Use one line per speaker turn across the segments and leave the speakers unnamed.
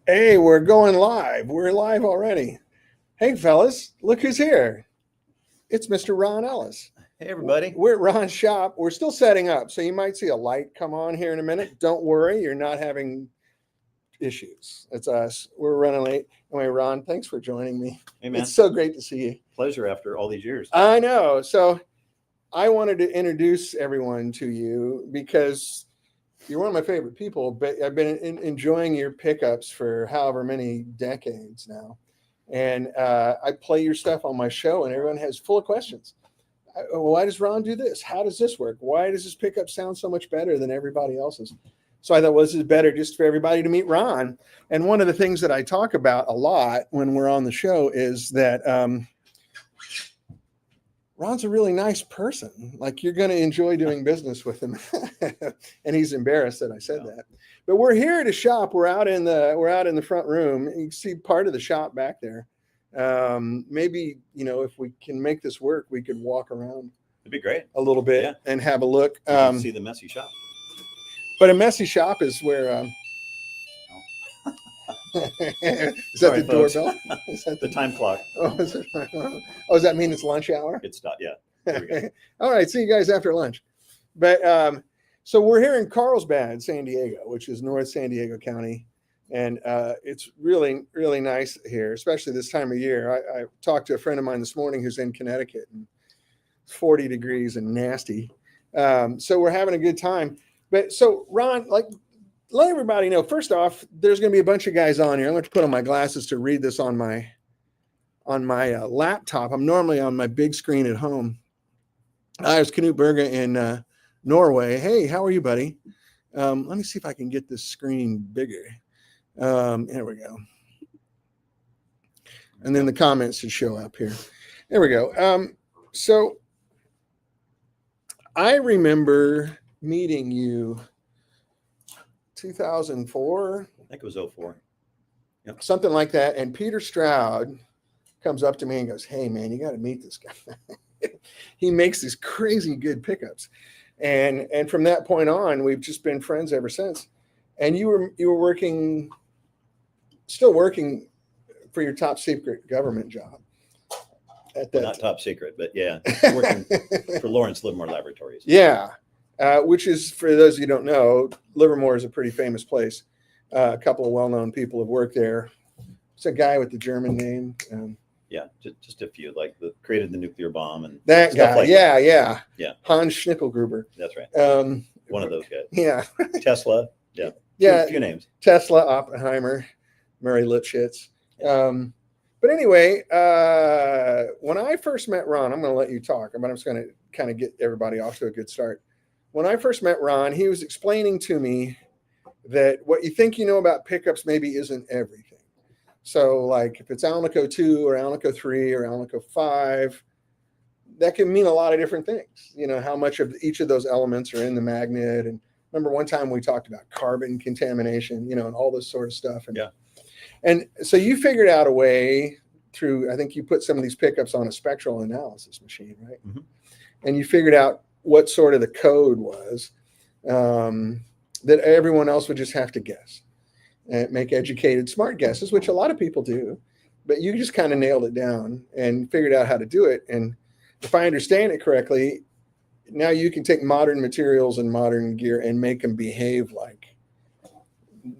Hey, we're going live. We're live already. Hey, fellas, look who's here. It's Mr. Ron Ellis.
Hey, everybody.
We're at Ron's shop. We're still setting up, so you might see a light come on here in a minute. Don't worry, you're not having issues. It's us. We're running late. Anyway, Ron, thanks for joining me.
Hey, man.
It's so great to see you.
Pleasure after all these years.
I know. So I wanted to introduce everyone to you because you're one of my favorite people, but I've been enjoying your pickups for however many decades now. And I play your stuff on my show, and everyone has full of questions. Why does Ron do this? How does this work? Why does this pickup sound so much better than everybody else's? So I thought, well, this is better just for everybody to meet Ron. And one of the things that I talk about a lot when we're on the show is that Ron's a really nice person. Like, you're going to enjoy doing business with him. And he's embarrassed that I said that. But we're here at a shop. We're out in the front room. You can see part of the shop back there. Maybe, if we can make this work, we could walk around.
It'd be great
a little bit and have a look.
See the messy shop.
But a messy shop is where is
Sorry,
that the
folks.
doorbell? Is that
The time clock.
does that mean it's lunch hour?
It's not yet. There we go.
All right, see you guys after lunch. But so we're here in Carlsbad, San Diego, which is North San Diego County. And it's really, really nice here, especially this time of year. I talked to a friend of mine this morning who's in Connecticut, and it's 40 degrees and nasty. So we're having a good time. But so, Ron, let everybody know, first off, there's going to be a bunch of guys on here. I'm going to put on my glasses to read this on my laptop. I'm normally on my big screen at home. There's Knut Berge in Norway. Hey, how are you, buddy? Let me see if I can get this screen bigger. There we go. And then the comments should show up here. There we go. So I remember meeting you 2004.
I think it was 04.
Yep. Something like that. And Peter Stroud comes up to me and goes, "Hey, man, you got to meet this guy." He makes these crazy good pickups. And from that point on, we've just been friends ever since. And you were still working for your top secret government job.
Not top secret, but yeah, working for Lawrence Livermore Laboratories.
Yeah. Which is, for those of you who don't know, Livermore is a pretty famous place. A couple of well-known people have worked there. It's a guy with the German name.
Yeah, just a few, created the nuclear bomb and
that
stuff
guy.
Like
yeah,
that.
Yeah. Hans Schnickelgruber.
That's right. One of those guys.
Yeah.
Tesla. Yeah.
Yeah.
Few names.
Tesla, Oppenheimer, Murray Lipschitz. But anyway, when I first met Ron, I'm going to let you talk, but I'm just going to kind of get everybody off to a good start. When I first met Ron, he was explaining to me that what you think you know about pickups maybe isn't everything. So, like, if it's Alnico 2 or Alnico 3 or Alnico 5, that can mean a lot of different things. How much of each of those elements are in the magnet. And remember one time we talked about carbon contamination, and all this sort of stuff. And so you figured out a way through, I think you put some of these pickups on a spectral analysis machine, right?
Mm-hmm.
And you figured out what sort of the code was that everyone else would just have to guess and make educated, smart guesses, which a lot of people do. But you just kind of nailed it down and figured out how to do it. And if I understand it correctly, now you can take modern materials and modern gear and make them behave like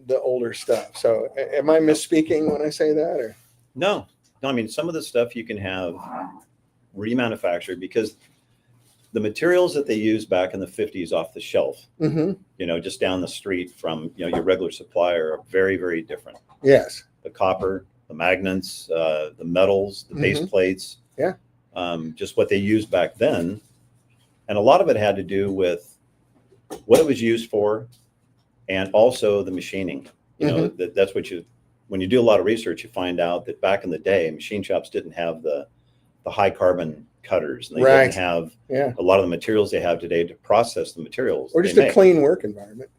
the older stuff. So am I misspeaking when I say that? Or
No, I mean, some of the stuff you can have remanufactured because the materials that they used back in the 50s off the shelf, just down the street from, your regular supplier are very, very different.
Yes.
The copper, the magnets, the metals, the base plates.
Yeah.
Just what they used back then. And a lot of it had to do with what it was used for and also the machining. That's what when you do a lot of research, you find out that back in the day, machine shops didn't have the high carbon cutters, and they didn't have a lot of the materials they have today to process the materials.
Or just a clean work environment.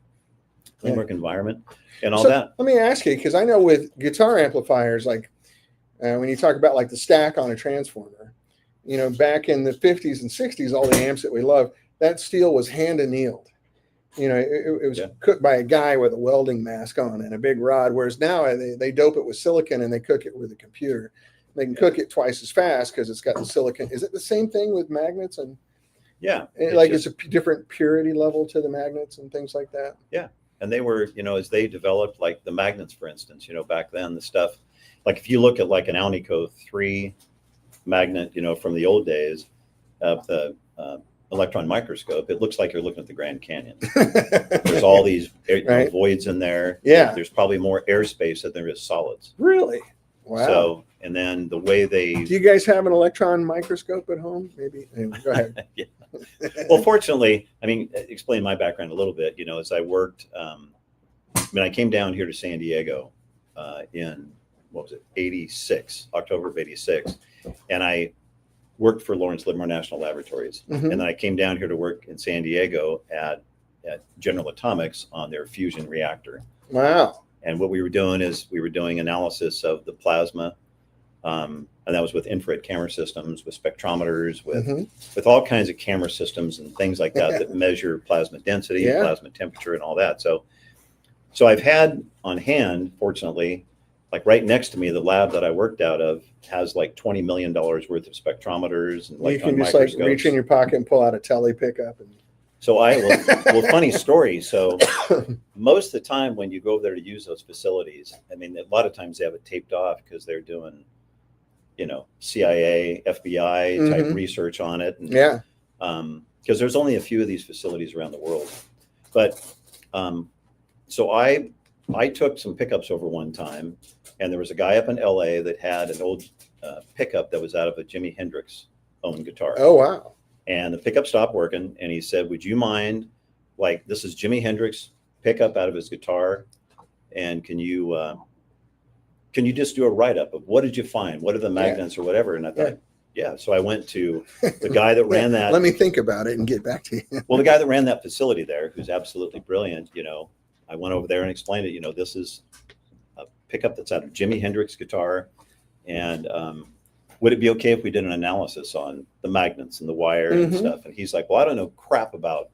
Work environment and all that.
Let me ask you, because I know with guitar amplifiers, like when you talk about like the stack on a transformer, back in the 50s and 60s, all the amps that we love, that steel was hand annealed. You know, it was
Yeah.
cooked by a guy with a welding mask on and a big rod. Whereas now they dope it with silicon and they cook it with a computer. They can cook it twice as fast because it's got the silicon. Is it the same thing with magnets and
Yeah.
like it's a different purity level to the magnets and things like that?
Yeah. And they were, as they developed like the magnets, for instance, back then, the stuff, like if you look at like an Alnico 3 magnet, from the old days of the electron microscope, it looks like you're looking at the Grand Canyon. There's all these
Right.
voids in there.
Yeah.
There's probably more airspace than there is solids.
Really? Wow.
So, and then the way they.
Do you guys have an electron microscope at home? Maybe. Anyway, go ahead.
Yeah. Well, fortunately, explain my background a little bit. As I worked, I came down here to San Diego in, 86, October of 86. And I worked for Lawrence Livermore National Laboratories.
Mhm.
And then I came down here to work in San Diego at General Atomics on their fusion reactor.
Wow.
And what we were doing is we were doing analysis of the plasma. And that was with infrared camera systems, with spectrometers, with all kinds of camera systems and things like that measure plasma density,
Yeah.
plasma temperature, and all that. So I've had on hand, fortunately, like right next to me, the lab that I worked out of has like $20 million worth of spectrometers and
You can just like reach in your pocket and pull out a tele pickup. And
So funny story. So most of the time when you go over there to use those facilities, a lot of times they have it taped off because they're doing, CIA, FBI type research on it. And,
yeah.
Because there's only a few of these facilities around the world. But so I took some pickups over one time, and there was a guy up in LA that had an old pickup that was out of a Jimi Hendrix owned guitar.
Oh, wow.
And the pickup stopped working, and he said, "Would you mind, like, this is Jimi Hendrix pickup out of his guitar, and can you just do a write-up of what did you find? What are the magnets or whatever?" And I thought, yeah. So I went to the guy that ran that.
Let me think about it and get back to you.
Well, the guy that ran that facility there, who's absolutely brilliant, I went over there and explained it. This is a pickup that's out of Jimi Hendrix guitar, and would it be okay if we did an analysis on the magnets and the wire and stuff? And he's like, "Well, I don't know crap about,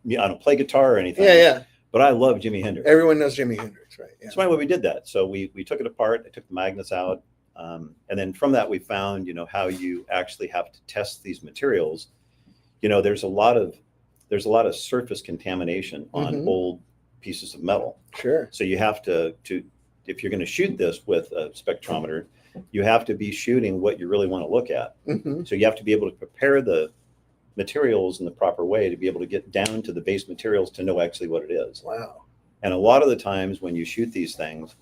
I don't play guitar or anything.
Yeah.
But I love Jimi Hendrix."
Everyone knows Jimi Hendrix, right? Yeah.
So anyway, we did that. So we took it apart. I took the magnets out, and then from that we found, how you actually have to test these materials. There's a lot of surface contamination on old pieces of metal.
Sure.
So you have to if you're going to shoot this with a spectrometer, you have to be shooting what you really want to look at. So you have to be able to prepare the materials in the proper way to be able to get down to the base materials to know actually what it is.
Wow.
And a lot of the times when you shoot these things,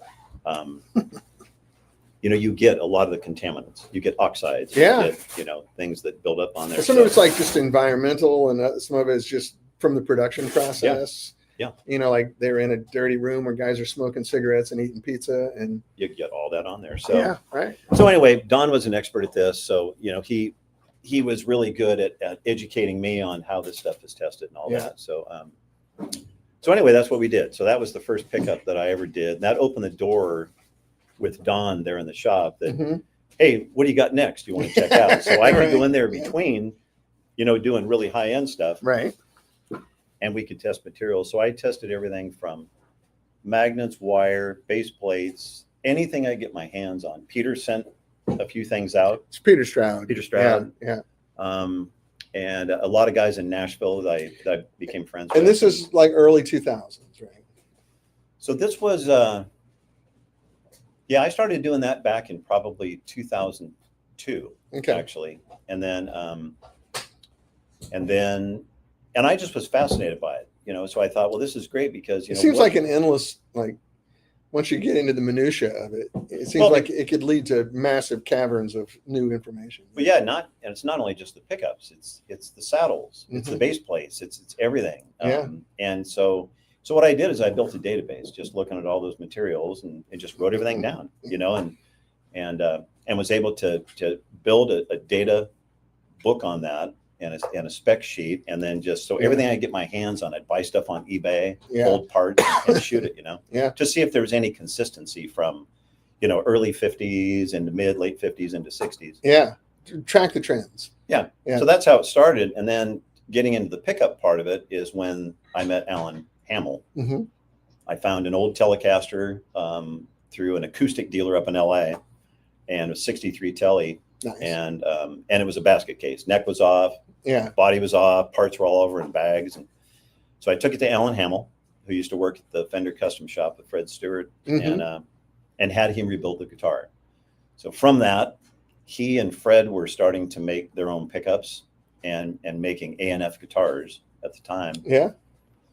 you get a lot of the contaminants. You get oxides.
Yeah.
You get, things that build up on there.
Well, some of it's like just environmental, and some of it is just from the production process.
Yeah.
Like they're in a dirty room where guys are smoking cigarettes and eating pizza, and
You get all that on there. So
yeah, right.
So anyway, Don was an expert at this. So, he was really good at educating me on how this stuff is tested and all that. So, so anyway, that's what we did. So that was the first pickup that I ever did. And that opened the door with Don there in the shop that, hey, what do you got next? You want to check out? So I could go in there between, doing really high end stuff.
Right.
And we could test materials. So I tested everything from magnets, wire, base plates, anything I get my hands on. Peter sent a few things out.
It's Peter Stroud.
Peter Stroud.
Yeah.
And a lot of guys in Nashville that I became friends with.
And this is like early 2000s, right?
So this was, I started doing that back in probably 2002, actually. And I just was fascinated by it, so I thought, well, this is great because,
it seems like an endless, like, once you get into the minutia of it, it seems like it could lead to massive caverns of new information.
But yeah, and it's not only just the pickups, it's the saddles, it's the base plates, it's everything. And so what I did is I built a database, just looking at all those materials and just wrote everything down, and was able to build a data book on that. And a spec sheet, and then just so everything I get my hands on, I'd buy stuff on eBay, old parts, and shoot it, to see if there was any consistency from, early 50s into late 50s into 60s.
Yeah, track the trends.
Yeah. So that's how it started, and then getting into the pickup part of it is when I met Alan Hamill.
Mm-hmm.
I found an old Telecaster through an acoustic dealer up in LA, and a 63 Tele.
Nice.
And it was a basket case. Neck was off,
Yeah.
body was off, parts were all over in bags. And so I took it to Alan Hamill, who used to work at the Fender Custom Shop with Fred Stewart,
Mm-hmm.
and had him rebuild the guitar. So from that, he and Fred were starting to make their own pickups and making A&F guitars at the time.
Yeah.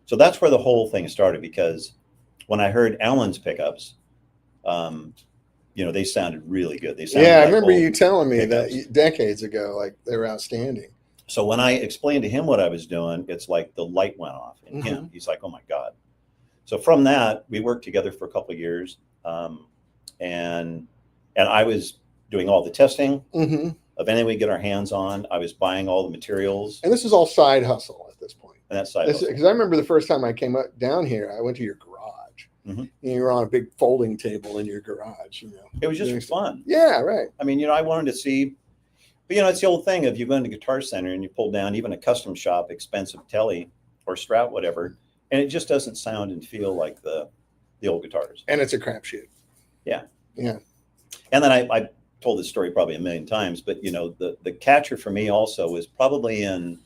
So that's where the whole thing started, because when I heard Alan's pickups, they sounded really good. They sounded
Yeah, I
like
remember
old
you telling me
pickups.
that decades ago, like they were outstanding.
So when I explained to him what I was doing, it's like the light went off in
Mm-hmm.
him. He's like, oh my God. So from that, we worked together for a couple of years. And I was doing all the testing
Mm-hmm.
of anything we get our hands on. I was buying all the materials
And this is all side hustle at this point.
and that side.
Because I remember the first time I came down here, I went to your garage.
Mm-hmm.
And you were on a big folding table in your garage.
It was just for fun.
Yeah, right.
I mean, I wanted to see, but it's the old thing of you go into Guitar Center and you pull down even a custom shop, expensive Tele or Strat, whatever, and it just doesn't sound and feel like the old guitars.
And it's a crapshoot.
Yeah.
Yeah.
And then I told this story probably a million times, but the catcher for me also was probably in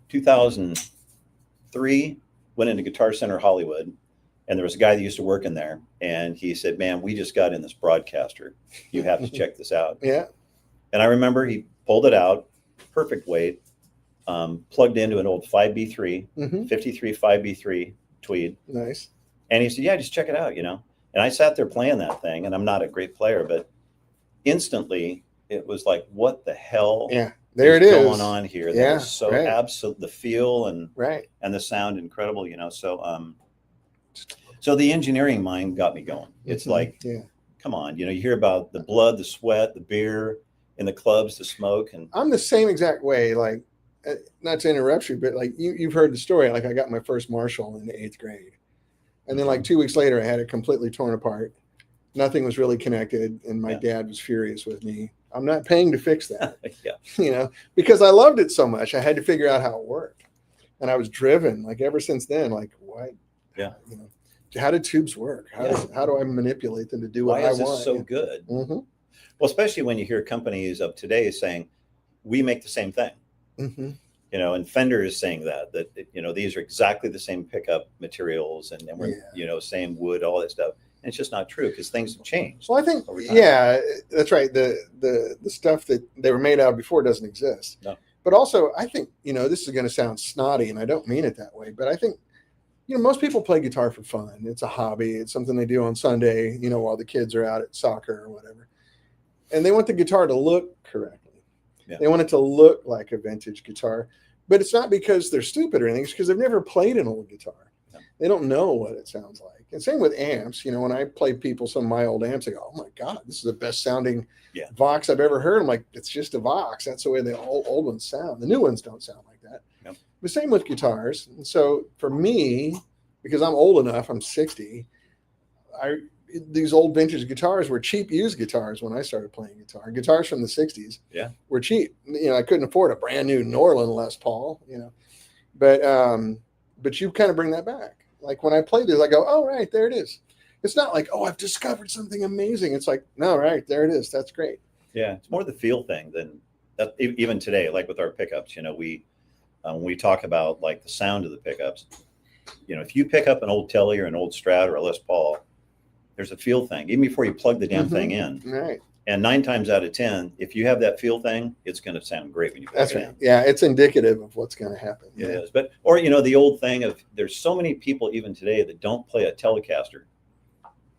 2003. Went into Guitar Center Hollywood, and there was a guy that used to work in there, and he said, man, we just got in this broadcaster. You have to check this out.
Yeah.
And I remember he pulled it out, perfect weight, plugged into an old 5B3,
Mm-hmm.
53 5B3 Tweed.
Nice.
And he said, yeah, just check it out, And I sat there playing that thing, and I'm not a great player, but instantly it was like, what the hell?
Yeah. There it is
going on here.
Yeah.
That was so
right.
absolute, the feel and the sound incredible, So the engineering mind got me going. It's like, come on, you hear about the blood, the sweat, the beer in the clubs, the smoke. And
I'm the same exact way. Like, not to interrupt you, but like you've heard the story. Like I got my first Marshall in the 8th grade. And then like 2 weeks later, I had it completely torn apart. Nothing was really connected. And my dad was furious with me. I'm not paying to fix that, because I loved it so much. I had to figure out how it worked. And I was driven like ever since then, like, why?
Yeah.
How do tubes work? How do I manipulate them to do what I want?
Why is this so good?
Mm-hmm.
Well, especially when you hear companies of today saying, we make the same thing.
Mm-hmm.
And Fender is saying that these are exactly the same pickup materials and we're, same wood, all that stuff. And it's just not true because things have changed.
Well, I think, that's right. The stuff that they were made out of before doesn't exist.
No.
But also, I think, this is going to sound snotty and I don't mean it that way, but I think, most people play guitar for fun. It's a hobby. It's something they do on Sunday, while the kids are out at soccer or whatever. And they want the guitar to look correctly. Yeah. They want it to look like a vintage guitar. But it's not because they're stupid or anything. It's because they've never played an old guitar. Yeah. They don't know what it sounds like. And same with amps. When I play people some of my old amps, I go, oh my God, this is the best sounding Vox I've ever heard. I'm like, it's just a Vox. That's the way the old ones sound. The new ones don't sound like that. Yep. The same with guitars. And so for me, because I'm old enough, I'm 60, these old vintage guitars were cheap used guitars when I started playing guitar. Guitars from the 60s were cheap. I couldn't afford a brand new Norland Les Paul, but you kind of bring that back. Like when I play this, I go, oh, right, there it is. It's not like, oh, I've discovered something amazing. It's like, no, right, there it is. That's great.
Yeah, it's more the feel thing than that. Even today, like with our pickups, we when we talk about like the sound of the pickups, if you pick up an old Tele or an old Strat or a Les Paul, there's a feel thing even before you plug the damn thing in.
Right.
And 9 times out of 10, if you have that feel thing, it's going to sound great when you plug it in.
Yeah, it's indicative of what's going to happen.
It is. But the old thing of there's so many people even today that don't play a Telecaster.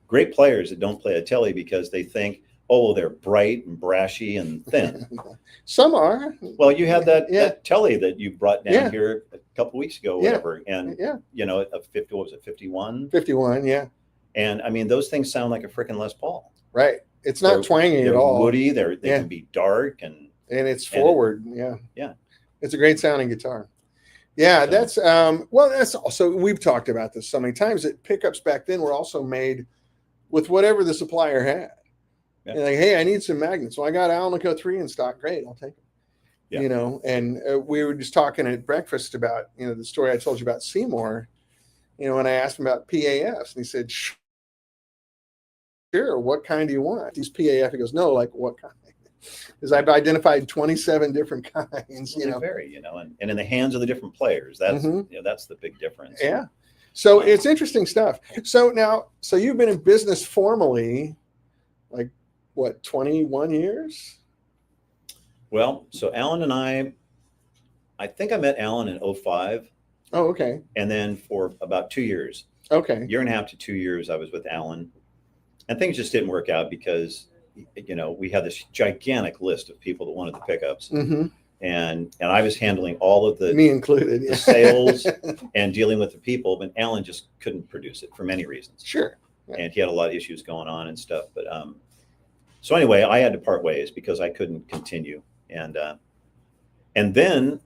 Great players that don't play a Tele because they think, oh, they're bright and brashy and thin.
Some are.
Well, you had that Tele that you brought down here a couple weeks ago, whatever. And, a 50, what was it, 51?
51, yeah.
And, I mean, those things sound like a freaking Les Paul.
Right. It's not twangy at all.
Woody. They can be dark. And
it's forward.
Yeah.
It's a great sounding guitar. Yeah, that's that's also, we've talked about this so many times, that pickups back then were also made with whatever the supplier had. Yeah. Like, hey, I need some magnets. Well, I got Alnico 3 in stock. Great, I'll take them. you know, and we were just talking at breakfast about, you know, the story I told you about Seymour, you know, and I asked him about PAFs and he said, sure, what kind do you want? These PAF, he goes, no, like what kind? Because I've identified 27 different kinds, you know.
Vary, you know, and in the hands of the different players, that's, you know, that's the big difference.
Yeah. So it's interesting stuff. So now, so you've been in business formally, like what, 21 years?
Well, so Alan and I think I met Alan in 05.
Oh, okay.
And then for about 2 years,
Okay.
year and a half to 2 years, I was with Alan, and things just didn't work out because, you know, we had this gigantic list of people that wanted the pickups, and I was handling all of the,
me included,
the sales and dealing with the people, but Alan just couldn't produce it for many reasons.
Sure. Yeah.
And he had a lot of issues going on and stuff. But so anyway, I had to part ways because I couldn't continue, and then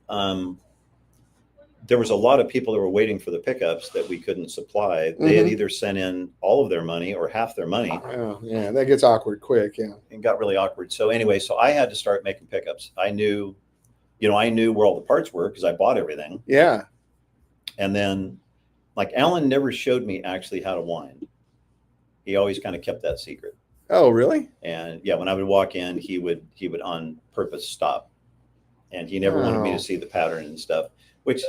there was a lot of people that were waiting for the pickups that we couldn't supply. They had either sent in all of their money or half their money.
Oh, yeah, that gets awkward quick. Yeah,
and got really awkward. So anyway, so I had to start making pickups. I knew, you know, I knew where all the parts were because I bought everything.
Yeah.
And then, like, Alan never showed me actually how to wind. He always kind of kept that secret.
Oh, really?
And yeah, when I would walk in, he would on purpose stop, and he never wanted me to see the pattern and stuff, which,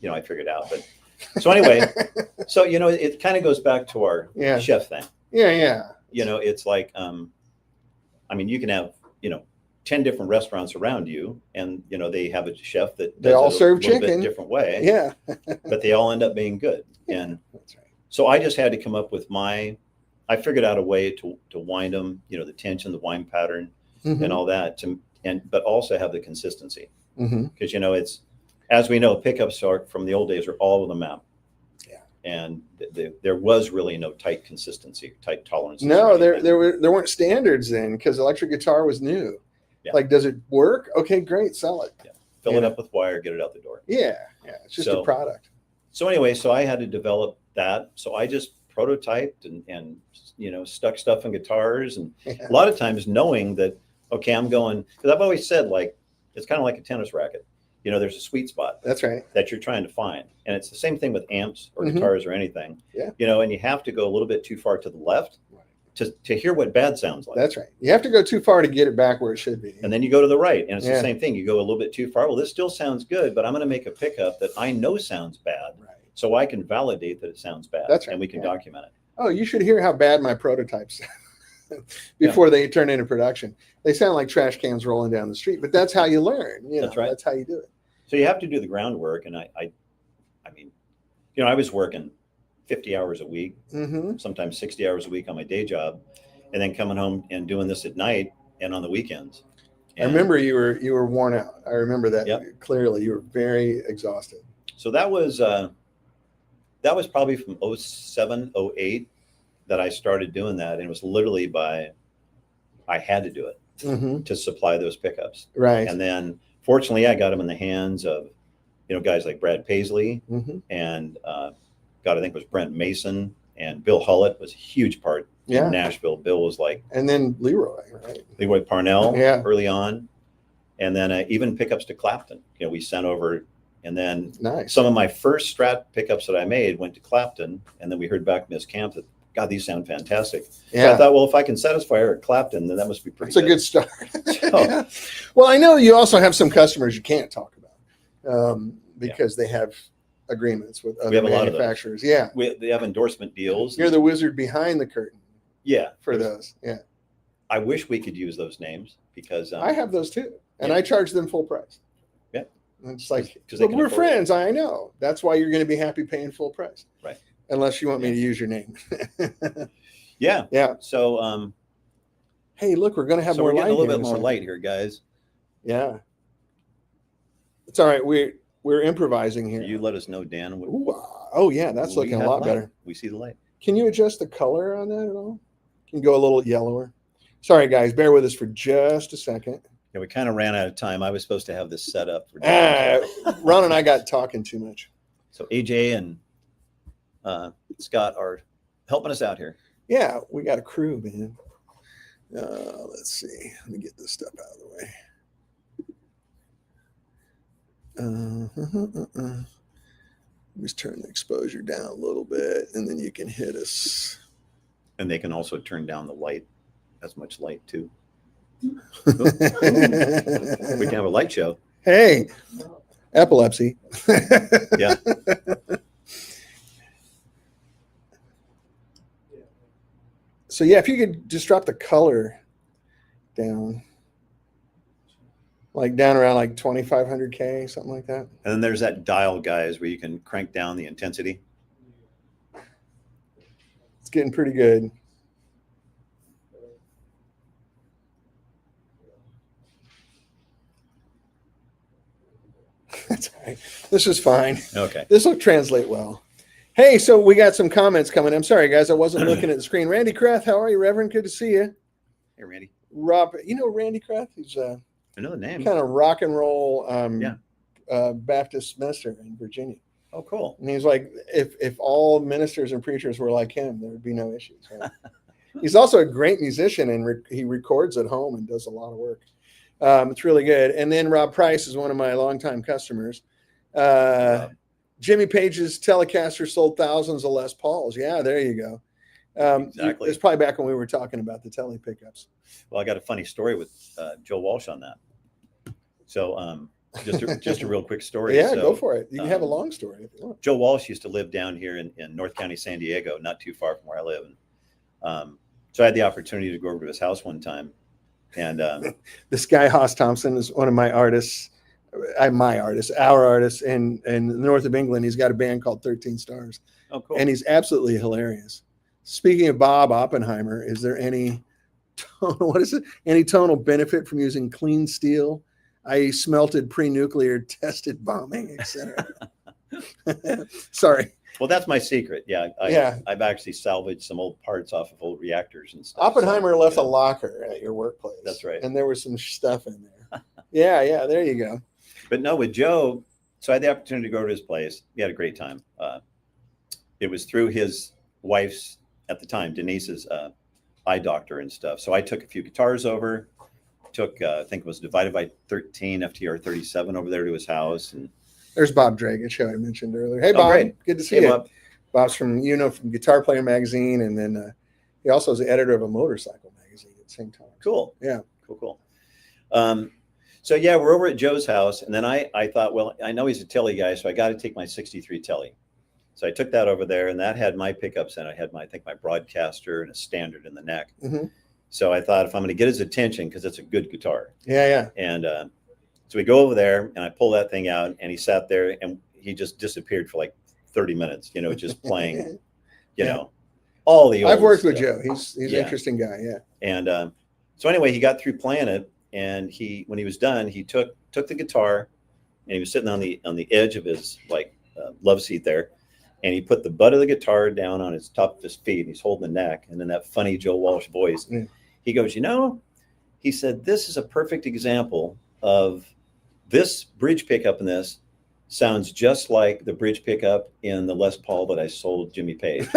you know, I figured out. But so anyway, so, you know, it kind of goes back to our chef thing.
Yeah, yeah.
You know, it's like, I mean, you can have, you know, 10 different restaurants around you, and, you know, they have a chef that
they all serve
chicken
bit
different way.
Yeah.
But they all end up being good. And
that's right.
So I just had to come up with I figured out a way to wind them, you know, the tension, the wind pattern, and all that, but also have the consistency. Because, you know, it's, as we know, pickups are from the old days are all over the map. Yeah. And there was really no tight consistency, tight tolerance.
No, there weren't standards then because electric guitar was new. Yeah. Like, does it work? Okay, great, sell it.
Yeah. Fill it up with wire, get it out the door.
Yeah, yeah. It's just a product.
So anyway, so I had to develop that. So I just prototyped and you know, stuck stuff in guitars, and a lot of times knowing that, okay, I'm going, because I've always said, like, it's kind of like a tennis racket. You know, there's a sweet spot.
That's right.
That you're trying to find. And it's the same thing with amps or guitars or anything.
Yeah.
You know, and you have to go a little bit too far to the left to hear what bad sounds like.
That's right. You have to go too far to get it back where it should be.
And then you go to the right, and it's the same thing. You go a little bit too far. Well, this still sounds good, but I'm going to make a pickup that I know sounds bad. Right. So I can validate that it sounds bad. That's right. And we can document it.
Oh, you should hear how bad my prototypes before they turn into production. They sound like trash cans rolling down the street, but that's how you learn. You know, that's right. That's how you do it.
So you have to do the groundwork. And I mean, you know, I was working 50 hours a week, sometimes 60 hours a week on my day job, and then coming home and doing this at night and on the weekends. And
I remember you were worn out. I remember that clearly. You were very exhausted.
So that was probably from 07, 08 that I started doing that. And it was literally I had to do it to supply those pickups.
Right.
And then fortunately I got them in the hands of, you know, guys like Brad Paisley and I think it was Brent Mason, and Bill Hullett was a huge part in Nashville. Bill was like, and
then Leroy, right?
Leroy Parnell early on. And then even pickups to Clapton, you know, we sent over. And then some of my first Strat pickups that I made went to Clapton, and then we heard back from Ms. Camp that, God, these sound fantastic. Yeah. So I thought, well, if I can satisfy her at Clapton, then that must be pretty good.
It's a good start. Well, I know you also have some customers you can't talk about because they have agreements with other manufacturers. Yeah.
They have endorsement deals.
You're the wizard behind the curtain.
Yeah.
For those. Yeah.
I wish we could use those names because
I have those too. And I charge them full price. And it's like, but we're friends. I know. That's why you're going to be happy paying full price.
Right.
Unless you want me to use your name.
Yeah. So,
hey, look, we're going to have more light.
A little bit more light here, guys.
Yeah. It's all right. We're improvising here.
You let us know, Dan.
Ooh, oh yeah, that's looking a lot better.
We see the light.
Can you adjust the color on that at all? Can you go a little yellower? Sorry, guys. Bear with us for just a second.
Yeah, we kind of ran out of time. I was supposed to have this set up.
Ron and I got talking too much.
So AJ and Scott are helping us out here.
Yeah, we got a crew, man. Let's see. Let me get this stuff out of the way. Just turn the exposure down a little bit, and then you can hit us.
And they can also turn down the light, as much light too. We can have a light show.
Hey, epilepsy.
Yeah.
So yeah, if you could just drop the color down, like down around like 2500K, something like that.
And then there's that dial, guys, where you can crank down the intensity.
It's getting pretty good. That's all right. This is fine.
Okay.
This will translate well. Hey, so we got some comments coming. I'm sorry, guys. I wasn't looking at the screen. Randy Krath, how are you, Reverend? Good to see you.
Hey, Randy.
Rob, you know Randy Krath? He's
I know the name.
kind of rock and roll
Yeah.
Baptist minister in Virginia.
Oh, cool.
And he's like, if all ministers and preachers were like him, there would be no issues. Right? He's also a great musician, and he records at home and does a lot of work. It's really good. And then Rob Price is one of my longtime customers. Jimmy Page's Telecaster sold thousands of Les Pauls. Yeah, there you go.
Exactly.
It's probably back when we were talking about the Tele pickups.
Well, I got a funny story with Joe Walsh on that. So just a real quick story.
Yeah,
So,
go for it. You can have a long story if you want.
Joe Walsh used to live down here in North County, San Diego, not too far from where I live. And, so I had the opportunity to go over to his house one time. And
This guy, Haas Thompson, is one of my artists. Our artist in the north of England. He's got a band called 13 Stars.
oh, cool.
And he's absolutely hilarious. Speaking of Bob Oppenheimer, is there any tonal benefit from using clean steel, i.e. smelted pre-nuclear tested bombing, etc.? Sorry.
Well, that's my secret. Yeah, I've actually salvaged some old parts off of old reactors and stuff.
Oppenheimer left
a
a locker at your workplace.
That's right.
And there was some stuff in there. Yeah, there you go.
But no, with Joe, so I had the opportunity to go to his place. We had a great time. It was through his wife's, at the time, Denise's eye doctor and stuff. So I took a few guitars over, I think it was Divided by 13 FTR 37 over there to his house. And
there's Bob Dragic, who I mentioned earlier. Hey, Bob.
Great.
Good to see
Hey,
you.
Bob.
Bob's from Guitar Player Magazine, and then he also is the editor of a motorcycle magazine at the same time.
Cool.
Yeah.
Cool. So yeah, we're over at Joe's house, and then I thought, well, I know he's a Tele guy, so I got to take my 63 Tele. So I took that over there, and that had my pickups in it. I had my broadcaster and a standard in the neck.
Mm-hmm.
So I thought if I'm going to get his attention, because it's a good guitar.
Yeah.
And so we go over there, and I pull that thing out, and he sat there, and he just disappeared for like 30 minutes, just playing, all the old
I've worked
stuff.
with Joe. He's an interesting guy. Yeah.
And so anyway, he got through playing it, and when he was done, he took the guitar, and he was sitting on the edge of his love seat there, and he put the butt of the guitar down on his top of his feet, and he's holding the neck, and then that funny Joe Walsh voice, he goes, he said, this is a perfect example of this bridge pickup in this sounds just like the bridge pickup in the Les Paul that I sold Jimmy Page.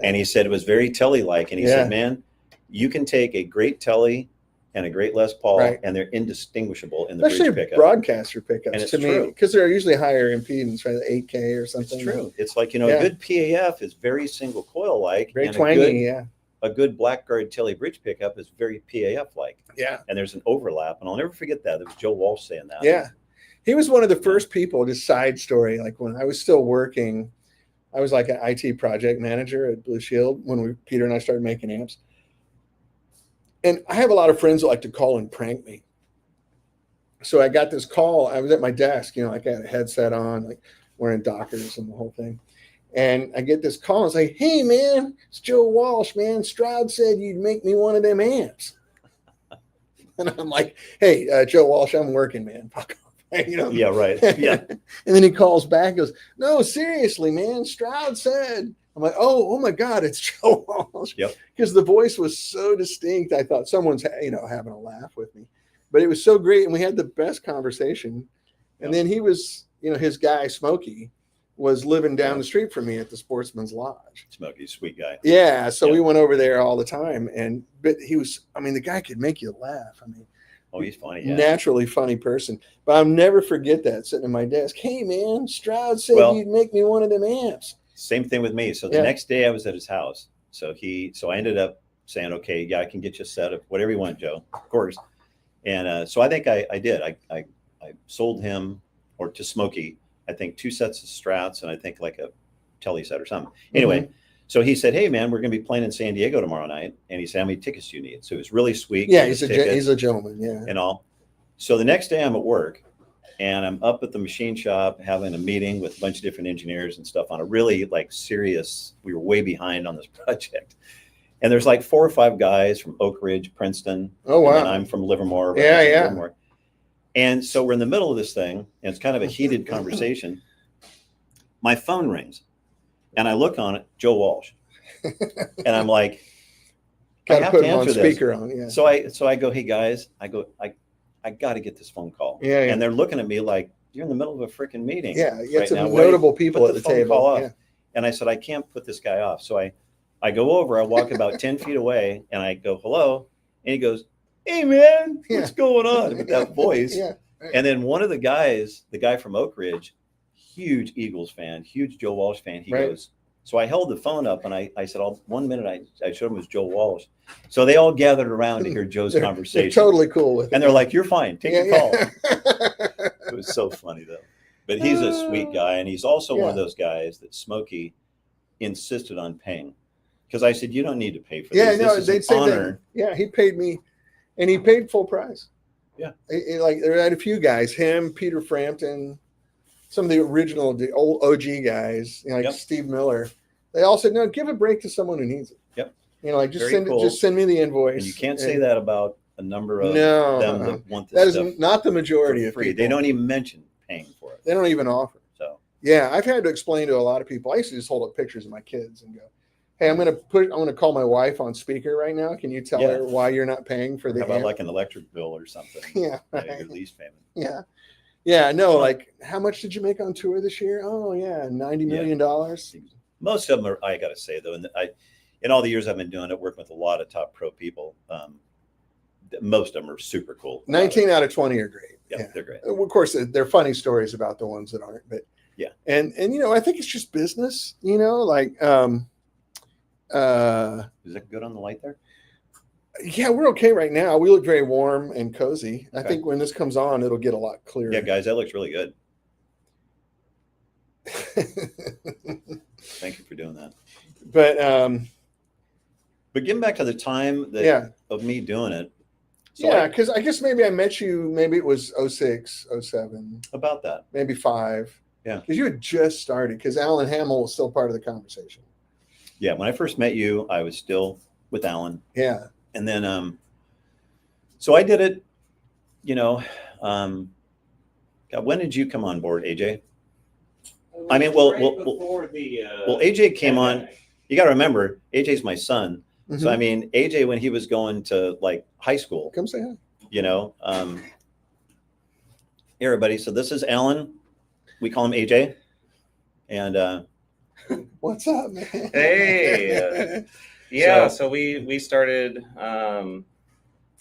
And he said it was very Tele-like, and he said, man, you can take a great Tele and a great Les Paul, and they're indistinguishable in the
especially
bridge pickup.
Broadcaster pickups,
and it's
to me, because they're usually higher impedance, right? 8K or something.
It's true. It's like, a good PAF is very single coil like.
Very twangy,
A good Blackguard Tele bridge pickup is very PAF like.
Yeah.
And there's an overlap, and I'll never forget that. It was Joe Walsh saying that.
Yeah. He was one of the first people, just side story, like when I was still working, I was like an IT project manager at Blue Shield when Peter and I started making amps. And I have a lot of friends that like to call and prank me. So I got this call. I was at my desk, like I had a headset on, like wearing Dockers and the whole thing. And I get this call. It's like, hey, man, it's Joe Walsh, man. Stroud said you'd make me one of them amps. And I'm like, hey, Joe Walsh, I'm working, man. Fuck off.
Yeah, right. Yeah.
And then he calls back and goes, no, seriously, man. Stroud said. I'm like, oh my God, it's Joe Walsh.
Yep.
Because the voice was so distinct. I thought someone's, having a laugh with me. But it was so great. And we had the best conversation. And then he was, his guy, Smokey, was living down the street from me at the Sportsman's Lodge.
Smokey's a sweet guy.
Yeah. So we went over there all the time. But he was, the guy could make you laugh.
Oh, he's funny. Yeah.
Naturally funny person. But I'll never forget that sitting at my desk. Hey man, Stroud said
Well,
you'd make me one of them amps.
Same thing with me. So the next day I was at his house. So I ended up saying, okay, yeah, I can get you a set of whatever you want, Joe, of course. And so I think I did. I sold him, or to Smokey, I think 2 sets of Strats and I think like a Telly set or something. Anyway, so he said, hey man, we're going to be playing in San Diego tomorrow night. And he said, how many tickets do you need? So it was really sweet.
Yeah, he's a gentleman. Yeah.
And all. So the next day I'm at work and I'm up at the machine shop having a meeting with a bunch of different engineers and stuff on a really like serious, we were way behind on this project. And there's like 4 or 5 guys from Oak Ridge, Princeton.
Oh, wow.
And I'm from Livermore.
Yeah.
Livermore. And so we're in the middle of this thing and it's kind of a heated conversation. My phone rings and I look on it, Joe Walsh. And I'm like, I have to answer this. Speaker on, yeah. So I go, hey guys, I got to get this phone call.
Yeah.
And they're looking at me like, you're in the middle of a freaking meeting.
Yeah, you got some notable people at the table.
Yeah. And I said, I can't put this guy off. So I go over, I walk about 10 feet away and I go, hello. And he goes, hey man, what's going on? With that voice.
Yeah.
And then one of the guys, the guy from Oak Ridge, huge Eagles fan, huge Joe Walsh fan. He goes, so I held the phone up and I said, 1 minute, I showed him it was Joe Walsh. So they all gathered around to hear Joe's conversation.
They're totally cool with it.
And they're like, you're fine. Take the call. It was so funny though. But he's a sweet guy. And he's also one of those guys that Smokey insisted on paying. Because I said, you don't need to pay for this.
Yeah, no,
they'd say honor.
He paid me and he paid full price.
Yeah.
Like there had a few guys, him, Peter Frampton, some of the original, the old OG guys, like Steve Miller. They all said, no, give a break to someone who needs it.
Yep.
Like just send me the invoice.
And you can't say that about a number of them that want this
that
stuff.
Is not the majority of
free.
people.
They don't even mention paying for it.
They don't even offer.
So
yeah, I've had to explain to a lot of people. I used to just hold up pictures of my kids and go, hey, I'm going to call my wife on speaker right now. Can you tell her why you're not paying for the
How about like an electric bill or something?
Yeah.
Your lease payment.
Yeah. Yeah. No, like how much did you make on tour this year? Oh yeah. $90 million.
Most of them are, I got to say though, and in all the years I've been doing it, working with a lot of top pro people, most of them are super cool.
19 out of 20 are great.
Yeah, they're great.
Of course, they're funny stories about the ones that aren't, but
yeah.
And I think it's just business, like,
is it good on the light there?
Yeah, we're okay right now. We look very warm and cozy. Okay. I think when this comes on, it'll get a lot clearer.
Yeah, guys, that looks really good. Thank you for doing that.
But
getting back to the time that of me doing it.
So because I guess maybe I met you, maybe it was 06, 07.
About that.
Maybe 5.
Yeah.
Because you had just started, because Alan Hamill was still part of the conversation.
Yeah, when I first met you, I was still with Alan.
Yeah.
And then so I did it, God, when did you come on board, AJ? I mean, before AJ came on. You got to remember, AJ's my son. Mm-hmm. So I mean, AJ, when he was going to like high school,
come say hi.
Hey everybody. So this is Alan. We call him AJ. And
what's up, man?
Hey. So we started.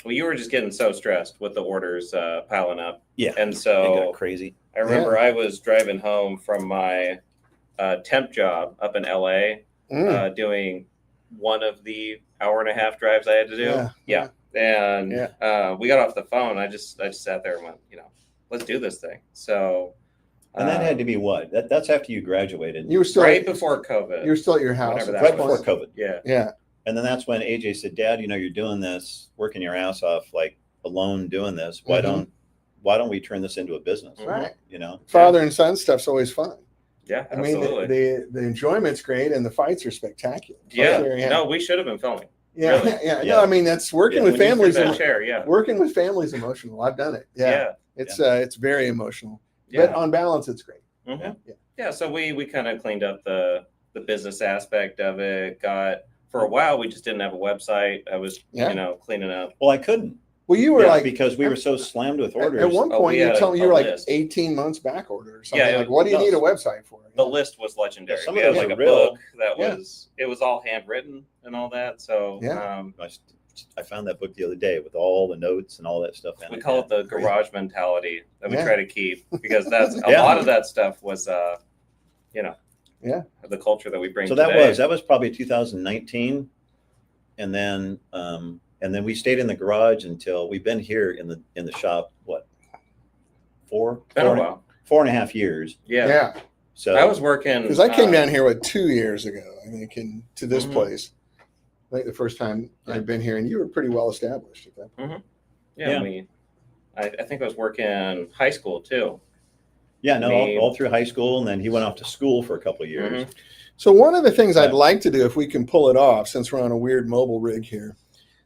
You were just getting so stressed with the orders piling up.
Yeah.
And so
it got crazy.
I remember I was driving home from my temp job up in LA, doing one of the hour-and-a-half drives I had to do. Yeah. And we got off the phone. I just sat there and went, let's do this thing. So.
And that had to be what? That's after you graduated.
You were still
right before COVID.
You were still at your house.
Right before COVID.
Yeah.
Yeah.
And then that's when AJ said, Dad, you're doing this, working your ass off, like alone doing this. Why don't we turn this into a business?
Right.
Father
and son stuff's always fun.
Yeah,
absolutely. I mean, the enjoyment's great and the fights are spectacular.
Yeah. No, we should have been filming.
Yeah. Really. Yeah. No, I mean, that's working with families. Working with families emotional. I've done it. Yeah. It's very emotional. Yeah. But on balance, it's great.
Mm-hmm. Yeah. So we kind of cleaned up the business aspect of it. For a while, we just didn't have a website. I was, cleaning up.
Well, I couldn't.
Well, you were
because we were so slammed with orders.
At one point, you were like 18 months back order or something. Yeah, what do you need a website for?
The list was legendary. We had like a book that was, it was all handwritten and all that. So
I found that book the other day with all the notes and all that stuff in it.
We call it the garage mentality that we
Yeah.
try to keep, because that's a
Yeah.
lot of that stuff was,
Yeah.
the culture that we bring.
So
today.
that was probably 2019, and then we stayed in the garage until we've been here in the shop. What?
Been a while.
4.5 years.
Yeah.
Yeah.
So
I was working
Because I came down here 2 years ago, I think, to this
Mhm.
place. I think the first time I'd been here, and you were pretty well established at that point.
Yeah.
Yeah.
I think I was working high school too.
yeah, no,
Me-
all through high school, and then he went off to school for a couple of years.
Mhm.
So one of the things I'd
Yeah.
like to do, if we can pull it off, since we're on a weird mobile rig here,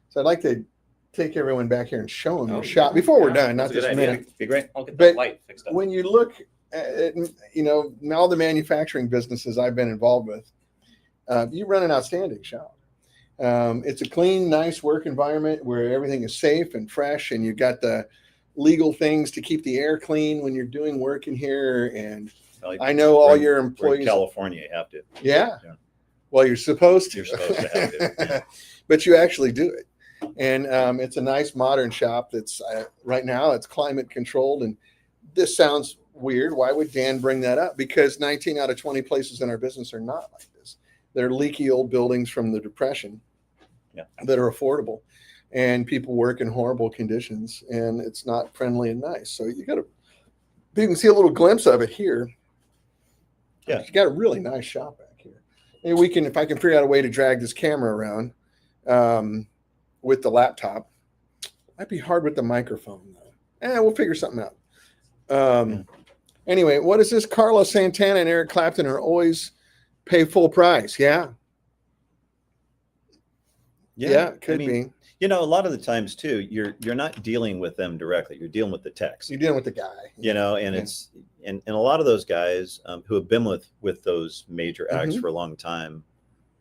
so I'd like to take everyone back here and show them your shop before we're
yeah,
done, not
that's a
this
good
minute.
idea.
Be great.
I'll get
But
that light fixed up.
When you look at, all the manufacturing businesses I've been involved with, you run an outstanding shop. It's a clean, nice work environment where everything is safe and fresh, and you've got the legal things to keep the air clean when you're doing work in here. And
Like,
I know all
we're in-
your
we're in
employees.
California, you have to.
Yeah.
Yeah.
Well, you're supposed to.
You're supposed to have to.
But you actually do it. And it's a nice modern shop that's right now it's climate controlled. And this sounds weird. Why would Dan bring that up? Because 19 out of 20 places in our business are not like this. They're leaky old buildings from the Depression that are affordable, and people work in horrible conditions, and it's not friendly and nice. So you can see a little glimpse of it here.
Yeah.
You got a really nice shop back here. Maybe if I can figure out a way to drag this camera around with the laptop. Might be hard with the microphone though. We'll figure something out. Anyway, what is this? Carlos Santana and Eric Clapton are always pay full price. Yeah, could be.
A lot of the times too, you're not dealing with them directly. You're dealing with the techs.
You're dealing with the guy.
And it's and a lot of those guys who have been with those major acts
Mhm.
for a long time,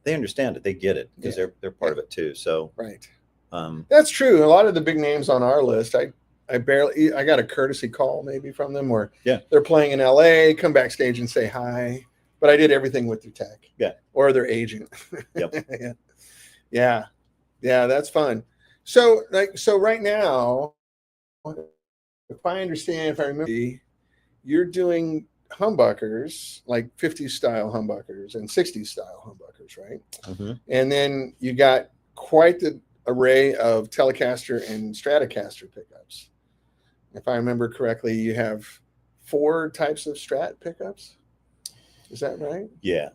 they understand it. They get it because they're part of it too. So
Right.
um,
That's true. A lot of the big names on our list, I got a courtesy call maybe from them where they're playing in LA, come backstage and say hi. But I did everything with their tech.
Yeah.
Or their agent.
Yep.
Yeah. Yeah, that's fun. So right now, if I remember, you're doing humbuckers, like 50s style humbuckers and 60s style humbuckers, right?
mhm.
And then you got quite the array of Telecaster and Stratocaster pickups. If I remember correctly, you have 4 types of Strat pickups. Is that right?
Yeah.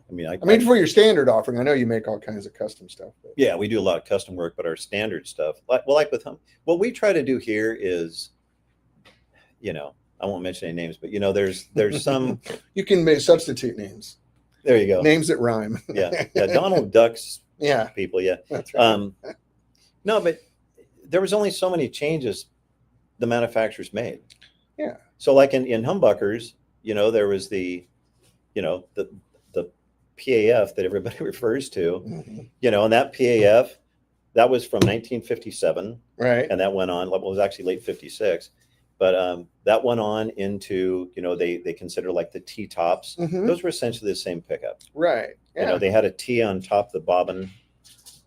For your standard offering, I know you make all kinds of custom stuff. But.
Yeah, we do a lot of custom work, but our standard stuff, like with him, what we try to do here is, I won't mention any names, but there's some.
You can substitute names.
There you go.
Names that rhyme.
Yeah. Donald Duck's
Yeah,
people. Yeah.
that's right.
No, but there was only so many changes the manufacturers made.
Yeah.
So like in humbuckers, there was the PAF that everybody refers to,
Mhm.
And that PAF, that was from 1957,
Right.
and that went on. Well, it was actually late 56, but that went on into they consider like the T tops.
Mhm.
Those were essentially the same pickup.
Right. Yeah.
They had a T on top of the bobbin,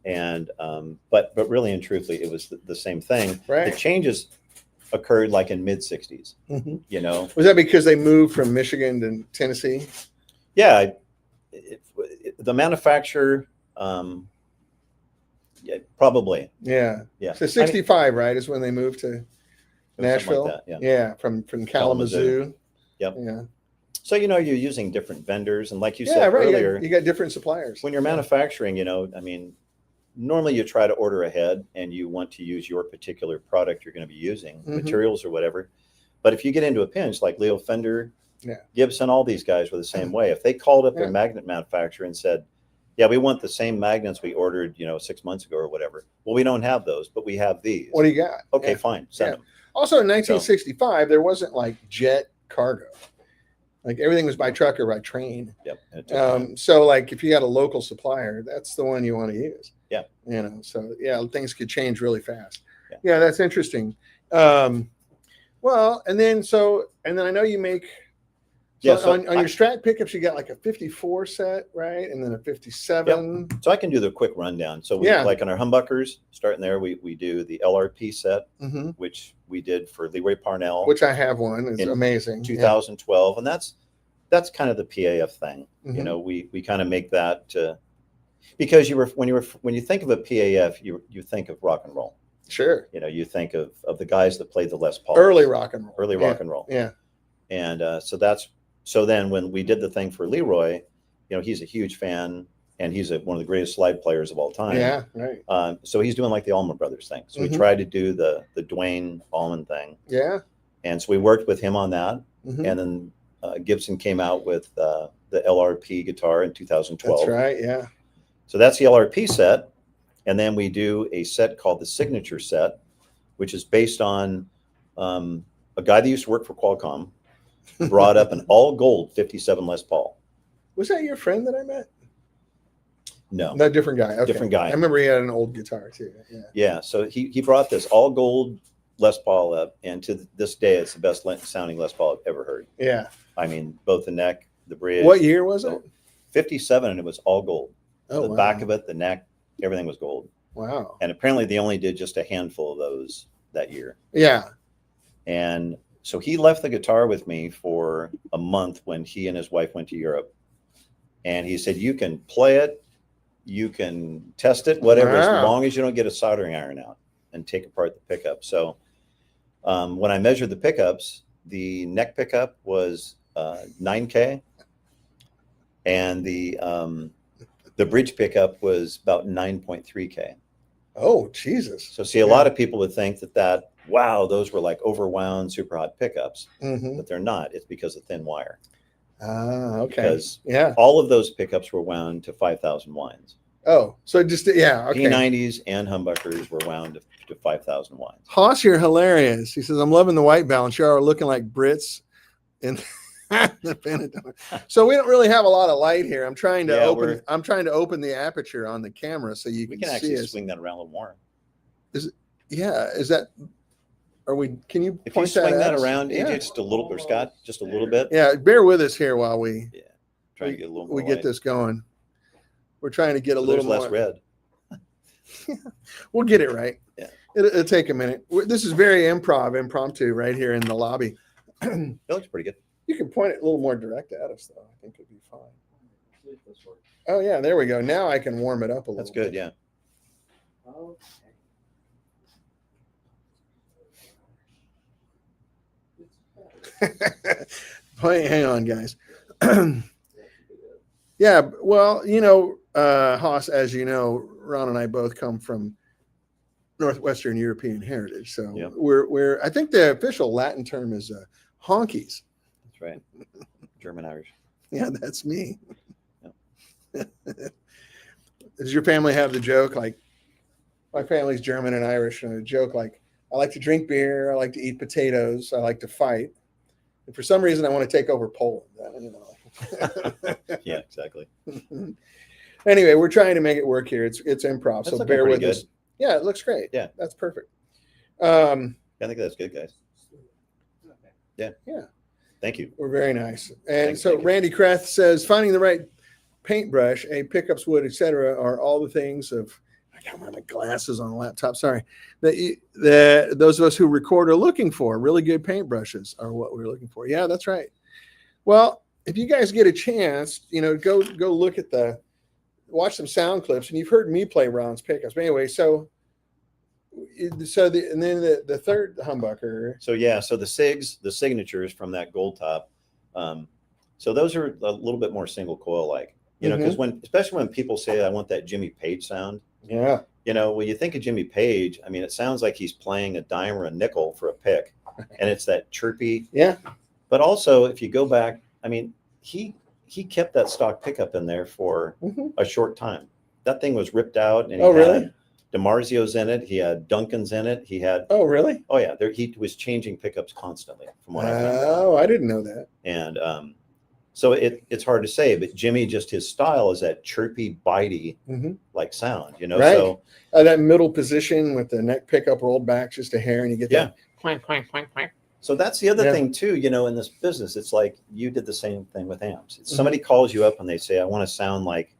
and but really and truthfully, it was the same thing.
Right.
The changes occurred like in mid 60s.
Mhm. Was that because they moved from Michigan to Tennessee?
Yeah, the manufacturer, probably.
Yeah.
Yeah.
So 65, right, is when they moved to
It was something
Nashville.
like that,
Yeah, from Kalamazoo.
Yep.
Yeah.
So you're using different vendors, and like you
Yeah,
said
right.
earlier,
You got different suppliers.
when you're manufacturing, normally you try to order ahead and you want to use your particular product you're going to be using,
Mhm.
materials or whatever. But if you get into a pinch, like Leo Fender,
Yeah.
Gibson, all these guys were the same way. If they called up
Yeah.
their magnet manufacturer and said, "Yeah, we want the same magnets we ordered, 6 months ago or whatever," well, we don't have those, but we have these.
What do you got?
Okay,
Yeah.
fine, send
Yeah.
them.
Also, in 1965, there wasn't like jet cargo. Like everything was by truck or by train.
Yep. and it took time.
So like if you had a local supplier, that's the one you want to use.
Yeah.
So things could change really fast.
Yeah.
Yeah, that's interesting. Well, and then I know you make So, on your Strat pickups, you got like a 54 set, right? And then a 57.
Yep. So I can do the quick rundown. So we, like on our humbuckers, starting there, we do the LRP set, which we did for Leroy Parnell.
Which I have one. It's amazing.
2012. And that's kind of the PAF thing. You know, we kind of make that because when you think of a PAF, you think of rock and roll.
Sure.
You know, you think of the guys that played the Les Paul.
Early rock and roll.
Early rock and roll.
Yeah.
And so then when we did the thing for Leroy, you know, he's a huge fan and he's one of the greatest slide players of all time.
Yeah, right.
So he's doing like the Allman Brothers thing. So we tried to do the Dwayne Allman thing.
Yeah.
And so we worked with him on that. And then Gibson came out with the LRP guitar in 2012.
That's right, yeah.
So that's the LRP set. And then we do a set called the Signature set, which is based on a guy that used to work for Qualcomm, brought up an all gold 57 Les Paul.
Was that your friend that I met?
No.
No, different guy. Okay.
Different guy.
I remember he had an old guitar too. Yeah.
Yeah. So he brought this all gold Les Paul up, and to this day, it's the best sounding Les Paul I've ever heard.
Yeah.
I mean, both the neck, the bridge.
What year was it?
57, and it was all gold.
Oh,
the
wow.
back of it, the neck, everything was gold.
Wow.
And apparently they only did just a handful of those that year.
Yeah.
And so he left the guitar with me for a month when he and his wife went to Europe. And he said, you can play it, you can test it, whatever, as long as you don't get a soldering iron out and take apart the pickup. So when I measured the pickups, the neck pickup was 9K, and the bridge pickup was about 9.3K.
Oh, Jesus.
So see, a lot of people would think that, wow, those were like overwound, super hot pickups, but they're not. It's because of thin wire.
Okay.
Because all of those pickups were wound to 5,000 winds.
Oh, so just, okay.
P90s and humbuckers were wound to 5,000 winds.
Haas, you're hilarious. He says, I'm loving the white balance. You are looking like Brits in the Pentaton. So we don't really have a lot of light here. I'm trying to open the aperture on the camera so you can see us.
We can actually swing that around a little more.
Is that, can you
if
point
you swing that
at
around, just a little, or Scott, just a little bit.
Yeah, bear with us here while we
try to get a little more
we get this going. We're trying to get a little
less red.
We'll get it right.
Yeah.
It'll take a minute. This is very impromptu right here in the lobby.
It looks pretty good.
You can point it a little more direct at us, though. I think it'd be fine. Oh, yeah, there we go. Now I can warm it up a little.
That's good, yeah.
Hang on, guys. Yeah, well, Haas, as you know, Ron and I both come from Northwestern European heritage. So we're I think the official Latin term is honkies.
That's right. German Irish.
Yeah, that's me. Yep. Does your family have the joke like, my family's German and Irish, and a joke like, I like to drink beer, I like to eat potatoes, I like to fight, and for some reason I want to take over Poland.
Yeah, exactly.
Anyway, we're trying to make it work here. It's improv,
That's
so bear with us. Yeah, it looks great.
Yeah,
that's perfect.
I think that's good, guys. Yeah. Thank you.
We're very nice. And so Randy Krath says, finding the right paintbrush, pickups, wood, etc., are all the things of. I got my glasses on the laptop. Sorry. Those of us who record are looking for. Really good paintbrushes are what we're looking for. Yeah, that's right. Well, if you guys get a chance, go look at watch some sound clips, and you've heard me play Ron's pickups. But anyway, and then the third humbucker.
So the signatures from that gold top. So those are a little bit more single coil like, because especially when people say, I want that Jimmy Page sound.
Yeah.
When you think of Jimmy Page, I mean, it sounds like he's playing a dime or a nickel for a pick, and it's that chirpy.
Yeah. But
also, if you go back, I mean, he kept that stock pickup in there for a short time. That thing was ripped out, and he had DiMarzio's in it. He had Duncan's in it. He had.
Oh, really?
Oh, yeah. He was changing pickups constantly, from what I remember.
Oh, I didn't know that.
And so it's hard to say, but Jimmy, just his style is that chirpy, bitey like sound,
Right.
So
that middle position with the neck pickup rolled back just a hair, and you get that.
Quack, quack, quack, quack.
So that's the other
Yeah.
thing too, in this business, it's like you did the same thing with amps. Somebody calls you up and they say, I want to sound like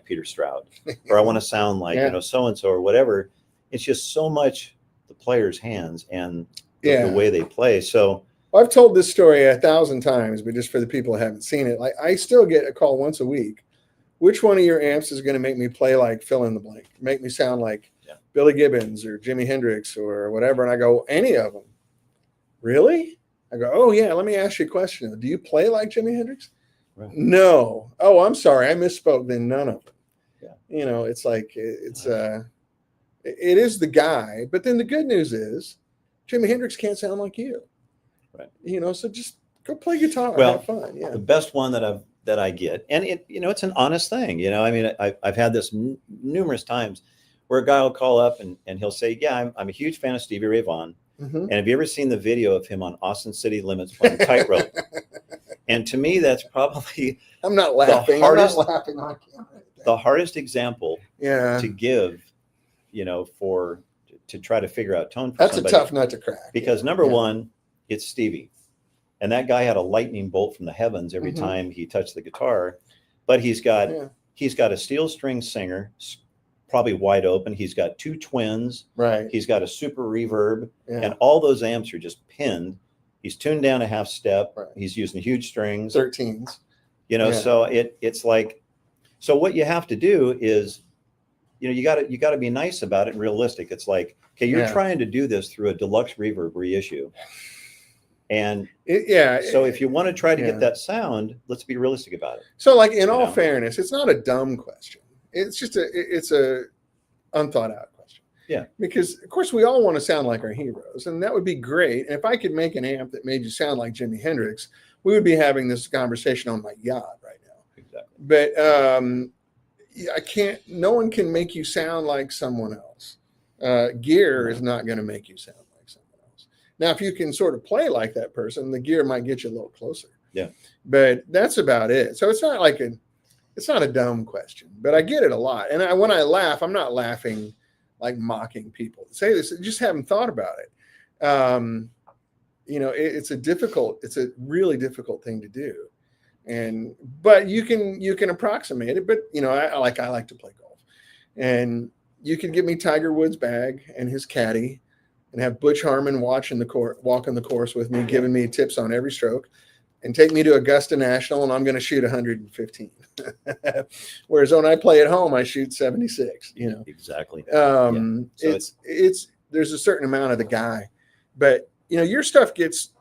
Peter Stroud, or I want to sound like, so-and-so or whatever. It's just so much the player's hands and the way they play. So
I've told this story 1,000 times, but just for the people who haven't seen it, like I still get a call once a week. Which one of your amps is going to make me play like fill in the blank, make me sound like Billy Gibbons or Jimi Hendrix or whatever? And I go, any of them. Really? I go, oh yeah, let me ask you a question. Do you play like Jimi Hendrix? Right. No. Oh, I'm sorry, I misspoke. Then none of them. Yeah. It's like it is the guy. But then the good news is, Jimi Hendrix can't sound like you. Right. So just go play guitar.
Well,
have fun. Yeah.
The best one that I get, and it's an honest thing. I mean, I've had this numerous times where a guy will call up and he'll say, yeah, I'm a huge fan of Stevie Ray Vaughan. Mm-hmm. And have you ever seen the video of him on Austin City Limits playing tightrope? And to me, that's probably
I'm not laughing. I'm not laughing on camera.
The hardest example to give, to try to figure out tone for somebody.
That's a tough nut to crack.
Because number one, it's Stevie. And that guy had a lightning bolt from the heavens every time he touched the guitar. But he's got a steel string singer, probably wide open. He's got two twins. Right. He's got a super reverb. Yeah. And all those amps are just pinned. He's tuned down a half step. Right. He's using huge strings.
13s.
So it's like, so what you have to do is, you got to be nice about it and realistic. It's like, okay, you're trying to do this through a deluxe reverb reissue. And so if you want to try to get that sound, let's be realistic about it.
So like in all fairness, it's not a dumb question. It's just it's a unthought out question. Yeah. Because of course we all want to sound like our heroes, and that would be great. And if I could make an amp that made you sound like Jimi Hendrix, we would be having this conversation on my yacht right now. Exactly. But I can't. No one can make you sound like someone else. Gear is not going to make you sound like someone else. Now, if you can sort of play like that person, the gear might get you a little closer. Yeah. But that's about it. So it's not like it's not a dumb question, but I get it a lot. And when I laugh, I'm not laughing like mocking people. Say this, just haven't thought about it. It's a really difficult thing to do. But you can approximate it. But I like to play golf, and you can give me Tiger Woods' bag and his caddy, and have Butch Harmon walking the course with me, giving me tips on every stroke, and take me to Augusta National, and I'm going to shoot 115. Whereas when I play at home, I shoot 76.
Exactly.
There's a certain amount of the guy, but your stuff gets,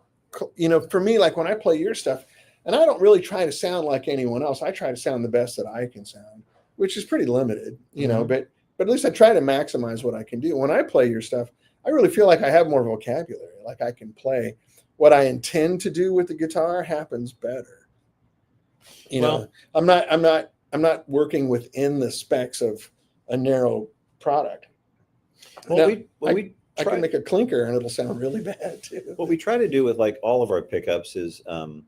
for me, like when I play your stuff, and I don't really try to sound like anyone else. I try to sound the best that I can sound, which is pretty limited, but at least I try to maximize what I can do. When I play your stuff, I really feel like I have more vocabulary, like I can play. What I intend to do with the guitar happens better. I'm not working within the specs of a narrow product. Well, I can make a clinker and it'll sound really bad too.
What we try to do with like all of our pickups is, I'm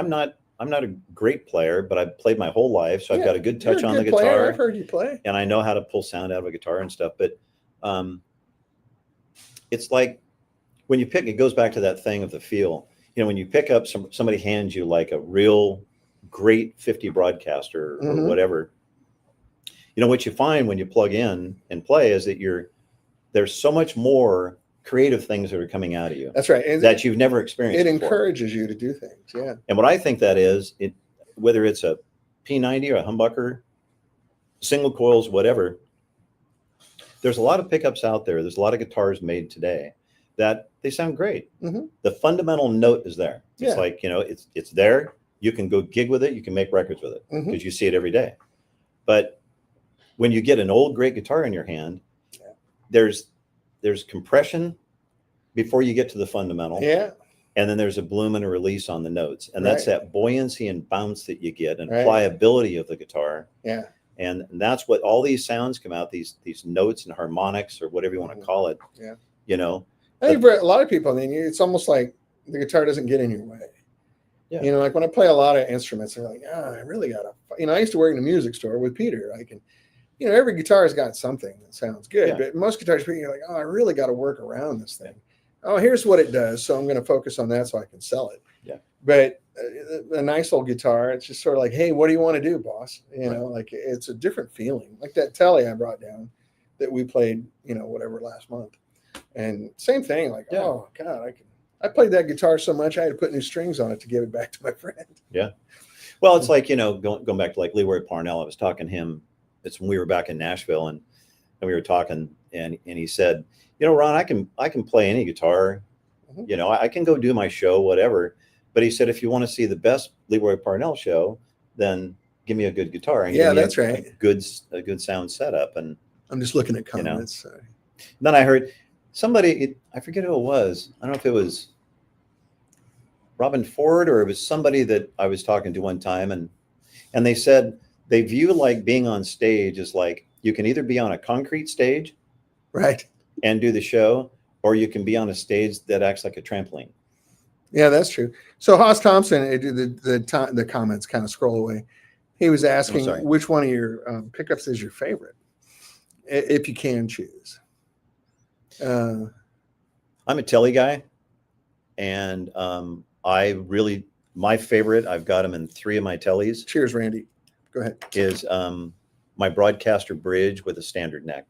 not a great player, but I've played my whole life, so I've got a good touch on the guitar.
Player. I've heard you play,
and I know how to pull sound out of a guitar and stuff. But it's like when you pick, it goes back to that thing of the feel. When you pick up somebody hands you like a real great 50 broadcaster or whatever, what you find when you plug in and play is that there's so much more creative things that are coming out of you.
That's right. And
that you've never experienced.
It
before.
Encourages you to do things. Yeah.
And what I think that is, whether it's a P90 or a humbucker, single coils, whatever, there's a lot of pickups out there. There's a lot of guitars made today that they sound great. Mm-hmm. The fundamental note is there. It's like, it's there. You can go gig with it. You can make records with it because you see it every day. But when you get an old great guitar in your hand, there's compression before you get to the fundamental. Yeah. And then there's a bloom and a release on the notes. And that's that buoyancy and bounce that you get and pliability of the guitar. Yeah. And that's what all these sounds come out, these notes and harmonics or whatever you want to call it. Yeah.
I think for a lot of people, it's almost like the guitar doesn't get in your way. Yeah. Like when I play a lot of instruments, they're like, I really got to, I used to work in a music store with Peter. I can, every guitar's got something that sounds good, but most guitars, you're like, I really got to work around this thing. oh, here's what it does. So I'm going to focus on that so I can sell it.
Yeah.
But a nice old guitar, it's just sort of like, hey, what do you want to do, boss? You know, like it's a different feeling. Like that Telly I brought down that we played, you know, whatever last month. And same thing, like, oh God, I played that guitar so much I had to put new strings on it to give it back to my friend.
Yeah. Well, it's like, you know, going back to like Leroy Parnell, I was talking to him. It's when we were back in Nashville and we were talking and he said, you know, Ron, I can play any guitar, you know, I can go do my show, whatever. But he said, if you want to see the best Leroy Parnell show, then give me a good guitar. And
that's right.
A good sound setup. And
I'm just looking at comments.
You know, then I heard somebody, I forget who it was. I don't know if it was Robin Ford or it was somebody that I was talking to one time. And they said they view like being on stage as like, you can either be on a concrete stage.
Right.
And do the show, or you can be on a stage that acts like a trampoline. Yeah,
that's true. So Haas Thompson, the comments kind of scroll away. He was asking which one of your pickups is your favorite, if you can choose.
I'm a Telly guy, and my favorite, I've got them in 3 of my Tellys.
Cheers, Randy. Go ahead.
Is my Broadcaster Bridge with a standard neck.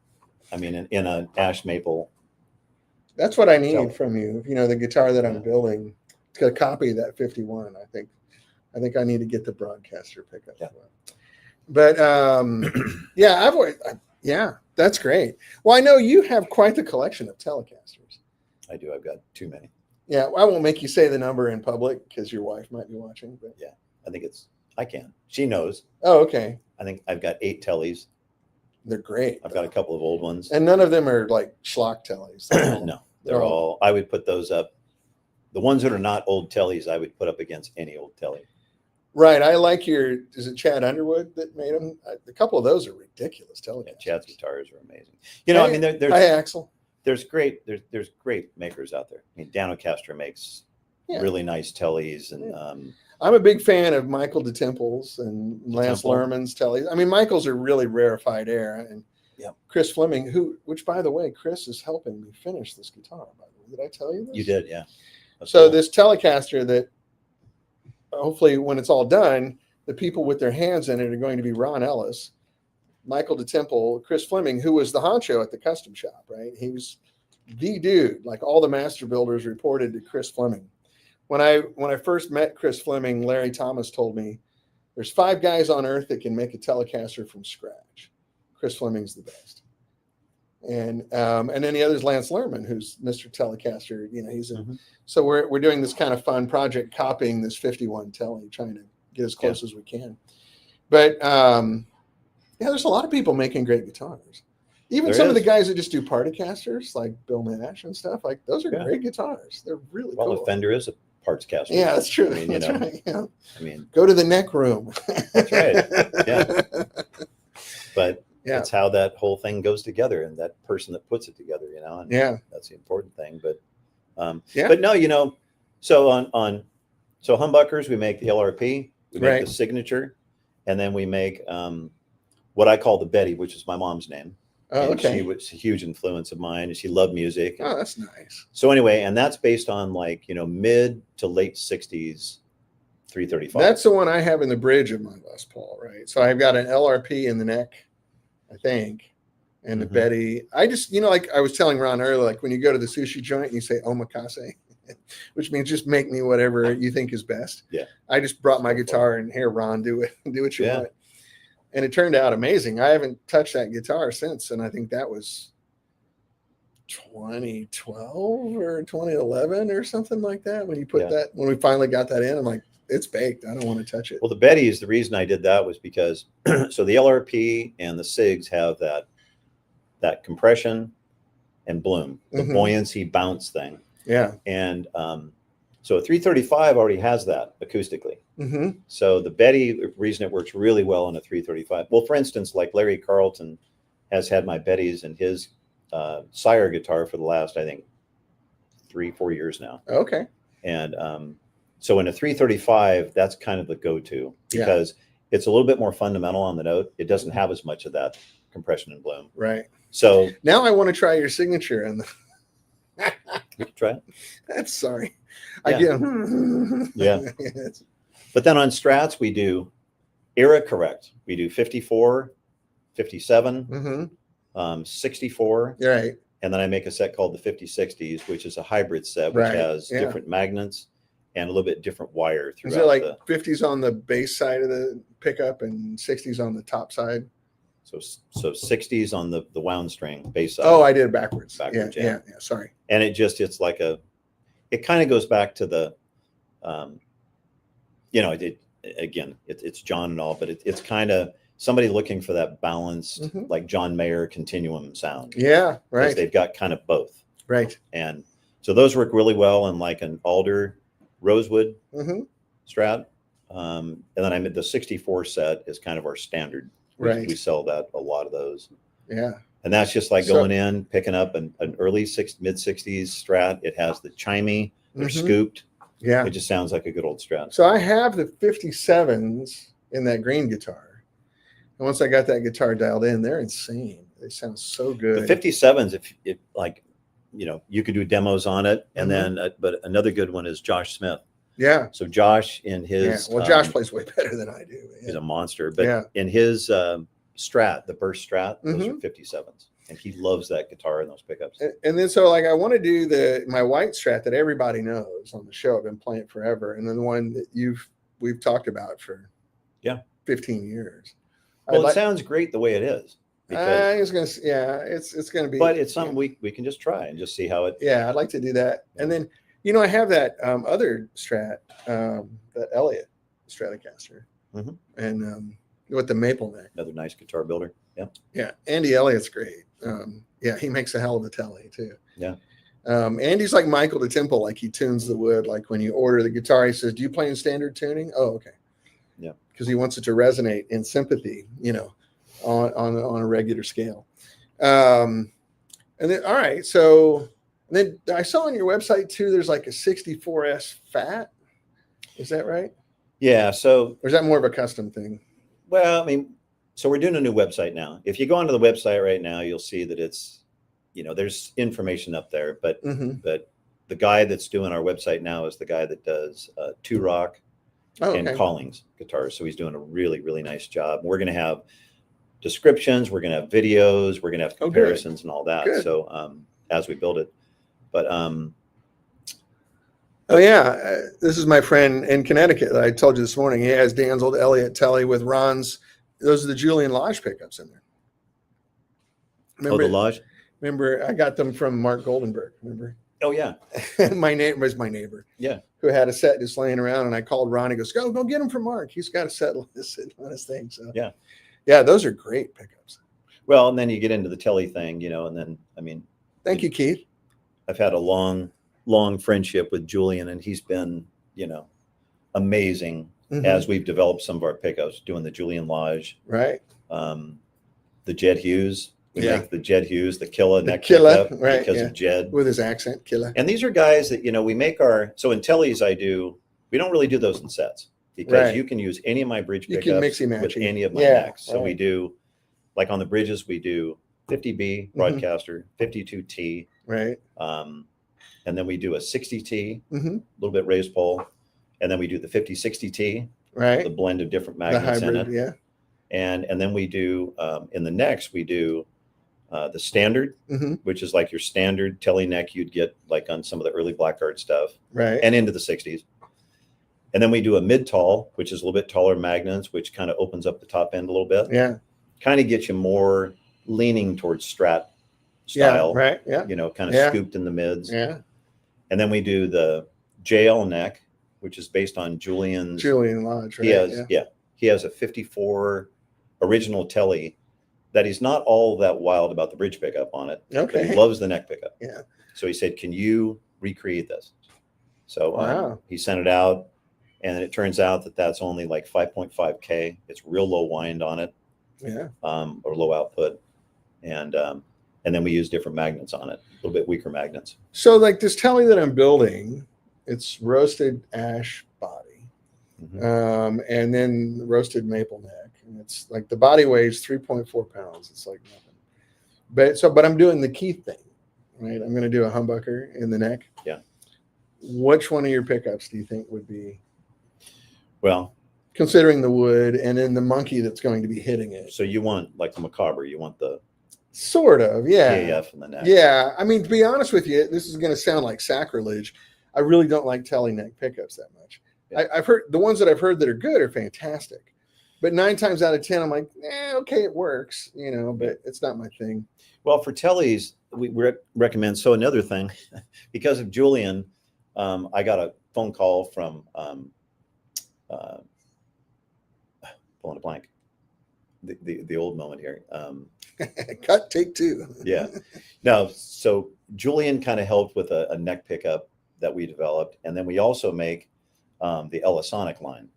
I mean, in an ash maple.
That's what I need from you. You know, the guitar that I'm building, it's got a copy of that 51. I think I need to get the Broadcaster pickup. Yeah. But that's great. Well, I know you have quite the collection of Telecasters.
I do. I've got too many.
Yeah, I won't make you say the number in public because your wife might be watching. But
yeah, I can. She knows.
Oh, okay.
I think I've got 8 Tellys.
They're great.
I've got a couple of old ones.
And none of them are like schlock Tellys.
No, they're all, I would put those up. The ones that are not old Tellys, I would put up against any old Telly.
Right. I like is it Chad Underwood that made them? A couple of those are ridiculous Telecasters.
Yeah, Chad's guitars are amazing. You know, I mean, there's
Axel.
There's great makers out there. I mean, Danocaster makes really nice Tellys. And
I'm a big fan of Michael DeTemple's and Lance Lerman's Tellys. I mean, Michael's are really rarefied air. And Chris Fleming, which by the way, Chris is helping me finish this guitar, by the way. Did I tell you this?
You did, yeah.
That's cool. This Telecaster that hopefully when it's all done, the people with their hands in it are going to be Ron Ellis, Michael DeTemple, Chris Fleming, who was the honcho at the custom shop, right? He was the dude. Like all the master builders reported to Chris Fleming. When I first met Chris Fleming, Larry Thomas told me there's 5 guys on earth that can make a Telecaster from scratch. Chris Fleming's the best. And then the other is Lance Lerman, who's Mr. Telecaster. You know, he's so we're doing this kind of fun project, copying this 51 Telly, trying to get as close as we can. But there's a lot of people making great guitars. Even some of the guys that just do Particasters, like Bill Nash and stuff, like those are great guitars. They're really cool.
Well, the Fender is a parts caster.
Yeah, that's true.
I mean,
that's right. Yeah.
I mean,
go to the neck room.
That's right. Yeah. But that's how that whole thing goes together, and that person that puts it together, you know. And that's the important thing. But but no, you know, so on humbuckers, we make the LRP, we make the signature, and then we make what I call the Betty, which is my mom's name.
Oh, okay.
She was a huge influence of mine, and she loved music.
Oh, that's nice.
So anyway, and that's based on like, you know, mid to late 60s 335.
That's the one I have in the bridge of my Les Paul, right? So I've got an LRP in the neck, I think, and the Betty. I just, you know, like I was telling Ron earlier, like when you go to the sushi joint and you say omakase, which means just make me whatever you think is best.
Yeah.
I just brought my guitar and here, Ron, do what you want. And it turned out amazing. I haven't touched that guitar since, and I think that was 2012 or 2011 or something like that. When you put that, when we finally got that in, I'm like, it's baked. I don't want to touch it.
Well, the Betty is the reason I did that was because so the LRP and the SIGs have that compression and bloom, the buoyancy bounce thing.
Yeah.
And so a 335 already has that acoustically. So the Betty, the reason it works really well on a 335. Well, for instance, like Larry Carlton has had my Bettys in his Sire guitar for the last, I think, 3-4 years now.
Okay.
And so in a 335, that's kind of the go-to because it's a little bit more fundamental on the note. It doesn't have as much of that compression and bloom.
Right.
So
now I want to try your signature and
You can try it.
I'm sorry.
Yeah.
I get
Yeah. But then on Strats, we do era correct. We do 54, 57, 64.
Right.
And then I make a set called the 5060s, which is a hybrid set, which has different magnets and a little bit different wire throughout.
Is it like 50s on the bass side of the pickup and 60s on the top side?
So 60s on the wound string bass side.
Oh, I did it backwards.
Yeah.
Sorry.
And it's like it kind of goes back to the, it's John and all, but it's kind of somebody looking for that balanced, like John Mayer continuum sound.
Yeah, right.
Because they've got kind of both.
Right.
And so those work really well in like an alder rosewood Strat. And then I made the 64 set is kind of our standard.
Right.
We sell that, a lot of those.
Yeah.
And that's just like going in, picking up an early mid 60s Strat. It has the chimey, they're scooped.
Yeah.
It just sounds like a good old Strat.
So I have the 57s in that green guitar. And once I got that guitar dialed in, they're insane. They sound so good.
The 57s, if like, you could do demos on it. And then, but another good one is Josh Smith.
Yeah.
So Josh in his,
well, Josh plays way better than I do. Yeah.
He's a monster, but in his Strat, the Burst Strat, those are 57s. And he loves that guitar and those pickups.
And then, so like, I want to do my white Strat that everybody knows on the show. I've been playing it forever. And then the one that we've talked about for 15 years.
Well, it sounds great the way it is.
It's going to be.
But it's something we can just try and just see how it.
Yeah, I'd like to do that. And then, I have that other Strat, that Elliott Stratocaster, and with the maple neck.
Another nice guitar builder. Yeah.
Yeah, Andy Elliott's great. He makes a hell of a telly too.
Yeah.
Andy's like Michael the Temple, like he tunes the wood. Like when you order the guitar, he says, "Do you play in standard tuning?" Oh, okay.
Yeah. Because
he wants it to resonate in sympathy, on a regular scale. And then, all right, so then I saw on your website too, there's like a 64S Fat. Is that right?
Yeah. So,
or is that more of a custom thing?
Well, I mean, so we're doing a new website now. If you go onto the website right now, you'll see that it's, there's information up there, but the guy that's doing our website now is the guy that does Two Rock and Callings guitars. So he's doing a really, really nice job. We're going to have descriptions, we're going to have videos, we're going to have comparisons and all that. Good. So as we build it, but
this is my friend in Connecticut that I told you this morning. He has Dan's old Elliott Telly with Ron's. Those are the Julian Lodge pickups in there.
Remember, the Lodge?
Remember, I got them from Mark Goldenberg. Remember?
Oh yeah.
My neighbor was my neighbor.
Yeah.
Who had a set just laying around, and I called Ron. He goes, "Go get them from Mark. He's got a set on his thing." So yeah, those are great pickups.
Well, and then you get into the Telly thing, and then
thank you, Keith.
I've had a long friendship with Julian, and he's been, amazing as we've developed some of our pickups, doing the Julian Lodge,
right?
The Jed Hughes. We make the Jed Hughes, the Killa neck
Killa,
pickup,
right?
Because of Jed
with his accent, Killa.
And these are guys that we make so in Tellys we don't really do those in sets because you can use any of my bridge pickups with any of my necks. So we do, like on the bridges, we do 50B broadcaster, 52T,
right?
And then we do a 60T, a little bit raised pole, and then we do the 50-60T,
right?
The blend of different magnets
hybrid,
in it, and then we do in the necks we do the standard, which is like your standard Telly neck you'd get like on some of the early Blackguard stuff,
right?
And into the 60s, and then we do a mid tall, which is a little bit taller magnets, which kind of opens up the top end a little bit, kind of gets you more leaning towards Strat style,
right? Yeah,
kind of scooped in the mids, And then we do the JL neck, which is based on Julian
Lodge. Right?
He has a 54 original Telly that he's not all that wild about the bridge pickup on it.
Okay.
But he loves the neck pickup.
Yeah.
So he said, "Can you recreate this?" So he sent it out, and it turns out that that's only like 5.5K. It's real low wind on it.
Yeah.
Or low output, and then we use different magnets on it, a little bit weaker magnets.
So like this Telly that I'm building, it's roasted ash body, and then roasted maple neck. And it's like the body weighs 3.4 pounds. It's like nothing. But I'm doing the Keith thing. right? I'm going to do a humbucker in the neck.
Yeah.
Which one of your pickups do you think would be,
well,
considering the wood and then the monkey that's going to be hitting it?
so you want like the macabre, you want the
Sort of, yeah.
PAF in the neck.
Yeah. I mean, to be honest with you, this is going to sound like sacrilege. I really don't like telly neck pickups that much.
Yeah.
I've heard the ones that I've heard that are good are fantastic, but 9 times out of 10, I'm like, okay, it works, but it's not my thing.
Well, for tellies, we recommend. So another thing, because of Julian, I got a phone call from pulling a blank. The old moment here.
Cut, take 2.
Yeah. No, so Julian kind of helped with a neck pickup that we developed, and then we also make the Ellisonic line.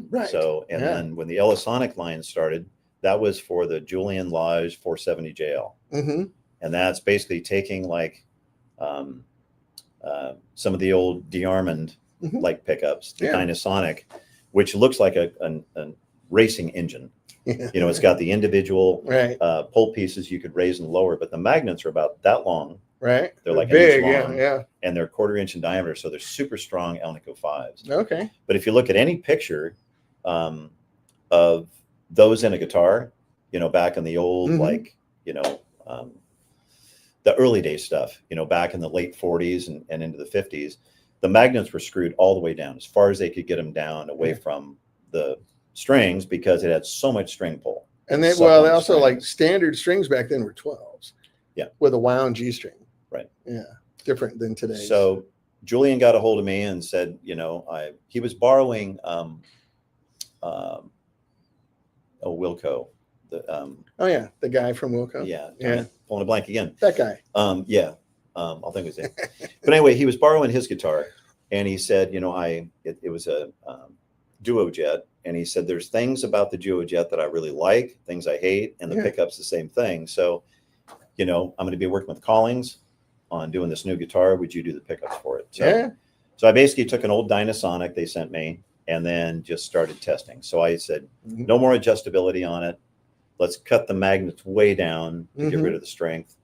Right.
So, and then when the Ellisonic line started, that was for the Julian Lage 470 JL. And that's basically taking like some of the old DeArmond like pickups, the Dynasonic, which looks like a racing engine. It's got the individual pull pieces you could raise and lower, but the magnets are about that long.
Right.
They're like
big,
an inch long,
yeah.
And they're 1/4 inch in diameter, so they're super strong Alnico 5s.
Okay.
But if you look at any picture of those in a guitar, back in the old the early day stuff, back in the late 40s and into the 50s, the magnets were screwed all the way down as far as they could get them down away from the strings because it had so much string pull.
And they also like standard strings back then were 12s.
Yeah. With
a wound G string.
Right.
Yeah. Different than today.
So Julian got a hold of me and said, he was borrowing Wilco.
The guy from Wilco.
Yeah. Pulling a blank again.
That guy.
I'll think of his name. But anyway, he was borrowing his guitar, and he said, it was a Duo Jet, and he said, there's things about the Duo Jet that I really like, things I hate, and the pickup's the same thing. So, I'm going to be working with Collings on doing this new guitar. Would you do the pickups for it? So I basically took an old Dynasonic they sent me and then just started testing. So I said, no more adjustability on it. Let's cut the magnets way down to get rid of the strength.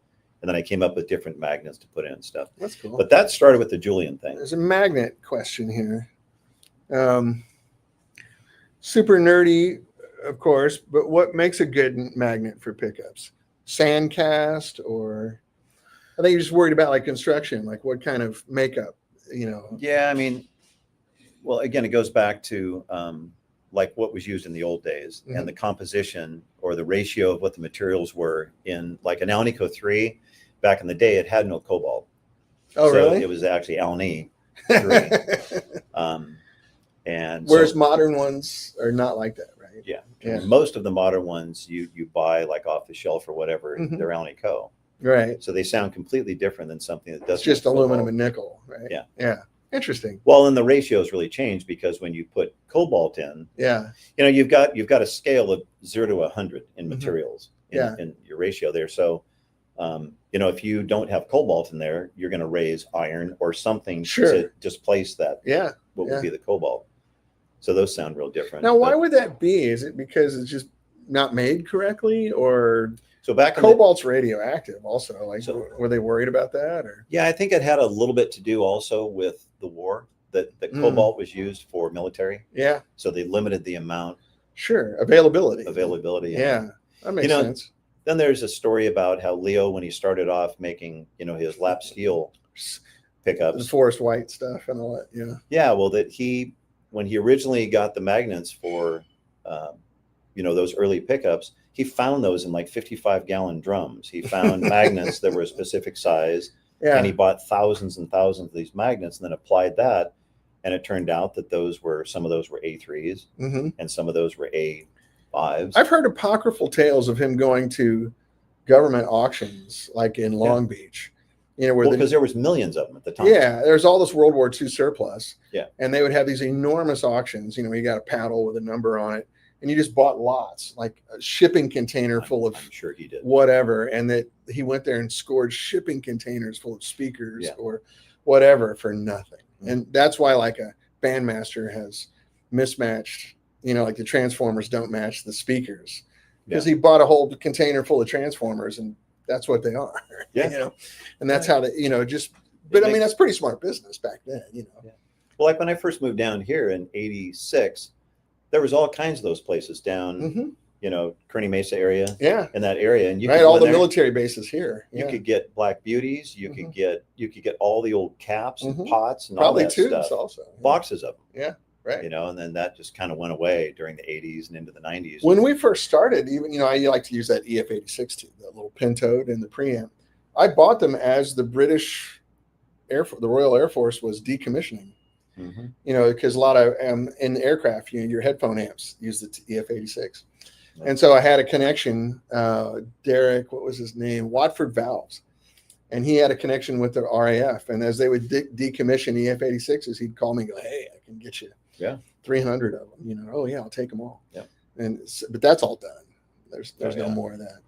And then I came up with different magnets to put in and stuff.
That's cool.
But that started with the Julian thing.
There's a magnet question here. Super nerdy, of course, but what makes a good magnet for pickups? Sandcast, or I think you're just worried about like construction, like what kind of makeup,
Yeah, I mean, well, again, it goes back to like what was used in the old days and the composition or the ratio of what the materials were in like an Alnico 3 back in the day. It had no cobalt.
Oh,
so
really?
It was actually Alni 3. And
whereas modern ones are not like that, right?
Yeah. Most of the modern ones you buy like off the shelf or whatever, they're Alnico.
Right.
So they sound completely different than something that doesn't.
It's just aluminum and nickel, right?
Yeah.
Yeah. Interesting.
Well, and the ratios really changed because when you put cobalt in, you've got a scale of 0 to 100 in materials in your ratio there. So, if you don't have cobalt in there, you're going to raise iron or something to displace that.
Yeah.
What would be the cobalt? So those sound real different.
Now, why would that be? Is it because it's just not made correctly, or
so back
cobalt's radioactive also? Like, were they worried about that, or?
Yeah, I think it had a little bit to do also with the war that cobalt was used for military.
Yeah.
So they limited the amount.
Sure. Availability.
Yeah.
That makes sense.
Then there's a story about how Leo, when he started off making, his lap steel pickups,
the forest white stuff and all that. Yeah.
Yeah. Well, when he originally got the magnets for, those early pickups, he found those in like 55-gallon drums. He found magnets that were a specific size, and he bought thousands and thousands of these magnets and then applied that. And it turned out that some of those were A3s and some of those were A5s.
I've heard apocryphal tales of him going to government auctions, like in Long Beach.
Because there was millions of them at the time.
Yeah, there's all this World War II surplus.
Yeah.
And they would have these enormous auctions. You got a paddle with a number on it, and you just bought lots, like a shipping container full of
I'm sure he did.
Whatever. And that he went there and scored shipping containers full of speakers or whatever for nothing. And that's why like a bandmaster has mismatched, like the transformers don't match the speakers. Because he bought a whole container full of transformers and that's what they are.
Yeah.
You know, and that's how they, you know, just. But I mean, that's pretty smart business back then. You know.
Yeah. Well, like when I first moved down here in '86, there was all kinds of those places down, you know, Kearney Mesa area, in that area, and you
could all the military bases here.
You could get black beauties, you could get all the old caps and pots and
probably
all that
tubes
stuff,
also,
boxes of them.
Yeah, right.
You know, and then that just kind of went away during the '80s and into the '90s.
When we first started, even, you know, I like to use that EF86 tube, that little Pentode and the preamp. I bought them as the British the Royal Air Force was decommissioning. You know, because a lot of in aircraft, you know, your headphone amps use the EF86. And so I had a connection, Derek, what was his name? Watford Valves. And he had a connection with the RAF. And as they would decommission EF86s, he'd call me and go, hey, I can get you 300 of them. You know, oh, yeah, I'll take them all.
Yeah.
But that's all done. There's no more of that.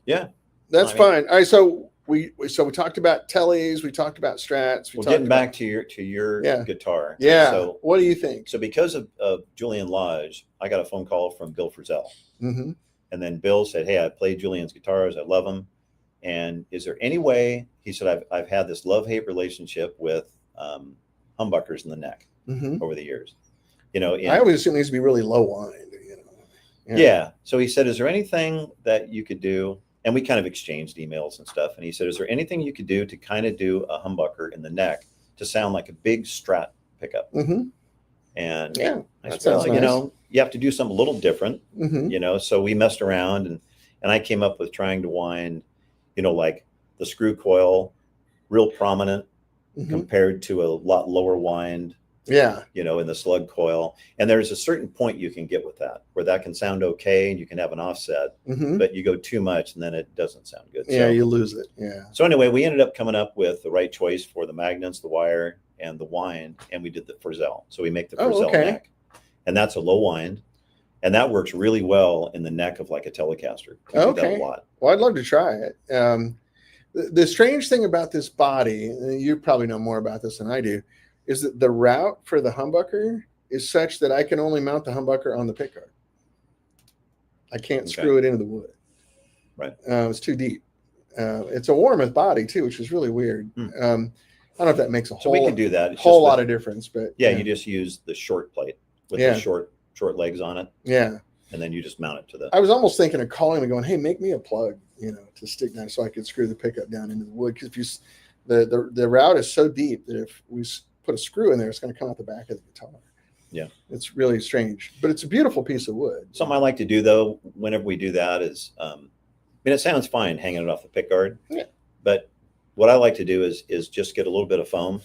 Yeah.
That's fine. All right. So we talked about tellies, we talked about strats.
Getting back to your guitar.
Yeah.
So
what do you think?
So because of Julian Lodge, I got a phone call from Bill Frizzell. And then Bill said, hey, I played Julian's guitars. I love them. And is there any way, he said, I've had this love-hate relationship with humbuckers in the neck over the years. You know,
I always assume it needs to be really low wind. You know.
Yeah. So he said, is there anything that you could do? And we kind of exchanged emails and stuff. And he said, is there anything you could do to kind of do a humbucker in the neck to sound like a big Strat pickup? And I said, well, nice. You know, you have to do something a little different, you know? So we messed around and I came up with trying to wind, you know, like the screw coil, real prominent compared to a lot lower wind. You know, in the slug coil. And there's a certain point you can get with that, where that can sound okay and you can have an offset, but you go too much and then it doesn't sound good.
Yeah, you lose it. Yeah.
So anyway, we ended up coming up with the right choice for the magnets, the wire, and the wind, and we did the Frizzell. So we make the Frizzell neck, and that's a low wind, and that works really well in the neck of like a Telecaster. We do that a lot.
Well, I'd love to try it. The strange thing about this body, and you probably know more about this than I do, is that the route for the humbucker is such that I can only mount the humbucker on the pickguard. I can't screw it into the wood.
Right.
It's too deep. It's a Warmoth body too, which is really weird. I don't know if that makes a whole,
we can do that. It's
whole lot of difference, but
you just use the short plate with the short legs on it.
Yeah.
And then you just mount it to the.
I was almost thinking of calling him and going, hey, make me a plug, you know, to stick down so I could screw the pickup down into the wood. Because if you, the route is so deep that if we put a screw in there, it's going to come out the back of the guitar.
Yeah.
It's really strange, but it's a beautiful piece of wood.
Something I like to do though, whenever we do that is, I mean, it sounds fine hanging it off the pickguard, but what I like to do is just get a little bit of foam.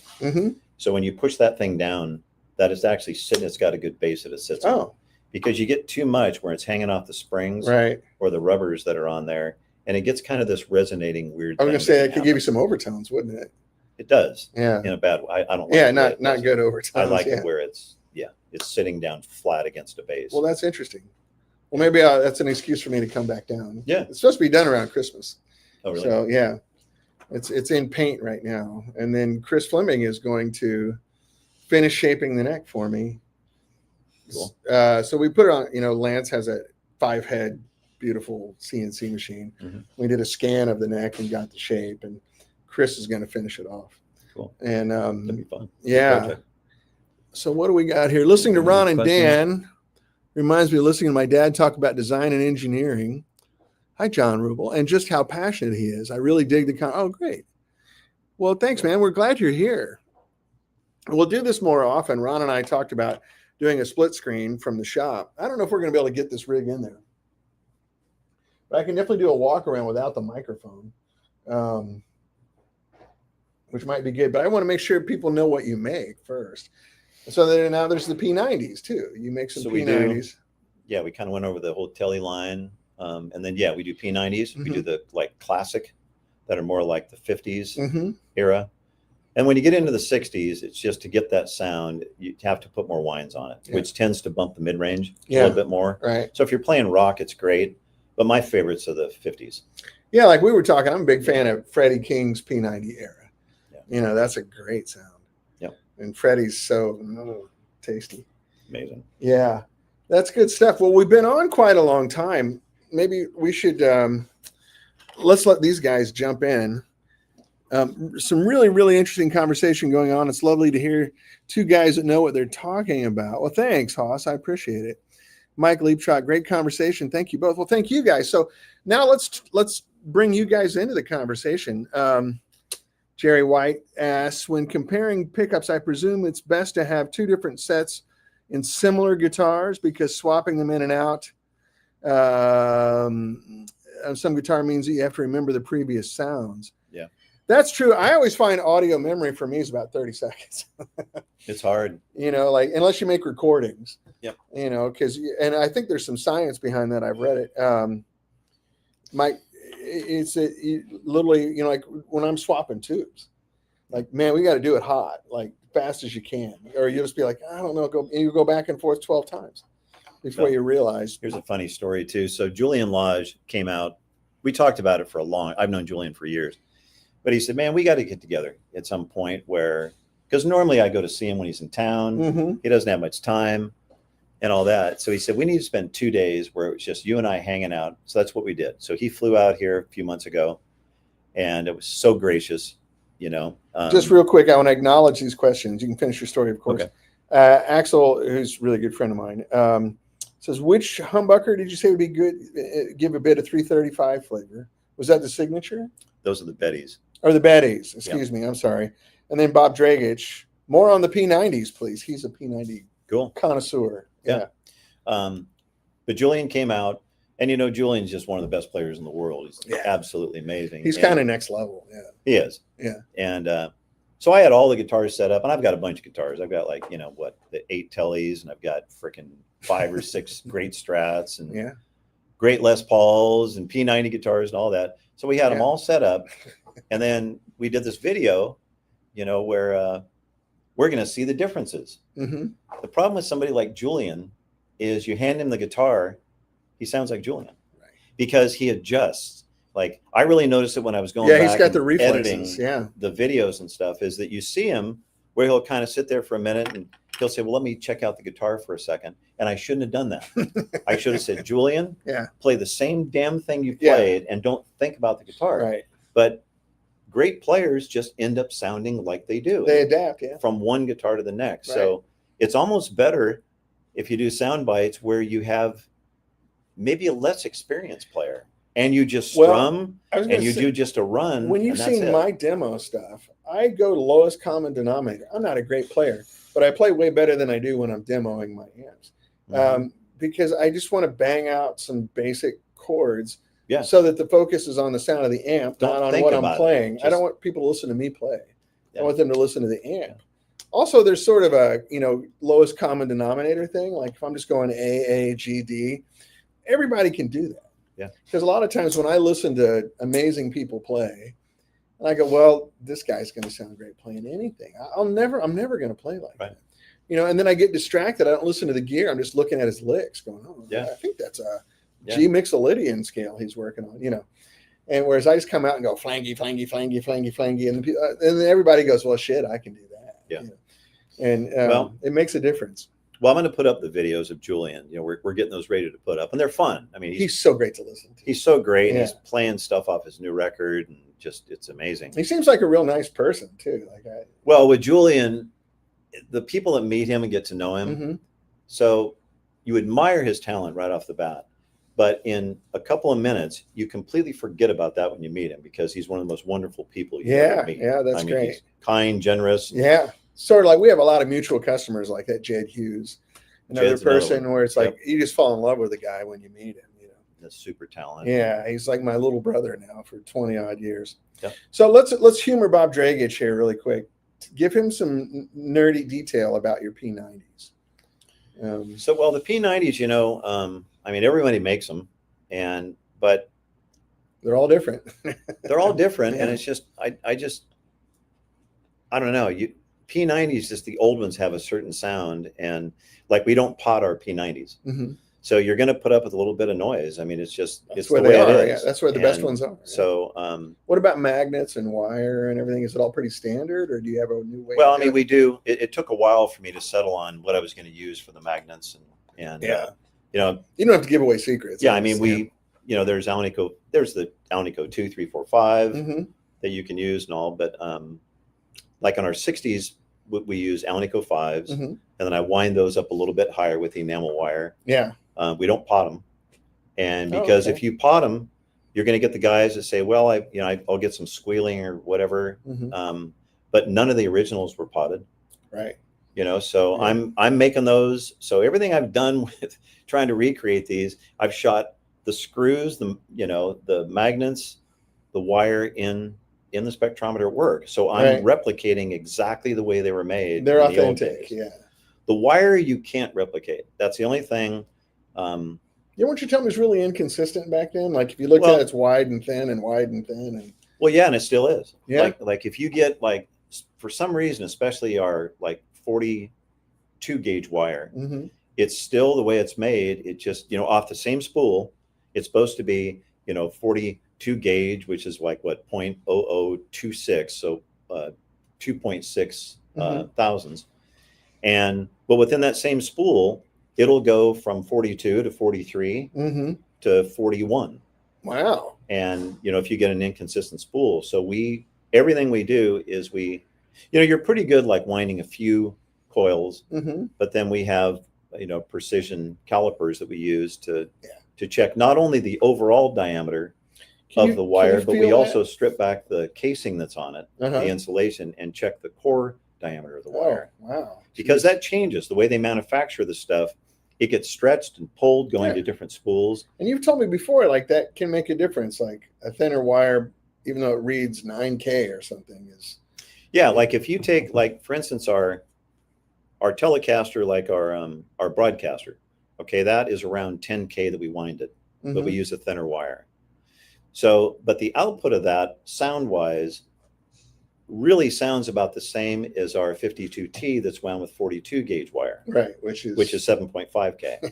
So when you push that thing down, that is actually sitting, it's got a good base that it sits on. Because you get too much where it's hanging off the springs or the rubbers that are on there, and it gets kind of this resonating weird.
I was going to say, it could give you some overtones, wouldn't it?
It does.
Yeah.
In a bad way. I don't like
not good overtones.
I like it where it's sitting down flat against a base.
Well, that's interesting. Well, maybe that's an excuse for me to come back down.
Yeah.
It's supposed to be done around Christmas.
Oh, really?
So, yeah. It's in paint right now. And then Chris Fleming is going to finish shaping the neck for me.
Cool.
So we put it on, you know, Lance has a 5-head beautiful CNC machine. We did a scan of the neck and got the shape, and Chris is going to finish it off.
Cool.
And
that'd be fun.
Yeah. So what do we got here? Listening to Ron and Dan reminds me of listening to my dad talk about design and engineering. Hi, John Rubel, and just how passionate he is. I really dig the oh, great. Well, thanks, man. We're glad you're here. We'll do this more often. Ron and I talked about doing a split screen from the shop. I don't know if we're going to be able to get this rig in there, but I can definitely do a walk around without the microphone, which might be good. But I want to make sure people know what you make first. So then now there's the P90s too. You make some P90s.
We kind of went over the whole telly line. And then, we do P90s. We do the like classic that are more like the 50s era. And when you get into the 60s, it's just to get that sound, you have to put more winds on it, which tends to bump the mid-range a little bit more.
Right.
So if you're playing rock, it's great. But my favorites are the 50s.
Yeah, like we were talking, I'm a big fan of Freddie King's P90 era. Yeah. You know, that's a great sound.
Yep.
And Freddie's so tasty.
Amazing.
Yeah, that's good stuff. Well, we've been on quite a long time. Maybe we should let's let these guys jump in. Some really, really interesting conversation going on. It's lovely to hear two guys that know what they're talking about. Well, thanks, Hoss. I appreciate it. Mike Leapshot, great conversation. Thank you both. Well, thank you guys. So now let's bring you guys into the conversation. Jerry White asks, when comparing pickups, I presume it's best to have two different sets in similar guitars because swapping them in and out some guitar means that you have to remember the previous sounds.
Yeah.
That's true. I always find audio memory for me is about 30 seconds.
It's hard.
Like unless you make recordings.
Yep.
And I think there's some science behind that. I've read it. Mike, it's literally, like when I'm swapping tubes, like, man, we got to do it hot, like fast as you can, or you'll just be like, I don't know, you go back and forth 12 times before you realize.
Here's a funny story too. So Julian Lodge came out. We talked about it for I've known Julian for years, but he said, man, we got to get together at some point because normally I go to see him when he's in town.
Mm-hmm.
He doesn't have much time and all that. So he said, we need to spend 2 days where it was just you and I hanging out. So that's what we did. So he flew out here a few months ago and it was so gracious, just
real quick. I want to acknowledge these questions. You can finish your story, of course.
Okay.
Axel, who's a really good friend of mine, says, which humbucker did you say would be good? Give a bit of 335 flavor. Was that the signature?
Those are the Bettys.
Or the Bettys. Excuse me. I'm sorry. And then Bob Dragich, more on the P90s, please. He's a P90 connoisseur.
Yeah. But Julian came out, and Julian's just one of the best players in the world. He's absolutely amazing.
He's kind of next level. Yeah.
He is.
Yeah.
And so I had all the guitars set up, and I've got a bunch of guitars. I've got the 8 Tellys, and I've got freaking 5 or 6 great Strats and great Les Pauls and P90 guitars and all that. So we had them all set up, and then we did this video, where we're going to see the differences.
Mm-hmm.
The problem with somebody like Julian is you hand him the guitar, he sounds like Julian, because he adjusts. Like I really noticed it when I was going back
he's got the
reflexes,
editing,
the videos and stuff, is that you see him where he'll kind of sit there for a minute and he'll say, well, let me check out the guitar for a second. And I shouldn't have done that. I should have said, Julian, play the same damn thing you played and don't think about the guitar.
Right.
But great players just end up sounding like they do.
They adapt,
from one guitar to the next.
Right.
So it's almost better if you do sound bites where you have maybe a less experienced player and you just strum and you do just a run.
When you've seen my demo stuff, I go to lowest common denominator. I'm not a great player, but I play way better than I do when I'm demoing my amps.
Mm-hmm.
Because I just want to bang out some basic chords so that the focus is on the sound of the amp, not on what I'm playing. I don't want people to listen to me play. I want them to listen to the amp. Also, there's sort of a, lowest common denominator thing. Like if I'm just going A, G, D, everybody can do that.
Yeah.
Because a lot of times when I listen to amazing people play, and I go, well, this guy's going to sound great playing anything. I'm never going to play like that. And then I get distracted. I don't listen to the gear. I'm just looking at his licks going, I think that's a G Mixolydian scale he's working on, And whereas I just come out and go flangy, flangy, flangy, flangy, flangy. And then everybody goes, well, shit, I can do that.
Yeah.
And it makes a difference.
Well, I'm going to put up the videos of Julian. We're getting those ready to put up, and they're fun. I mean,
he's so great to listen to.
He's so great. And he's playing stuff off his new record, and it's amazing.
He seems like a real nice person too.
Well, with Julian, the people that meet him and get to know him, so you admire his talent right off the bat. But in a couple of minutes, you completely forget about that when you meet him because he's one of the most wonderful people you ever meet.
Yeah, that's great.
He's kind, generous.
Yeah. Sort of like we have a lot of mutual customers like that. Jed Hughes, another person where it's like you just fall in love with the guy when you meet him.
That's super talent.
Yeah, he's like my little brother now for 20 odd years.
Yeah. So
let's humor Bob Dragich here really quick. Give him some nerdy detail about your P90s.
The P90s, I mean, everybody makes them, but
they're all different.
They're all different, and it's just I don't know. P90s, just the old ones have a certain sound, and like we don't pot our P90s, so you're going to put up with a little bit of noise. I mean, it's the way it is.
Yeah, that's where the best ones are.
So,
what about magnets and wire and everything? Is it all pretty standard, or do you have a new way?
Well, I mean, we do. It took a while for me to settle on what I was going to use for the magnets, and you don't
have to give away secrets.
Yeah, I mean, there's Alnico, there's the Alnico 2, 3, 4, 5
Mm-hmm.
that you can use and all, but like on our 60s, we use Alnico 5s,
Mm-hmm.
and then I wind those up a little bit higher with the enamel wire.
Yeah.
We don't pot them, and because if you pot them, you're going to get the guys that say, well, I'll get some squealing or whatever.
Mm-hmm.
But none of the originals were potted.
Right.
So I'm making those. So everything I've done with trying to recreate these, I've shot the screws, the magnets, the wire in the spectrometer work. So I'm replicating exactly the way they were made.
They're
in
authentic.
the old days.
Yeah.
The wire you can't replicate. That's the only thing.
What you're telling me is really inconsistent back then. Like if you looked at it, it's wide and thin and wide and thin. And
well, yeah, and it still is.
Yeah.
Like if you get for some reason, especially our 42 gauge wire,
mm-hmm.
it's still the way it's made. It just, off the same spool, it's supposed to be, 42 gauge, which is like what, 0.0026. So 2.6 thousandths. But within that same spool, it'll go from 42 to 43
mm-hmm.
to 41.
Wow.
And, if you get an inconsistent spool, so everything we do is you're pretty good like winding a few coils,
mm-hmm.
but then we have, precision calipers that we use to check not only the overall diameter of the wire, but we also strip back the casing that's on it, the insulation, and check the core diameter of the wire.
Wow.
Because that changes the way they manufacture the stuff. It gets stretched and pulled going to different spools.
And you've told me before, like that can make a difference. Like a thinner wire, even though it reads 9K or something, is.
Yeah, like if you take, like for instance, our Telecaster, like our broadcaster, okay, that is around 10K that we wind it, but we use a thinner wire. So, but the output of that sound-wise really sounds about the same as our 52T that's wound with 42 gauge wire,
right? Which is
7.5K.
Right.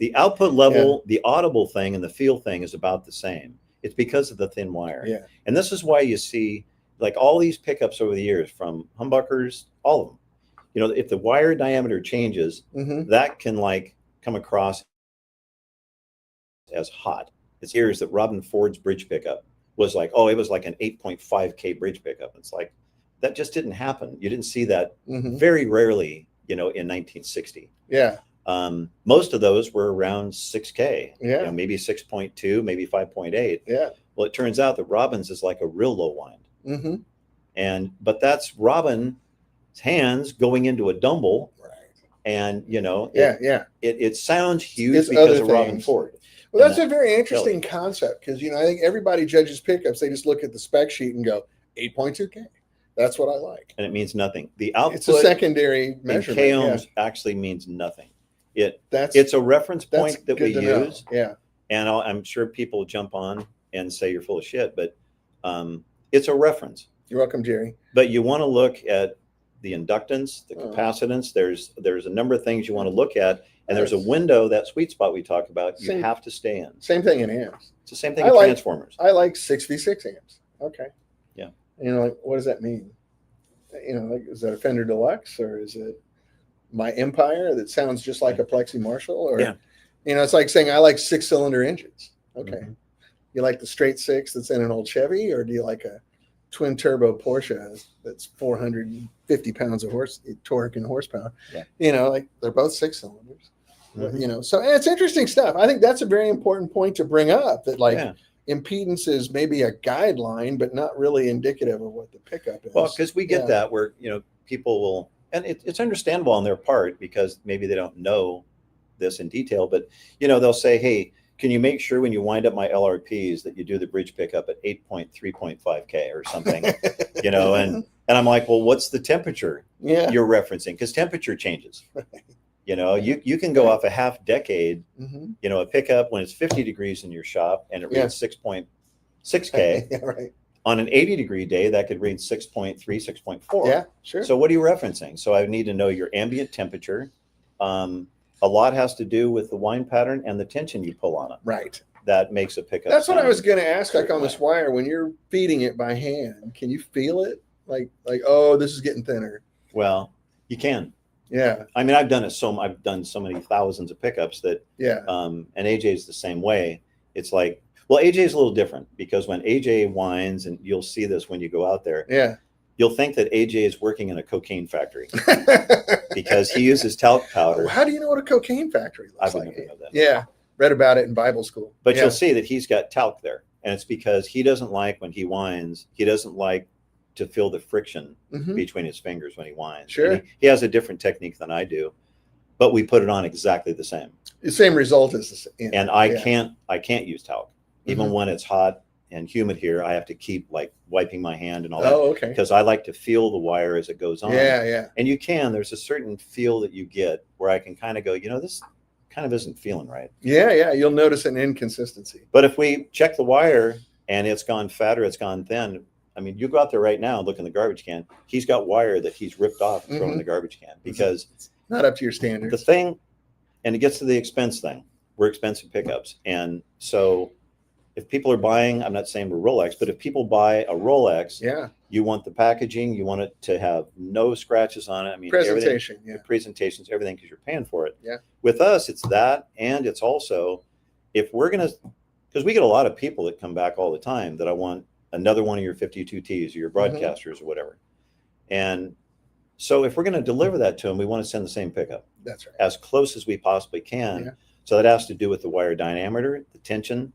The output level, the audible thing, and the feel thing is about the same. It's because of the thin wire.
Yeah.
And this is why you see like all these pickups over the years, from humbuckers, all of them. If the wire diameter changes, that can like come across as hot. It's years that Robin Ford's bridge pickup was like, it was like an 8.5K bridge pickup. It's like, that just didn't happen. You didn't see that very rarely, in 1960.
Yeah.
Most of those were around 6K,
yeah.
Maybe 6.2, maybe 5.8.
Yeah.
Well, it turns out that Robin's is like a real low wind. But that's Robin's hands going into a Dumble.
Right.
And, it sounds huge
it's
because of Robin Ford.
Well, that's a very interesting concept because, I think everybody judges pickups. They just look at the spec sheet and go 8.2K. That's what I like.
And it means nothing. The output,
it's a secondary measurement.
K ohms actually means nothing. It's a reference point that we use.
Yeah.
And I'm sure people jump on and say you're full of shit, but it's a reference.
You're welcome, Jerry.
But you want to look at the inductance, the capacitance. There's a number of things you want to look at. And there's a window, that sweet spot we talk about, you have to stay in.
Same thing in amps.
It's the same thing in transformers.
I like 6v6 amps. Okay.
Yeah.
Like, what does that mean? Like, is that a Fender Deluxe or is it my Empire that sounds just like a Plexi Marshall? Or, it's like saying I like 6-cylinder engines. Okay. You like the straight six that's in an old Chevy, or do you like a twin turbo Porsche that's 450 pounds of torque and horsepower?
Yeah.
Like they're both 6-cylinders. So it's interesting stuff. I think that's a very important point to bring up, that impedance is maybe a guideline, but not really indicative of what the pickup is.
Well, because we get that where, people will, and it's understandable on their part because maybe they don't know this in detail, but, they'll say, hey, can you make sure when you wind up my LRPs that you do the bridge pickup at 8.3.5K or something, and I'm like, well, what's the temperature you're referencing? Because temperature changes. You can go off a half decade, a pickup when it's 50 degrees in your shop and it reads 6.6K.
Right.
On an 80-degree day, that could read 6.3, 6.4.
Yeah, sure.
So what are you referencing? So I need to know your ambient temperature. A lot has to do with the wind pattern and the tension you pull on it.
Right.
That makes a pickup.
That's what I was going to ask, like on this wire, when you're feeding it by hand, can you feel it? Like, oh, this is getting thinner.
Well, you can.
Yeah.
I mean, I've done so many thousands of pickups that, and AJ's the same way. it's like, well, AJ is a little different because when AJ whines, and you'll see this when you go out there,
yeah,
you'll think that AJ is working in a cocaine factory because he uses talc powder.
How do you know what a cocaine factory looks
I would
like?
never know that.
Yeah, read about it in Bible school.
But
yeah.
you'll see that he's got talc there, and it's because he doesn't like when he whines. He doesn't like to feel the friction between his fingers when he whines.
Sure,
he has a different technique than I do, but we put it on exactly the same.
The same result is the same.
And I can't use talc even when it's hot and humid here. I have to keep like wiping my hand and all that.
Oh, okay.
Because I like to feel the wire as it goes on.
Yeah, yeah.
And there's a certain feel that you get where I can kind of go, this kind of isn't feeling right.
Yeah, yeah. You'll notice an inconsistency.
But if we check the wire and it's gone fat or it's gone thin, I mean, you go out there right now and look in the garbage can. He's got wire that he's ripped off and thrown in the garbage can because
it's not up to your standards.
The thing, and it gets to the expense thing. We're expensive pickups. And so if people are buying, I'm not saying we're Rolex, but if people buy a Rolex, you want the packaging, you want it to have no scratches on it. I mean,
presentation,
the presentations, everything, because you're paying for it.
Yeah.
With us, it's that, and it's also if we're gonna, because we get a lot of people that come back all the time that I want another one of your 52Ts or your broadcasters or whatever. And so if we're going to deliver that to them, we want to send the same pickup.
That's right. As
close as we possibly can. Yeah. So that has to do with the wire diameter, the tension.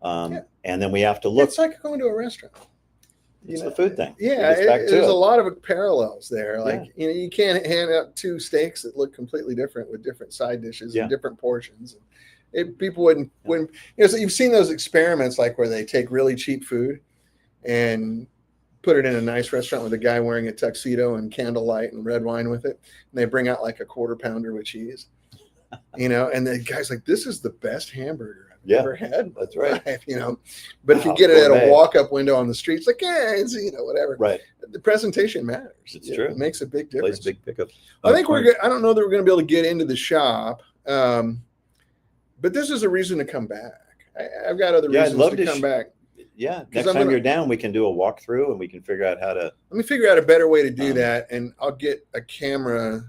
And then we have to look.
It's like going to a restaurant.
It's the food thing.
Yeah. There's a lot of parallels there. Like, you can't hand out two steaks that look completely different with different side dishes and different portions. People wouldn't, so you've seen those experiments, like where they take really cheap food and put it in a nice restaurant with a guy wearing a tuxedo and candlelight and red wine with it. And they bring out like a quarter pounder with cheese, and the guy's like, this is the best hamburger I've ever had.
That's right.
But if you get it at a walk-up window on the street, it's like, it's, whatever.
Right.
The presentation matters.
It's true.
It makes a big difference.
Plays a big pickup.
I think we're good. I don't know that we're going to be able to get into the shop. But this is a reason to come back. I've got other reasons to come back.
Yeah. Next time you're down, we can do a walkthrough and we can figure out how to.
Let me figure out a better way to do that. And I'll get a camera,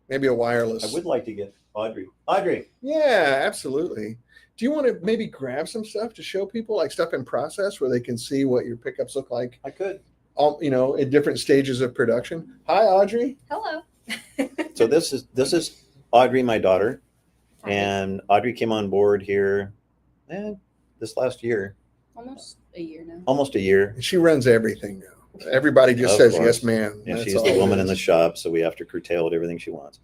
maybe a wireless.
I would like to get Audrey. Audrey.
Yeah, absolutely. Do you want to maybe grab some stuff to show people, like stuff in process where they can see what your pickups look like?
I could.
At different stages of production. Hi, Audrey.
Hello.
So this is Audrey, my daughter. And Audrey came on board here this last year.
Almost a year now.
Almost a year.
She runs everything now. Everybody just says, yes, ma'am.
And she's the woman in the shop, so we have to curtail everything she wants.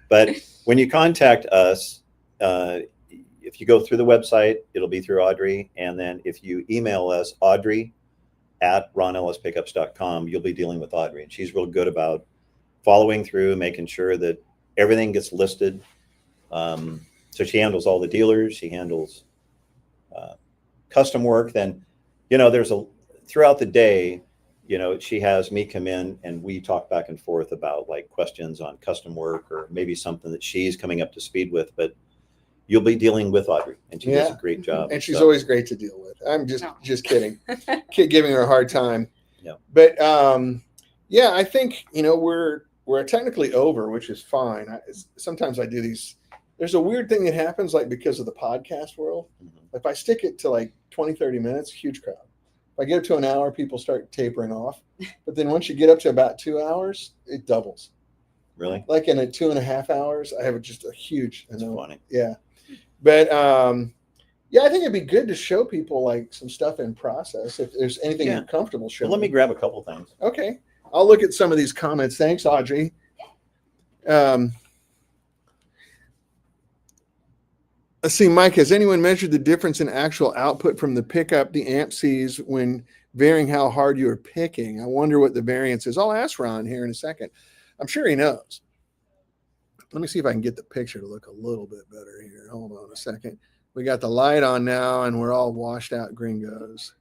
But when you contact us, if you go through the website, it'll be through Audrey. And then if you email us, audrey@ronellispickups.com, you'll be dealing with Audrey. And she's real good about following through, making sure that everything gets listed. So she handles all the dealers. She handles custom work. Then, there's throughout the day, she has me come in and we talk back and forth about like questions on custom work or maybe something that she's coming up to speed with. But you'll be dealing with Audrey, and she does a great job.
And she's always great to deal with. I'm just kidding, giving her a hard time.
Yeah.
But I think we're technically over, which is fine. Sometimes I do these. There's a weird thing that happens, like because of the podcast world. If I stick it to like 20, 30 minutes, huge crowd. If I get it to an hour, people start tapering off. But then once you get up to about 2 hours, it doubles.
Really?
Like in 2.5 hours, I have just a huge.
That's funny.
Yeah. But I think it'd be good to show people like some stuff in process if there's anything you're comfortable showing.
Well, let me grab a couple things.
Okay. I'll look at some of these comments. Thanks, Audrey. Let's see, Mike, has anyone measured the difference in actual output from the pickup the amp sees when varying how hard you are picking? I wonder what the variance is. I'll ask Ron here in a second. I'm sure he knows. Let me see if I can get the picture to look a little bit better here. Hold on a second. We got the light on now, and we're all washed out gringos.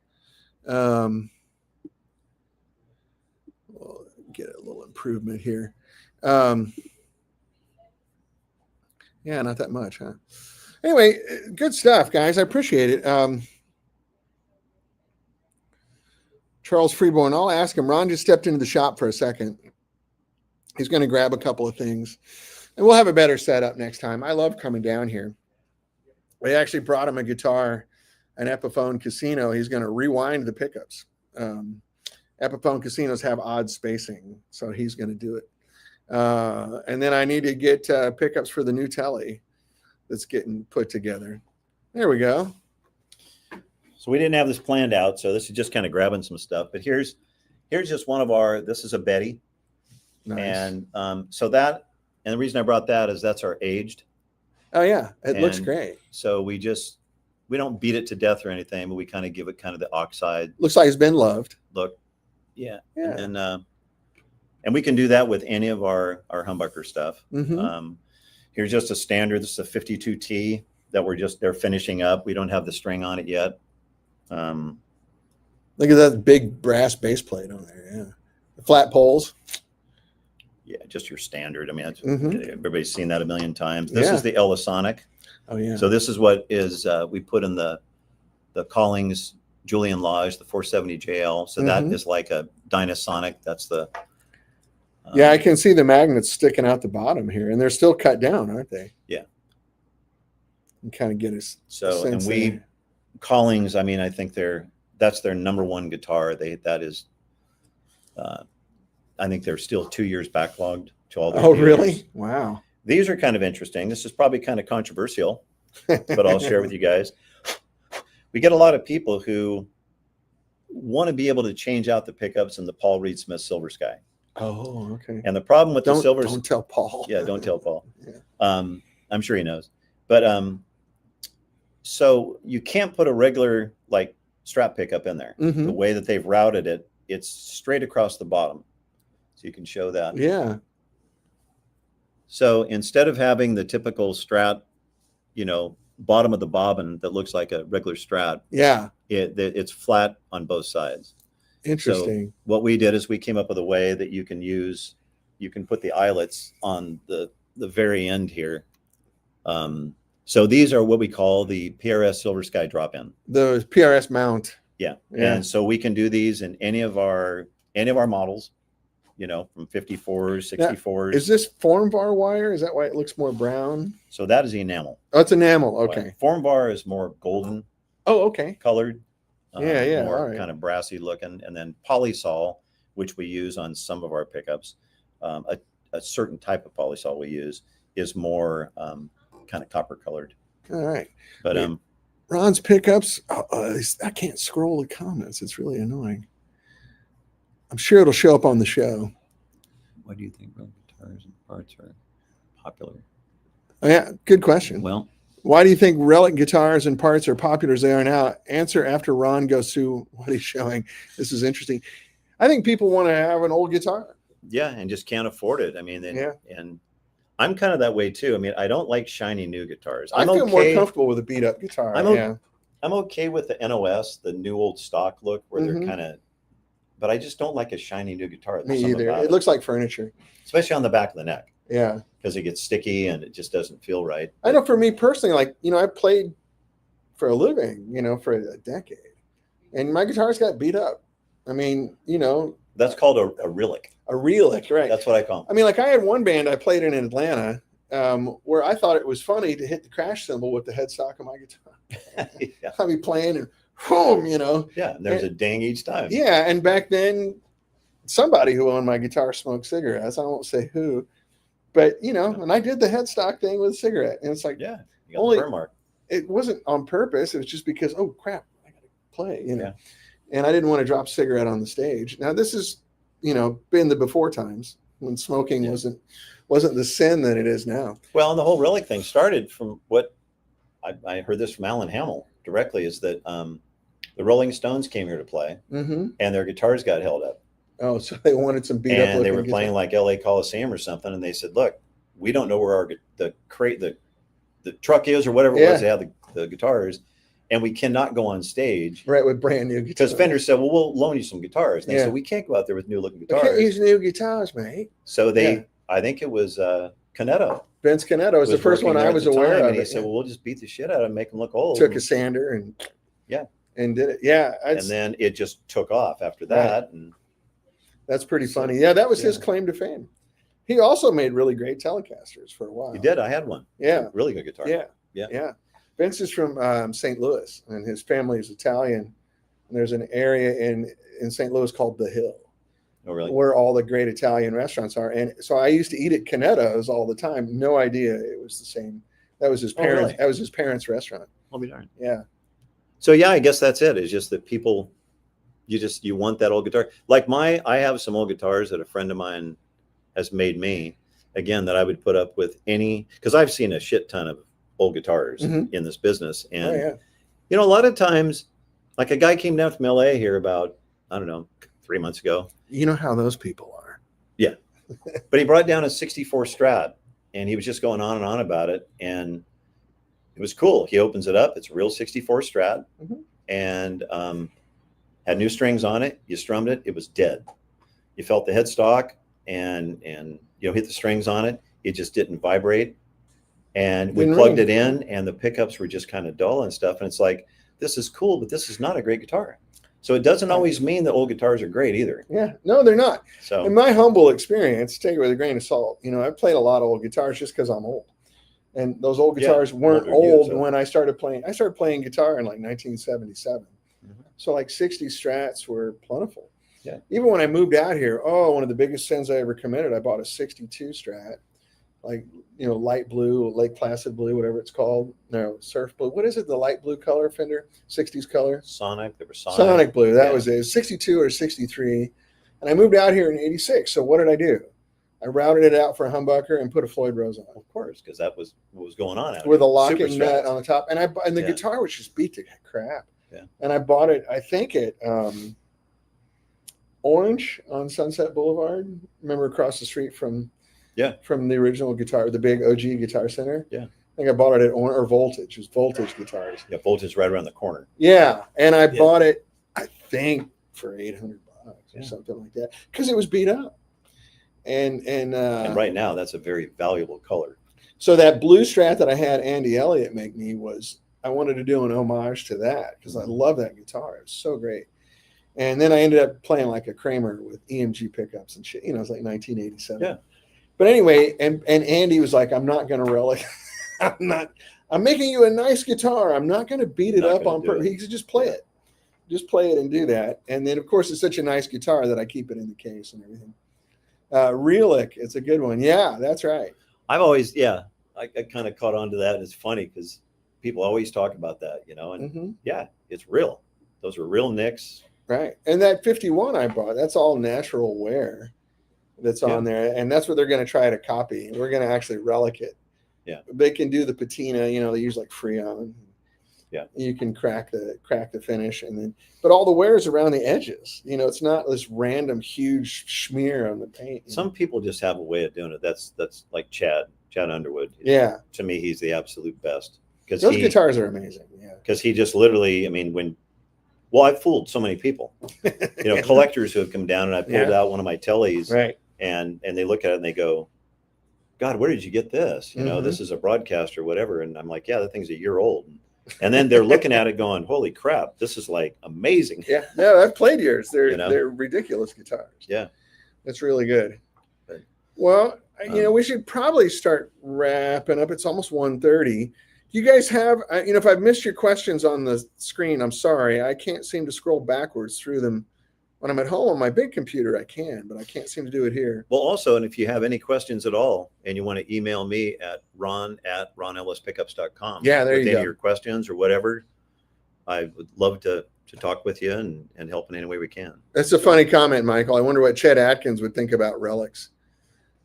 We'll get a little improvement here. Yeah, not that much, huh? Anyway, good stuff, guys. I appreciate it. Charles Freeborn, I'll ask him. Ron just stepped into the shop for a second. He's going to grab a couple of things, and we'll have a better setup next time. I love coming down here. We actually brought him a guitar, an Epiphone Casino. He's going to rewind the pickups. Epiphone Casinos have odd spacing, so he's going to do it. And then I need to get pickups for the new Telly that's getting put together. There we go.
So we didn't have this planned out, so this is just kind of grabbing some stuff. But here's just one of our. This is a Betty,
Nice.
and so that, and the reason I brought that is that's our aged.
Oh yeah, it looks great.
So we don't beat it to death or anything, but we kind of give it kind of the oxide.
Looks like it's been loved.
Look, yeah.
Yeah.
And we can do that with any of our humbucker stuff.
Mm-hmm.
Here's just a standard. This is a 52T that they're finishing up. We don't have the string on it yet.
Look at that big brass base plate on there. Yeah, the flat poles.
Yeah, just your standard. I mean,
Mm-hmm.
everybody's seen that a million times. This
Yeah.
is the Ellisonic.
Oh yeah.
So this is what is we put in the Collings Julian Lodge, the 470 JL. So that
Mhm.
is like a Dynasonic. That's the
Yeah, I can see the magnets sticking out the bottom here, and they're still cut down, aren't they?
Yeah.
And kind of get us.
So and we Collings. I mean, I think that's their number one guitar. I think they're still 2 years backlogged to all their
Oh,
dealers.
really? Wow.
These are kind of interesting. This is probably kind of controversial, but I'll share with you guys. We get a lot of people who want to be able to change out the pickups in the Paul Reed Smith Silver Sky.
Oh, okay.
And the problem with the Silver,
don't tell Paul.
Yeah, don't tell Paul.
Yeah.
I'm sure he knows. But so you can't put a regular like strap pickup in there.
Mhm.
The way that they've routed it, it's straight across the bottom. So you can show that.
Yeah.
So instead of having the typical Strat, bottom of the bobbin that looks like a regular Strat,
Yeah.
it's flat on both sides.
Interesting.
So what we did is we came up with a way that you can put the eyelets on the very end here. So these are what we call the PRS Silver Sky drop-in.
The PRS mount.
Yeah.
Yeah.
And so we can do these in any of our models, from 54s, 64s.
Is this form bar wire? Is that why it looks more brown?
So that is enamel.
Oh, it's enamel. Okay.
Form bar is more golden
Oh, okay.
colored.
Yeah,
More
all right.
kind of brassy looking. And then polysol, which we use on some of our pickups, a certain type of polysol we use is more kind of copper colored.
All right.
But
Ron's pickups. I can't scroll the comments. It's really annoying. I'm sure it'll show up on the show.
why do you think real guitars and parts are popular?
Oh, yeah, good question.
Well,
Why do you think relic guitars and parts are popular as they are now? Answer after Ron goes through what he's showing. This is interesting. I think people want to have an old guitar.
yeah, and just can't afford it. I mean,
Yeah.
and I'm kind of that way too. I mean, I don't like shiny new guitars.
I feel more comfortable with a beat up guitar.
I'm okay with the NOS, the new old stock look where
Mhm.
they're kind of, but I just don't like a shiny new guitar. There's
Me
something
either.
about
It looks like furniture.
especially on the back of the neck,
Yeah.
because it gets sticky and it just doesn't feel right.
I know for me personally, I played for a living, for a decade, and my guitars got beat up. I mean,
That's called a relic.
a relic, right?
That's what I call them.
I mean, like I had one band I played in Atlanta where I thought it was funny to hit the crash cymbal with the headstock of my guitar.
Yeah.
I'd be playing and boom,
Yeah, and there's a ding each time.
Yeah, and back then, somebody who owned my guitar smoked cigarettes. I won't say who, but and I did the headstock thing with a cigarette, and it's like,
Yeah, you got
Only-
the burn mark.
it wasn't on purpose. It was just because, oh crap, I got to play,
Yeah.
and I didn't want to drop a cigarette on the stage. Now this is, been the before times when smoking
Yeah.
wasn't the sin that it is now.
Well, and the whole relic thing started from what I heard this from Alan Hamill directly is that the Rolling Stones came here to play
Mm-hmm.
and their guitars got held up.
Oh, so they wanted some beat up.
And they were playing like LA Coliseum or something. And they said, look, we don't know where the truck is or whatever it was. They had the guitars and we cannot go on stage.
right with brand new guitars.
Because Fender said, well, we'll loan you some guitars. And they
Yeah.
said, we can't go out there with new looking
We can't
guitars.
use new guitars, mate.
So they,
Yeah.
I think it was Canetto.
Vince Canetto was the first
working
one
there
I
at
was
the
aware
time,
of.
And he
it,
said,
yeah.
well, we'll just beat the shit out of them, make them look old.
Took a sander and
Yeah.
and did it. Yeah,
And then it just took off after that. And
that's pretty
So,
funny. Yeah, that was his
yeah.
claim to fame. He also made really great Telecasters for a while.
he did. I had one.
Yeah.
Really good guitar.
Yeah.
Yeah.
Yeah. Vince is from St. Louis, and his family is Italian. And there's an area in St. Louis called The Hill, where all the great Italian restaurants are. And so I used to eat at Canetto's all the time. No idea it was the same. That was his parents.
Really?
That was his parents' restaurant.
I'll be darned.
Yeah.
So yeah, I guess that's it. It's just that people, you want that old guitar. Like I have some old guitars that a friend of mine has made me, again, that I would put up with because I've seen a shit ton of old guitars in this business. And, a lot of times, like a guy came down from LA here about, I don't know, 3 months ago.
You know how those people are.
Yeah. But he brought down a 64 Strat and he was just going on and on about it. And it was cool. He opens it up. It's a real 64 Strat and had new strings on it. You strummed it. It was dead. You felt the headstock and hit the strings on it. It just didn't vibrate. And we plugged it in and the pickups were just kind of dull and stuff. And it's like, this is cool, but this is not a great guitar. So it doesn't always mean that old guitars are great either.
Yeah, no, they're not.
So
in my humble experience, take it with a grain of salt. I've played a lot of old guitars just because I'm old. And those old guitars weren't old when I started playing. I started playing guitar in like 1977. So like 60 Strats were plentiful.
Yeah.
Even when I moved out here, one of the biggest sins I ever committed, I bought a 62 Strat, like, light blue, Lake Placid blue, whatever it's called. No, surf blue. What is it? The light blue color Fender, 60s color?
Sonic. There was
Sonic blue. That was it. 62 or 63. And I moved out here in 86. So what did I do? I routed it out for a humbucker and put a Floyd Rose on.
Of course, because that was what was going on out
with
here.
A locking nut on the top. And the guitar was just beat to crap.
Yeah.
And I bought it, I think at Orange on Sunset Boulevard. Remember across the street from the original guitar, the big OG Guitar Center.
Yeah.
I think I bought it at Voltage. It was Voltage guitars.
Yeah, Voltage right around the corner.
Yeah. And I bought it, I think, for $800 or something like that. Because it was beat up. And
right now that's a very valuable color.
So that blue Strat that I had Andy Elliott make me I wanted to do an homage to that because I love that guitar. It was so great. And then I ended up playing like a Kramer with EMG pickups and shit. It was like 1987.
Yeah.
But anyway, and Andy was like, I'm not going to relic. I'm making you a nice guitar. I'm not going to beat it up on purpose. He said, just play it. Just play it and do that. And then, of course, it's such a nice guitar that I keep it in the case and everything. Relic, it's a good one. Yeah, that's right.
I've always, I kind of caught on to that. It's funny because people always talk about that, and it's real. Those are real nicks.
Right. And that 51 I bought, that's all natural wear that's on there. And that's what they're going to try to copy. We're going to actually relic it.
Yeah.
They can do the patina, they use like Freon.
Yeah.
You can crack the finish but all the wear is around the edges. It's not this random huge smear on the paint.
Some people just have a way of doing it. That's like Chad Underwood.
Yeah.
To me, he's the absolute best.
Because those guitars are amazing. Yeah.
Because he just literally, I've fooled so many people, collectors who have come down and I pulled out one of my tellies,
right?
And they look at it and they go, God, where did you get this? This is a broadcast or whatever. And I'm like, yeah, that thing's a year old. And then they're looking at it going, holy crap, this is like amazing.
Yeah. No, I've played yours. They're ridiculous guitars.
Yeah.
That's really good. Well, we should probably start wrapping up. It's almost 1:30. You guys have, if I've missed your questions on the screen, I'm sorry. I can't seem to scroll backwards through them. When I'm at home on my big computer, I can, but I can't seem to do it here.
Well, also, and if you have any questions at all and you want to email me at ron@ronellispickups.com.
Yeah, there you go.
Any of your questions or whatever, I would love to talk with you and help in any way we can.
That's a funny comment, Michael. I wonder what Chet Atkins would think about relics.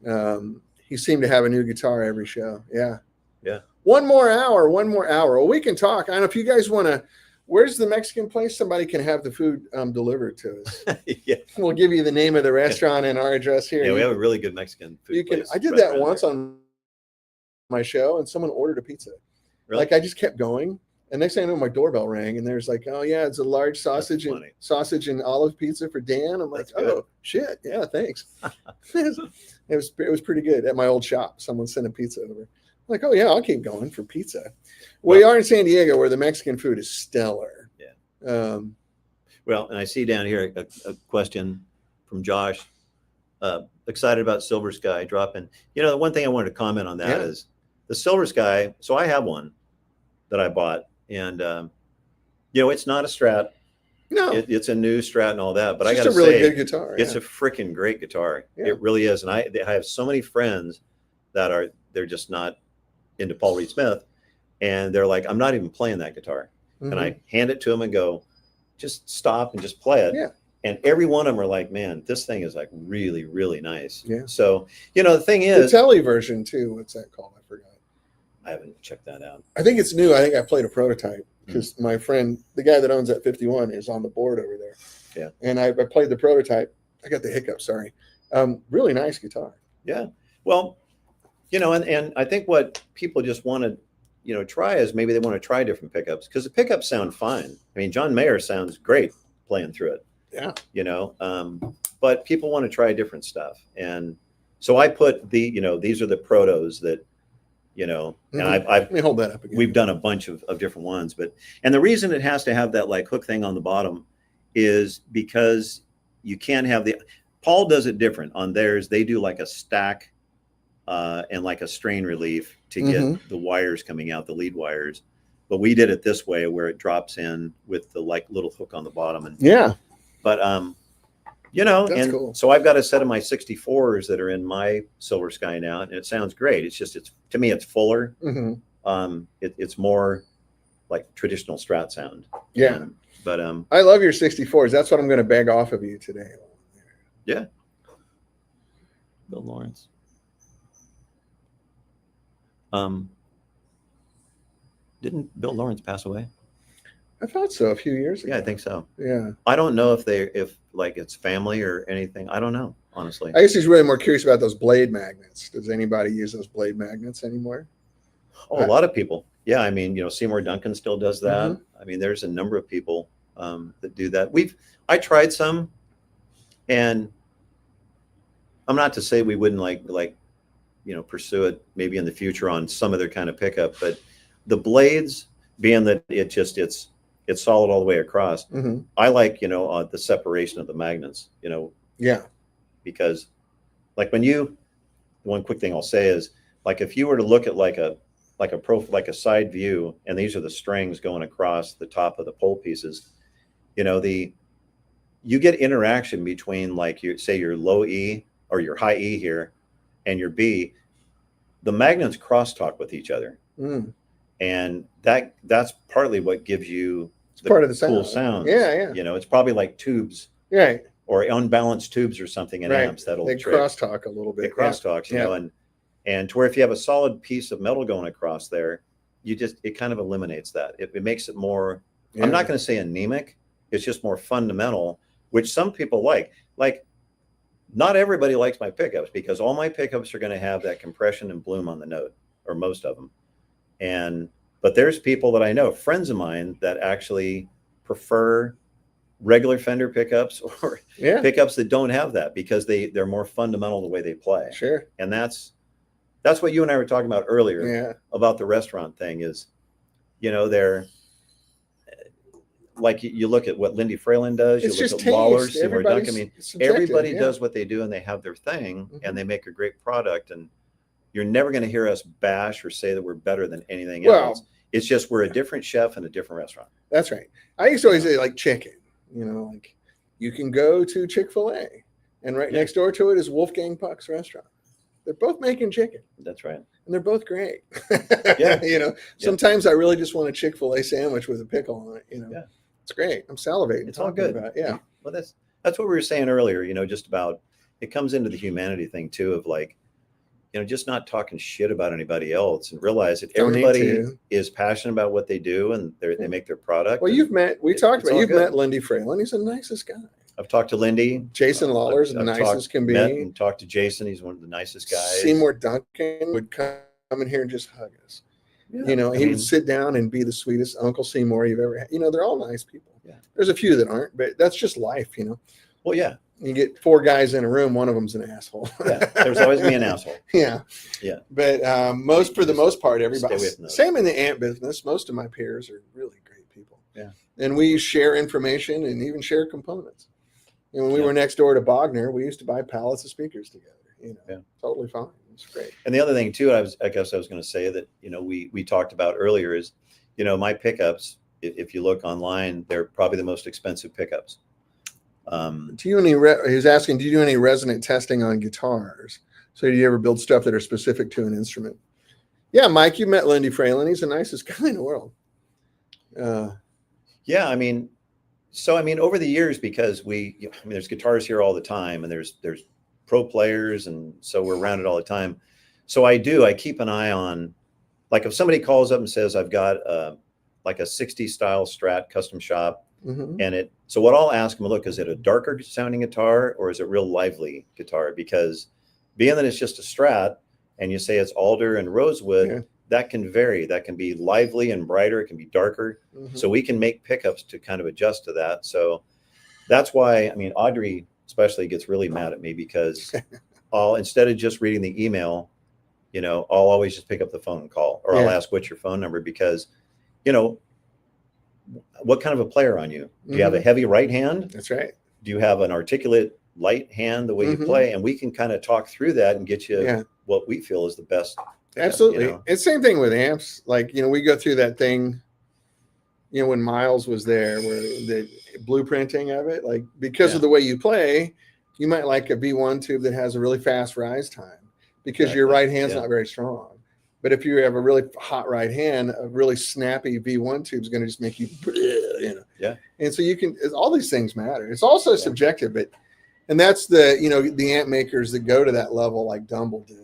He seemed to have a new guitar every show. Yeah.
Yeah.
One more hour. Well, we can talk. I don't know if you guys want to. Where's the Mexican place? Somebody can have the food delivered to us.
Yeah.
We'll give you the name of the restaurant and our address here.
Yeah, we have a really good Mexican food place.
I did that once on my show, and someone ordered a pizza.
Really?
Like I just kept going, and next thing I know, my doorbell rang, and there's like, oh yeah, it's a large sausage and olive pizza for Dan. I'm like, oh shit, yeah, thanks. It was pretty good at my old shop. Someone sent a pizza over. I'm like, oh yeah, I'll keep going for pizza. We are in San Diego, where the Mexican food is stellar.
Yeah. Well, and I see down here a question from Josh. Excited about Silver Sky dropping. The one thing I wanted to comment on that is the Silver Sky. So I have one that I bought, and it's not a Strat.
No,
it's a new Strat and all that, but I
it's
got to
just a really
say,
good guitar.
it's a freaking great guitar.
Yeah.
It really is, and I have so many friends that they're just not into Paul Reed Smith, and they're like, I'm not even playing that guitar, and I hand it to them and go, just stop and just play it.
Yeah.
And every one of them are like, man, this thing is like really, really nice.
Yeah.
So, the thing is,
the Telly version too. What's that called? I forgot.
I haven't checked that out.
I think it's new. I think I played a prototype because my friend, the guy that owns that 51, is on the board over there.
Yeah.
And I played the prototype. I got the hiccups. Sorry. Really nice guitar.
Yeah. Well, and I think what people just want to, try is maybe they want to try different pickups, because the pickups sound fine. I mean, John Mayer sounds great playing through it.
Yeah.
But people want to try different stuff. And so I put these are the protos that, and
let me hold that up again.
We've done a bunch of different ones, and the reason it has to have that like hook thing on the bottom is because you can't have Paul does it different on theirs. They do like a stack and like a strain relief to get the wires coming out, the lead wires. But we did it this way, where it drops in with the like little hook on the bottom. And but
that's cool.
So I've got a set of my 64s that are in my Silver Sky now, and it sounds great. It's to me, it's fuller. It's more like traditional Strat sound.
Yeah.
But
I love your 64s. That's what I'm going to beg off of you today.
Yeah. Bill Lawrence. Didn't Bill Lawrence pass away?
I thought so a few years ago.
Yeah, I think so.
Yeah.
I don't know if it's family or anything. I don't know, honestly.
I guess he's really more curious about those blade magnets. Does anybody use those blade magnets anymore?
Oh, a lot of people. Yeah, I mean, Seymour Duncan still does that. I mean, there's a number of people that do that. I tried some, and I'm not to say we wouldn't like pursue it maybe in the future on some other kind of pickup, but the blades, being that it's solid all the way across, I like the separation of the magnets.
Yeah.
Because like one quick thing I'll say is, like, if you were to look at like a side view, and these are the strings going across the top of the pole pieces, you get interaction between, like, your low E or your high E here and your B. The magnets crosstalk with each other. And that's partly what gives you
part of the
cool
sound.
sounds.
Yeah.
It's probably like tubes.
Right.
Or unbalanced tubes or something in amps that'll
they crosstalk a little bit.
It crosstalks, and to where if you have a solid piece of metal going across there, it kind of eliminates that. It makes it more, I'm not going to say anemic. It's just more fundamental, which some people like. Like, not everybody likes my pickups, because all my pickups are going to have that compression and bloom on the note, or most of them. But there's people that I know, friends of mine, that actually prefer regular Fender pickups or pickups that don't have that, because they're more fundamental the way they play.
Sure.
And that's what you and I were talking about earlier about the restaurant thing is, they're like, you look at what Lindy Fralin does,
it's
you look at Lawler, Seymour Duncan. I mean, everybody does what they do, and they have their thing, and they make a great product. And you're never going to hear us bash or say that we're better than anything else. It's just we're a different chef in a different restaurant.
That's right. I used to always say, like, chicken. Like, you can go to Chick-fil-A, and right next door to it is Wolfgang Puck's restaurant. They're both making chicken.
That's right.
And they're both great. Sometimes I really just want a Chick-fil-A sandwich with a pickle on it. It's great. I'm salivating.
It's all good.
About it. Yeah.
Well, that's what we were saying earlier, just about, it comes into the humanity thing too, of like, just not talking shit about anybody else, and realize that everybody is passionate about what they do, and they make their product.
Well, you've met Lindy Fralin. He's the nicest guy.
I've talked to Lindy.
Jason Lawler's the nicest can be.
And talked to Jason. He's one of the nicest guys.
Seymour Duncan would come in here and just hug us. Yeah, he would sit down and be the sweetest Uncle Seymour you've ever had. They're all nice people. Yeah. There's a few that aren't, but that's just life,
Well, yeah.
You get 4 guys in a room, one of them's an asshole.
There's always me an asshole.
Yeah. But for the most part, everybody. Same in the amp business. Most of my peers are really great people.
Yeah.
And we share information and even share components. And when we were next door to Bogner, we used to buy pallets of speakers together. Totally fine. It's great.
And the other thing too, I guess I was going to say that, we talked about earlier is, my pickups, if you look online, they're probably the most expensive pickups.
Do you he's asking, do you do any resonant testing on guitars? So do you ever build stuff that are specific to an instrument? Yeah, Mike, you met Lindy Fralin. He's the nicest guy in the world.
Yeah, over the years, because there's guitars here all the time, and there's pro players, and so we're around it all the time. So I keep an eye on, like, if somebody calls up and says, I've got like a 60 style Strat custom shop, and so what I'll ask them, look, is it a darker sounding guitar or is it real lively guitar? Because being that it's just a Strat and you say it's alder and rosewood, that can vary. That can be lively and brighter. It can be darker. So we can make pickups to kind of adjust to that. So that's why, Audrey especially gets really mad at me, because instead of just reading the email, I'll always just pick up the phone and call, or I'll ask, what's your phone number? Because, what kind of a player are you? Do you have a heavy right hand?
That's right.
Do you have an articulate light hand, the way you play? And we can kind of talk through that and get you what we feel is the best.
Absolutely. It's same thing with amps. Like, we go through that thing, when Miles was there, where the blueprinting of it, like, because of the way you play, you might like a V1 tube that has a really fast rise time because your right hand's not very strong. But if you have a really hot right hand, a really snappy V1 tube is going to just make you,
Yeah.
And so all these things matter. It's also subjective, and that's the amp makers that go to that level, like Dumble did,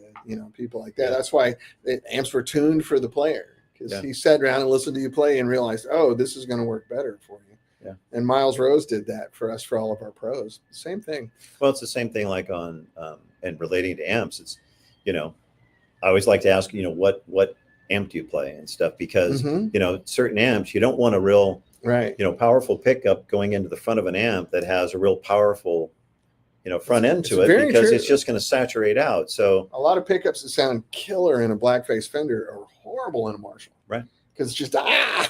people like that. That's why the amps were tuned for the player, because he sat around and listened to you play and realized, oh, this is going to work better for you. Yeah. And Miles Rose did that for us, for all of our pros. Same thing.
Well, it's the same thing, like on, and relating to amps, it's, I always like to ask, what amp do you play and stuff, because, certain amps, you don't want a real, powerful pickup going into the front of an amp that has a real powerful, front end to it, because it's just going to saturate out. So
a lot of pickups that sound killer in a blackface Fender are horrible in a Marshall.
Right.
Because it's just,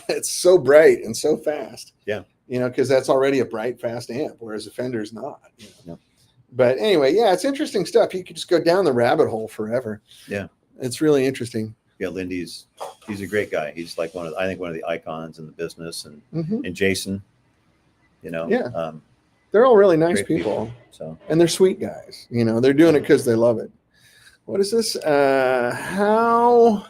it's so bright and so fast.
Yeah.
Because that's already a bright, fast amp, whereas a Fender's not. But anyway, it's interesting stuff. You could just go down the rabbit hole forever. Yeah. It's really interesting.
Yeah, he's a great guy. He's like one of the icons in the business, and Jason,
they're all really nice people.
So,
and they're sweet guys. They're doing it because they love it. What is this? How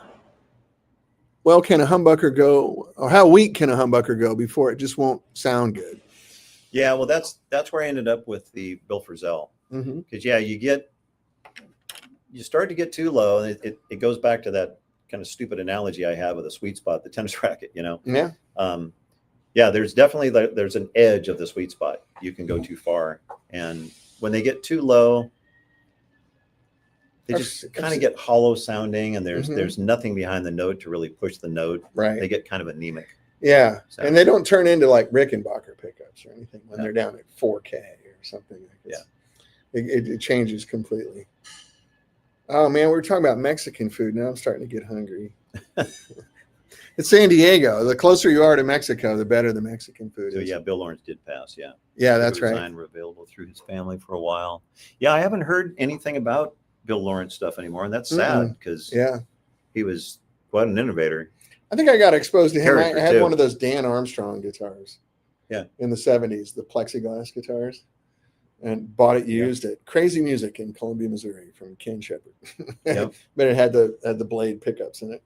well can a humbucker go, or how weak can a humbucker go before it just won't sound good?
Yeah, well, that's where I ended up with the Bill Frisell, because you start to get too low, and it goes back to that kind of stupid analogy I have with a sweet spot, the tennis racket, there's definitely there's an edge of the sweet spot. You can go too far, and when they get too low, they just kind of get hollow sounding, and there's nothing behind the note to really push the note.
Right.
They get kind of anemic.
Yeah, and they don't turn into like Rickenbacker pickups or anything when they're down at 4K or something like that. It changes completely. Oh man, we were talking about Mexican food. Now I'm starting to get hungry. It's San Diego. The closer you are to Mexico, the better the Mexican food is.
Yeah, Bill Lawrence did pass.
Yeah, that's right.
Were available through his family for a while. Yeah, I haven't heard anything about Bill Lawrence stuff anymore, and that's sad, because he was quite an innovator.
I think I got exposed to him. I had one of those Dan Armstrong guitars. Yeah, in the 70s, the plexiglass guitars. And bought it used at Crazy Music in Columbia, Missouri, from Ken Shepard. But it had the blade pickups in it.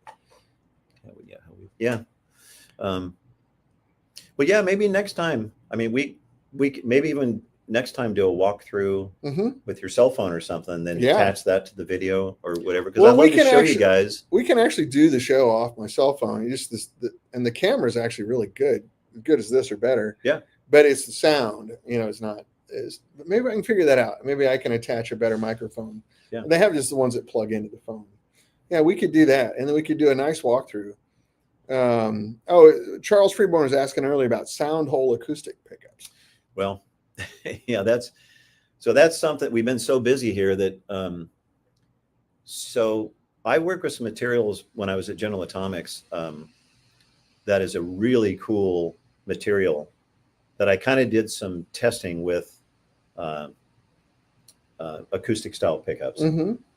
Well, maybe next time. We maybe even next time do a walkthrough with your cell phone or something, then attach that to the video or whatever. Because I'd love to show you guys.
We can actually do the show off my cell phone. And the camera is actually really good, as good as this or better.
Yeah,
but it's the sound. It's not. But maybe I can figure that out. Maybe I can attach a better microphone. Yeah. They have just the ones that plug into the phone. Yeah, we could do that. And then we could do a nice walkthrough. Charles Freeborn was asking earlier about sound hole acoustic pickups.
Well, that's something. We've been so busy here that so I work with some materials when I was at General Atomics. That is a really cool material that I kind of did some testing with acoustic style pickups,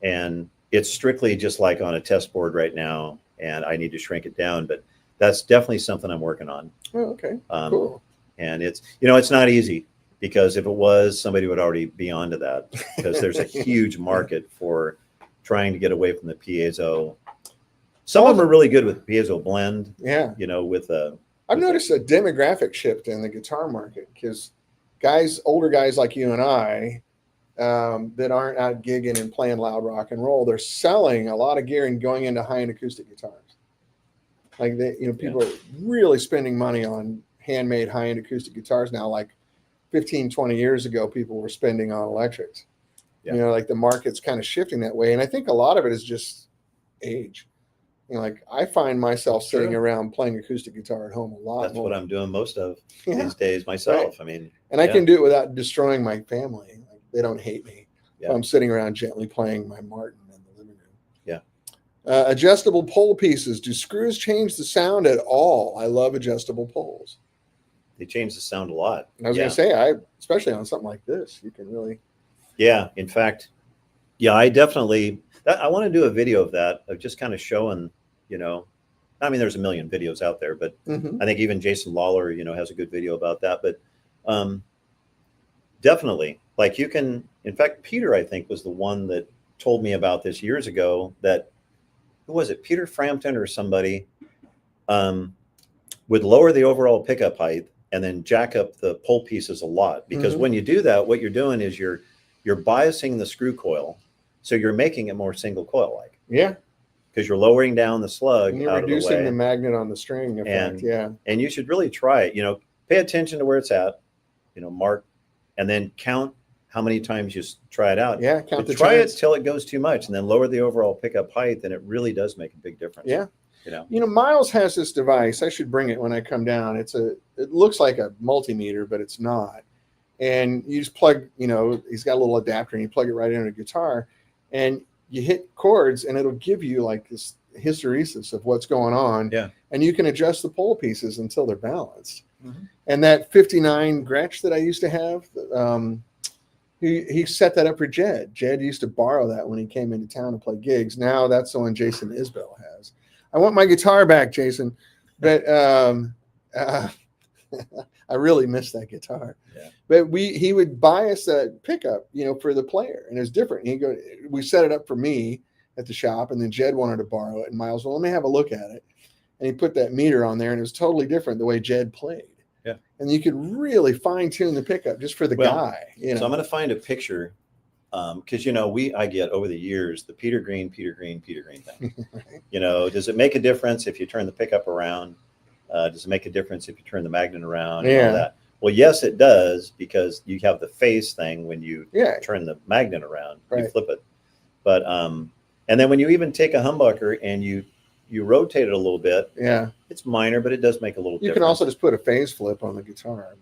and it's strictly just like on a test board right now, and I need to shrink it down, but that's definitely something I'm working on.
Oh, okay. Cool.
And it's, it's not easy, because if it was, somebody would already be onto that, because there's a huge market for trying to get away from the piezo. Some of them are really good with piezo blend.
Yeah. I've noticed a demographic shift in the guitar market, because older guys like you and I, that aren't out gigging and playing loud rock and roll, they're selling a lot of gear and going into high-end acoustic guitars. Like people are really spending money on handmade high-end acoustic guitars now. Like 15, 20 years ago, people were spending on electrics. Yeah. Like the market's kind of shifting that way. And I think a lot of it is just age. Like I find myself sitting around playing acoustic guitar at home a lot.
That's
more.
What I'm doing most of these days myself.
Right. I can do it without destroying my family. Like, they don't hate me. Yeah. I'm sitting around gently playing my Martin in the living room.
Yeah.
Adjustable pole pieces. Do screws change the sound at all? I love adjustable poles.
They change the sound a lot.
I was going to say, especially on something like this, you can really.
Yeah. In fact, I definitely. I want to do a video of that, of just kind of showing, there's a million videos out there, but I think even Jason Lawler, has a good video about that. But definitely, like you can, in fact, Peter, I think, was the one that told me about this years ago. That, who was it? Peter Frampton or somebody would lower the overall pickup height and then jack up the pole pieces a lot. Because when you do that, what you're doing is you're biasing the screw coil. So you're making it more single coil like.
Yeah.
Because you're lowering down the slug.
And you're reducing the magnet on the string effect.
And you should really try it. Pay attention to where it's at, mark, and then count how many times you try it out.
Yeah, count
try it till it goes too much, and then lower the overall pickup height, and it really does make a big difference.
Yeah. Miles has this device. I should bring it when I come down. It looks like a multimeter, but it's not. And you just plug, he's got a little adapter, and you plug it right into a guitar. And you hit chords, and it'll give you like this hysteresis of what's going on.
Yeah.
And you can adjust the pole pieces until they're balanced. Mm-hmm. And that 59 Gretsch that I used to have, he set that up for Jed. Jed used to borrow that when he came into town to play gigs. Now that's the one Jason Isbell has. I want my guitar back, Jason. But I really miss that guitar. Yeah. But he would buy us that pickup, for the player, and it was different. We set it up for me at the shop, and then Jed wanted to borrow it, and Miles, let me have a look at it. And he put that meter on there, and it was totally different the way Jed played.
Yeah.
And you could really fine tune the pickup just for the guy. So
I'm going to find a picture. Because I get over the years the Peter Green thing. Right. Does it make a difference if you turn the pickup around? Does it make a difference if you turn the magnet around?
Yeah.
And all that? Well, yes, it does, because you have the phase thing when you turn the magnet around, you flip it. But and then when you even take a humbucker and you rotate it a little bit, it's minor, but it does make a little difference.
You can also just put a phase flip on the guitar.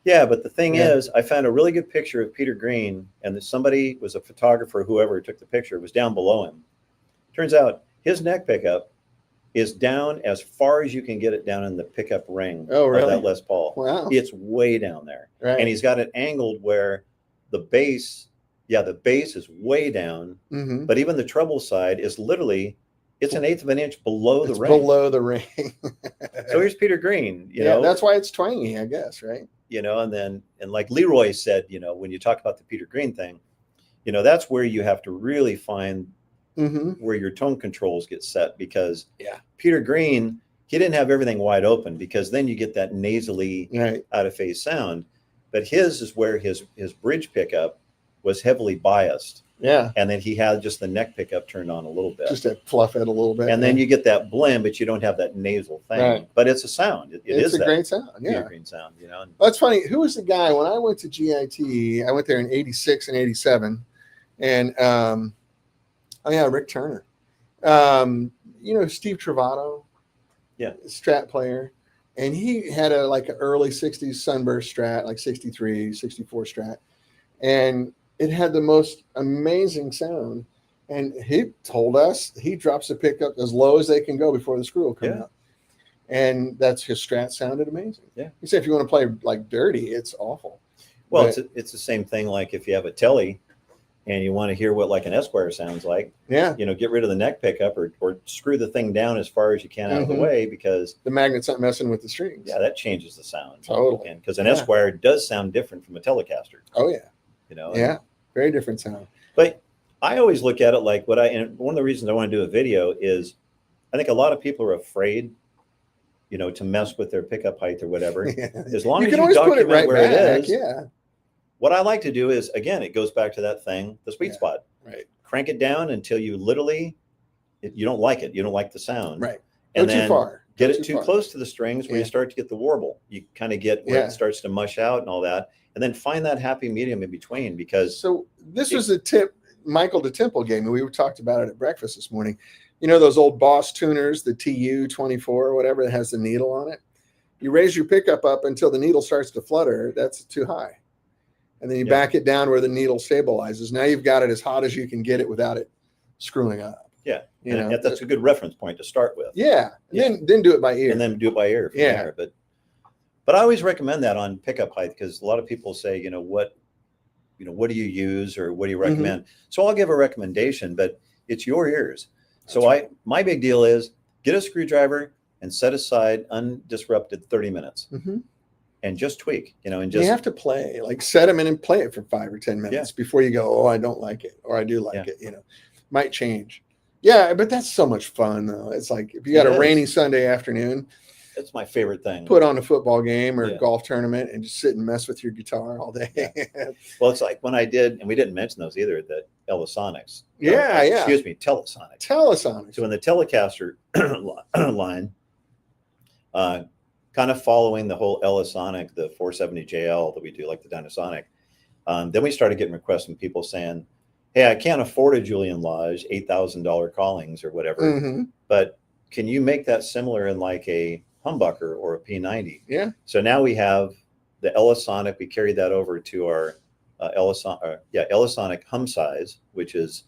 Yeah, but the thing is, I found a really good picture of Peter Green, and somebody was a photographer, whoever took the picture, was down below him. Turns out his neck pickup is down as far as you can get it down in the pickup ring
of
that Les Paul.
Wow.
It's way down there.
Right.
And he's got it angled where the bass is way down, but even the treble side is literally, it's an eighth of an inch below the ring.
Below the ring.
So here's Peter Green,
that's why it's twangy, I guess, right?
And like Leroy said, when you talk about the Peter Green thing, that's where you have to really find where your tone controls get set, because Peter Green, he didn't have everything wide open, because then you get that nasally out of phase sound. But his is where his bridge pickup was heavily biased.
Yeah.
And then he had just the neck pickup turned on a little bit.
Just to fluff it a little bit.
And then you get that blend, but you don't have that nasal thing. Right. But it's a sound. It's
a great sound. Yeah.
Peter Green sound,
That's funny. Who was the guy when I went to GIT? I went there in 86 and 87. And Rick Turner. Steve Travato. Yeah. Strat player. And he had an early 60s Sunburst Strat, like 63, 64 Strat. And it had the most amazing sound. And he told us he drops the pickup as low as they can go before the screw will come out. And that's his Strat sounded amazing.
Yeah.
He said if you want to play like dirty, it's awful.
Well, it's the same thing like if you have a Telly and you want to hear what like an Esquire sounds like,
Yeah.
Get rid of the neck pickup or screw the thing down as far as you can out of the way, because
the magnet's not messing with the strings.
Yeah, that changes the sound.
Totally.
Because an Esquire does sound different from a Telecaster.
Oh yeah.
Yeah,
very different sound.
But I always look at it like and one of the reasons I want to do a video is I think a lot of people are afraid, to mess with their pickup height or whatever. As long as you document where it is.
Yeah.
What I like to do is, again, it goes back to that thing, the sweet spot.
Right.
Crank it down until you literally, you don't like it. You don't like the sound.
Right.
And
Go
then
too far.
Get it too close to the strings where you start to get the warble. You kind of get where it starts to mush out and all that. And then find that happy medium in between, because.
So this was a tip Michael DeTemple gave me. We talked about it at breakfast this morning. Those old Boss tuners, the TU-24 or whatever that has the needle on it. You raise your pickup up until the needle starts to flutter. That's too high. And then you back it down where the needle stabilizes. Now you've got it as hot as you can get it without it screwing up.
Yeah. That's a good reference point to start with.
Yeah. Then do it by ear.
And then do it by ear. There. But I always recommend that on pickup height, because a lot of people say, what do you use or what do you recommend? So I'll give a recommendation, but it's your ears. So my big deal is get a screwdriver and set aside undisrupted 30 minutes and just tweak, and just.
You have to play, like set them in and play it for 5 or 10 minutes before you go, oh, I don't like it, or I do like it, might change. Yeah, but that's so much fun though. It's like if you got a rainy Sunday afternoon,
it's my favorite thing.
Put on a football game or a golf tournament and just sit and mess with your guitar all day.
Well, it's like when I did, and we didn't mention those either, the Elisonics.
Excuse
me, Telesonics.
Telesonics.
So in the Telecaster line, kind of following the whole Elisonic, the 470JL that we do, like the Dynasonic, then we started getting requests from people saying, hey, I can't afford a Julian Lage, $8,000 callings or whatever, but can you make that similar in like a humbucker or a P90?
Yeah.
So now we have the Elisonic. We carried that over to our Elisonic hum size, which is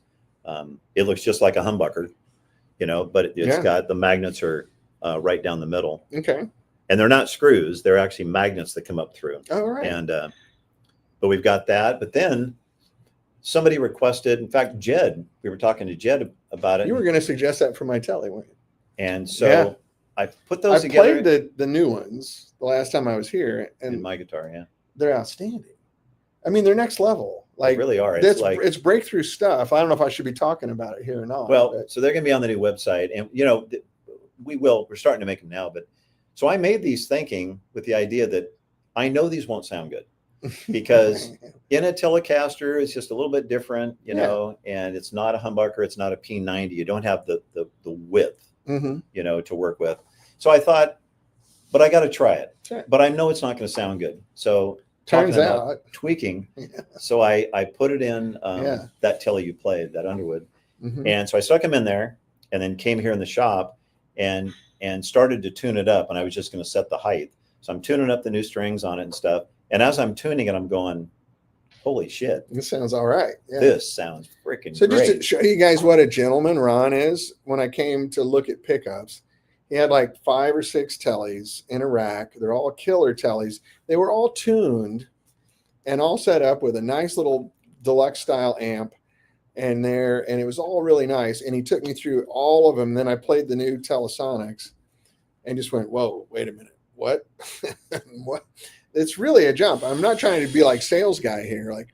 it looks just like a humbucker, but it's got the magnets are right down the middle.
Okay.
And they're not screws; they're actually magnets that come up through.
Oh, right.
And but we've got that. But then somebody requested. In fact, Jed. We were talking to Jed about it.
You were going to suggest that for my telly, weren't you?
And so I put those together.
I played the new ones the last time I was here, and
in my guitar,
they're outstanding. I mean, they're next level. Like,
they really are.
It's breakthrough stuff. I don't know if I should be talking about it here or not.
Well, so they're going to be on the new website, and we're starting to make them now. But so I made these thinking with the idea that I know these won't sound good because in a Telecaster it's just a little bit different, and it's not a humbucker, it's not a P90. You don't have the width. To work with. So I thought, but I got to try it.
Sure.
But I know it's not going to sound good. So
turns out
tweaking. So I put it in that Tele you played, that Underwood. And so I stuck them in there and then came here in the shop and started to tune it up. And I was just going to set the height. So I'm tuning up the new strings on it and stuff. And as I'm tuning it, I'm going, holy shit.
This sounds all right. Yeah.
This sounds freaking great.
So just to show you guys what a gentleman Ron is, when I came to look at pickups, he had like 5 or 6 tellies in a rack. They're all killer tellies. They were all tuned and all set up with a nice little deluxe style amp and it was all really nice. And he took me through all of them. Then I played the new Telesonics and just went, whoa, wait a minute. What? What? It's really a jump. I'm not trying to be like sales guy here, like,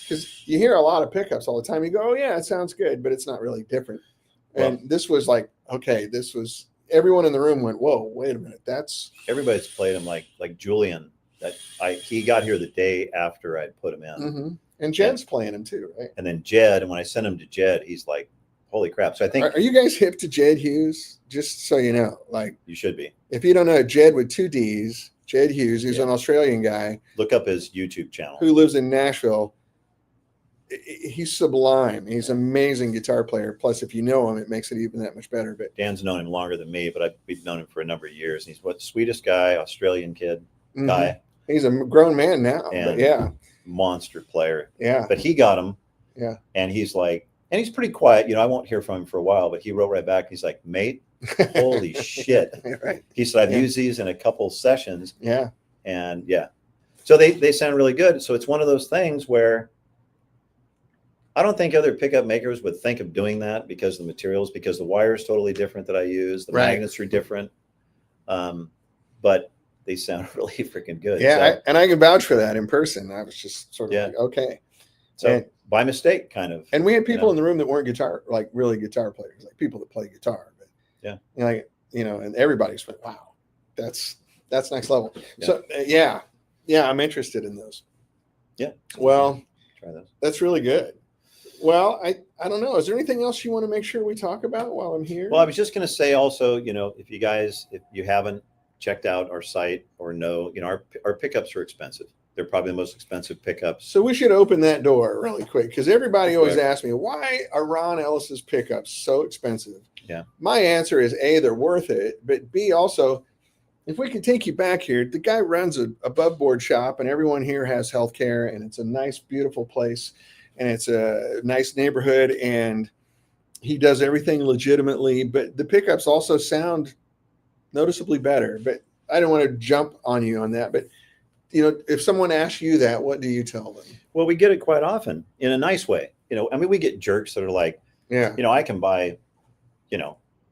because you hear a lot of pickups all the time. You go, oh yeah, it sounds good, but it's not really different. And this was like, okay, everyone in the room went, whoa, wait a minute,
everybody's played them like Julian. He got here the day after I'd put him in,
and Jed's playing him too, right?
And then Jed, and when I sent him to Jed, he's like, holy crap! So I think
are you guys hip to Jed Hughes? Just so you know, like
you should be.
If you don't know, Jed with 2 D's. Jed Hughes, who's an Australian guy.
Look up his YouTube channel.
Who lives in Nashville. He's sublime. He's an amazing guitar player. Plus, if you know him, it makes it even that much better. But
Dan's known him longer than me, but we've known him for a number of years. And he's the sweetest guy, Australian kid guy.
He's a grown man now. But
monster player.
Yeah.
But he got him.
Yeah.
And he's like, and he's pretty quiet. I won't hear from him for a while, but he wrote right back. He's like, mate, holy shit.
Right.
He said, I've used these in a couple sessions.
Yeah.
And so they sound really good. So it's one of those things where I don't think other pickup makers would think of doing that because of the materials, because the wire is totally different that I use. The magnets are different. But they sound really freaking good.
Yeah. And I can vouch for that in person. I was just sort of like, okay.
So by mistake, kind of.
And we had people in the room that weren't really guitar players, like people that play guitar. But, and everybody's went, wow, that's next level. Yeah. So I'm interested in those.
Yeah.
Well,
try those.
That's really good. Well, I don't know. Is there anything else you want to make sure we talk about while I'm here?
Well, I was just going to say also, if you haven't checked out our site or know, our pickups are expensive. They're probably the most expensive pickups.
So we should open that door really quick, because everybody always asks me, why are Ron Ellis's pickups so expensive?
Yeah. My
answer is A, they're worth it, but B, also, if we could take you back here, the guy runs a above board shop, and everyone here has health care, and it's a nice, beautiful place, and it's a nice neighborhood, and he does everything legitimately, but the pickups also sound noticeably better. But I don't want to jump on you on that, but if someone asks you that, what do you tell them?
Well, we get it quite often in a nice way. We get jerks that are like, I can buy,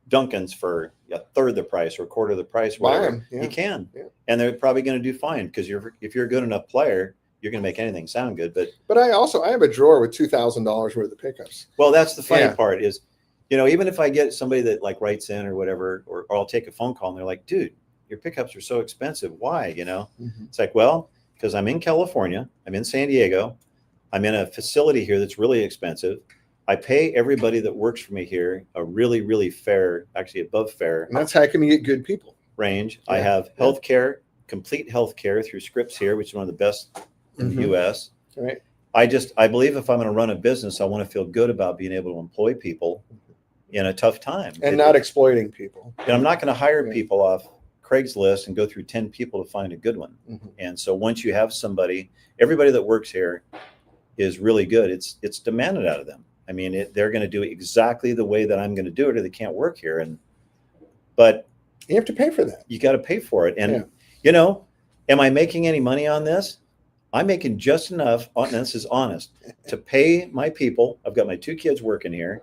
Duncan's for a third the price or a quarter of the price. Whatever. You can, and they're probably going to do fine, because if you're a good enough player, you're going to make anything sound good. But I
have a drawer with $2,000 worth of pickups.
Well, that's the funny part is, even if I get somebody that like writes in or whatever, or I'll take a phone call and they're like, dude, your pickups are so expensive. Why? It's like, well, because I'm in California, I'm in San Diego, I'm in a facility here that's really expensive. I pay everybody that works for me here a really, really fair, actually above fair.
And that's how can you get good people
range. I have healthcare, complete healthcare through Scripps here, which is one of the best in the U.S.
Right.
I believe if I'm going to run a business, I want to feel good about being able to employ people in a tough time
and not exploiting people.
And I'm not going to hire people off Craigslist and go through 10 people to find a good one. And so once you have somebody, everybody that works here is really good. It's demanded out of them. I mean, they're going to do it exactly the way that I'm going to do it, or they can't work here. But
you have to pay for that.
You got to pay for it. And am I making any money on this? I'm making just enough, and this is honest, to pay my people. I've got my 2 kids working here.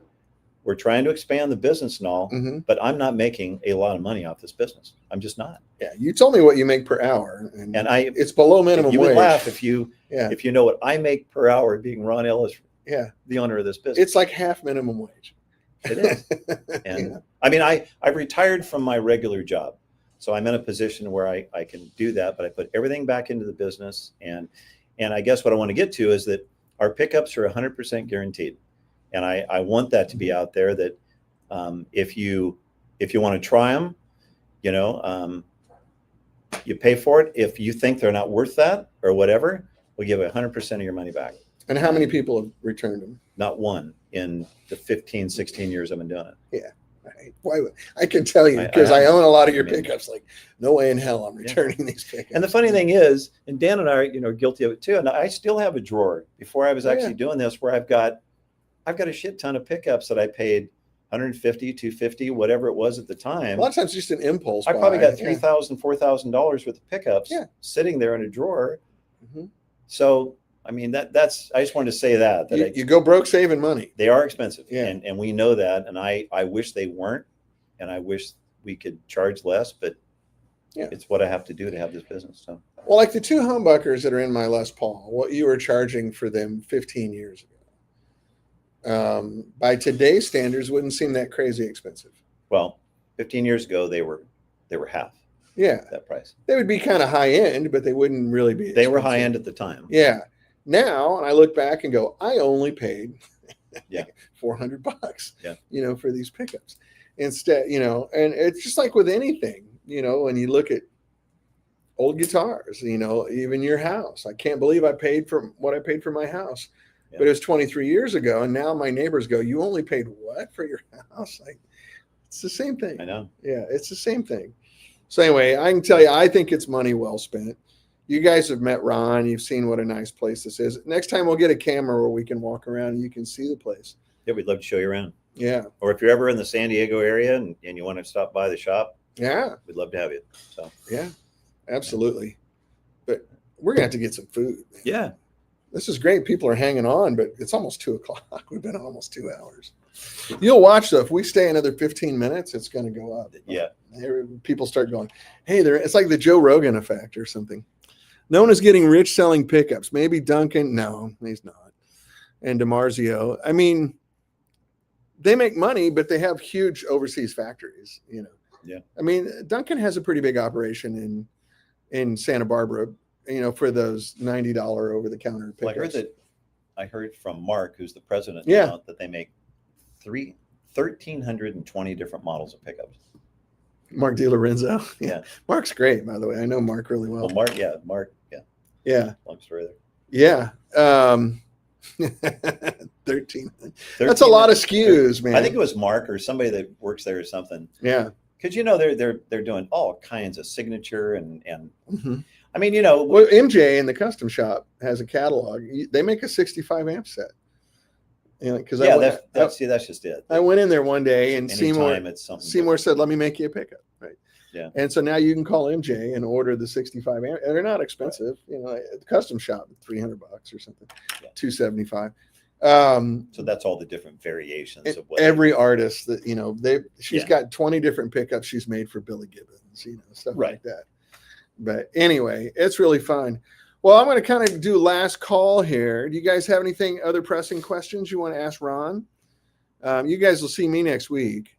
We're trying to expand the business and all, but I'm not making a lot of money off this business. I'm just not.
Yeah, you told me what you make per hour, and it's below minimum wage.
You would laugh if you know what I make per hour being Ron Ellis, the owner of this business.
It's like half minimum wage.
It is. And I mean, I've retired from my regular job, so I'm in a position where I can do that, but I put everything back into the business. And I guess what I want to get to is that our pickups are 100% guaranteed. And I want that to be out there, that if you want to try them, you pay for it. If you think they're not worth that or whatever, we'll give 100% of your money back.
And how many people have returned them?
Not one in the 15, 16 years I've been doing it.
Yeah. Right. Why? I can tell you, because I own a lot of your pickups. Like, no way in hell I'm returning these pickups.
And the funny thing is, and Dan and I are, guilty of it too. And I still have a drawer before I was actually doing this, where I've got a shit ton of pickups that I paid $150, $250, whatever it was at the time.
A lot of times just an impulse.
I probably got $3,000, $4,000 worth of pickups sitting there in a drawer. So, I mean, that's, I just wanted to say that
you go broke saving money.
They are expensive. And we know that. And I wish they weren't, and I wish we could charge less, but it's what I have to do to have this business. So,
well, like the 2 humbuckers that are in my Les Paul, what you were charging for them 15 years ago, by today's standards, wouldn't seem that crazy expensive.
Well, 15 years ago, they were half. That price.
They would be kind of high end, but they wouldn't really be.
They were high end at the time.
Yeah. Now, and I look back and go, I only paid $400, for these pickups instead, and it's just like with anything, when you look at old guitars, even your house, I can't believe I paid for what I paid for my house, but it was 23 years ago. And now my neighbors go, you only paid what for your house? Like, it's the same thing.
I know.
Yeah. It's the same thing. So anyway, I can tell you, I think it's money well spent. You guys have met Ron. You've seen what a nice place this is. Next time we'll get a camera where we can walk around and you can see the place.
Yeah, we'd love to show you around.
Yeah.
Or if you're ever in the San Diego area and you want to stop by the shop, we'd love to have you. So
yeah, absolutely. But we're gonna have to get some food.
Man.
This is great. People are hanging on, but it's almost 2:00. We've been on almost 2 hours. You'll watch though. If we stay another 15 minutes, it's going to go up.
Yeah.
People start going, hey, it's like the Joe Rogan effect or something. No one is getting rich selling pickups. Maybe Duncan. No, he's not. And DiMarzio. I mean, they make money, but they have huge overseas factories, you know.
Yeah.
I mean, Duncan has a pretty big operation in Santa Barbara, you know, for those $90 over-the-counter pickups.
Well, I heard from Mark, who's the president
now,
that they make 1,320 different models of pickups.
Mark DiLorenzo.
Yeah.
Mark's great, by the way. I know Mark really well.
Well, Mark.
Yeah.
Long story there.
Yeah. 13. That's a lot of SKUs, man.
I think it was Mark or somebody that works there or something.
Yeah.
Because, you know, they're doing all kinds of signature and
Mm-hmm.
I mean, you know.
Well, MJ in the custom shop has a catalog. They make a 65 amp set. You know, because
that's just it.
I went in there one day and Seymour said, "Let me make you a pickup." Right.
Yeah.
And so now you can call MJ and order the 65 amp, and they're not expensive. Right. You know, at the custom shop, $300 or something, yeah. $275.
So that's all the different variations of what
every artist that, you know, she's got 20 different pickups she's made for Billy Gibbons, you know, stuff like that. But anyway, it's really fun. Well, I'm going to kind of do last call here. Do you guys have anything, other pressing questions you want to ask Ron? You guys will see me next week,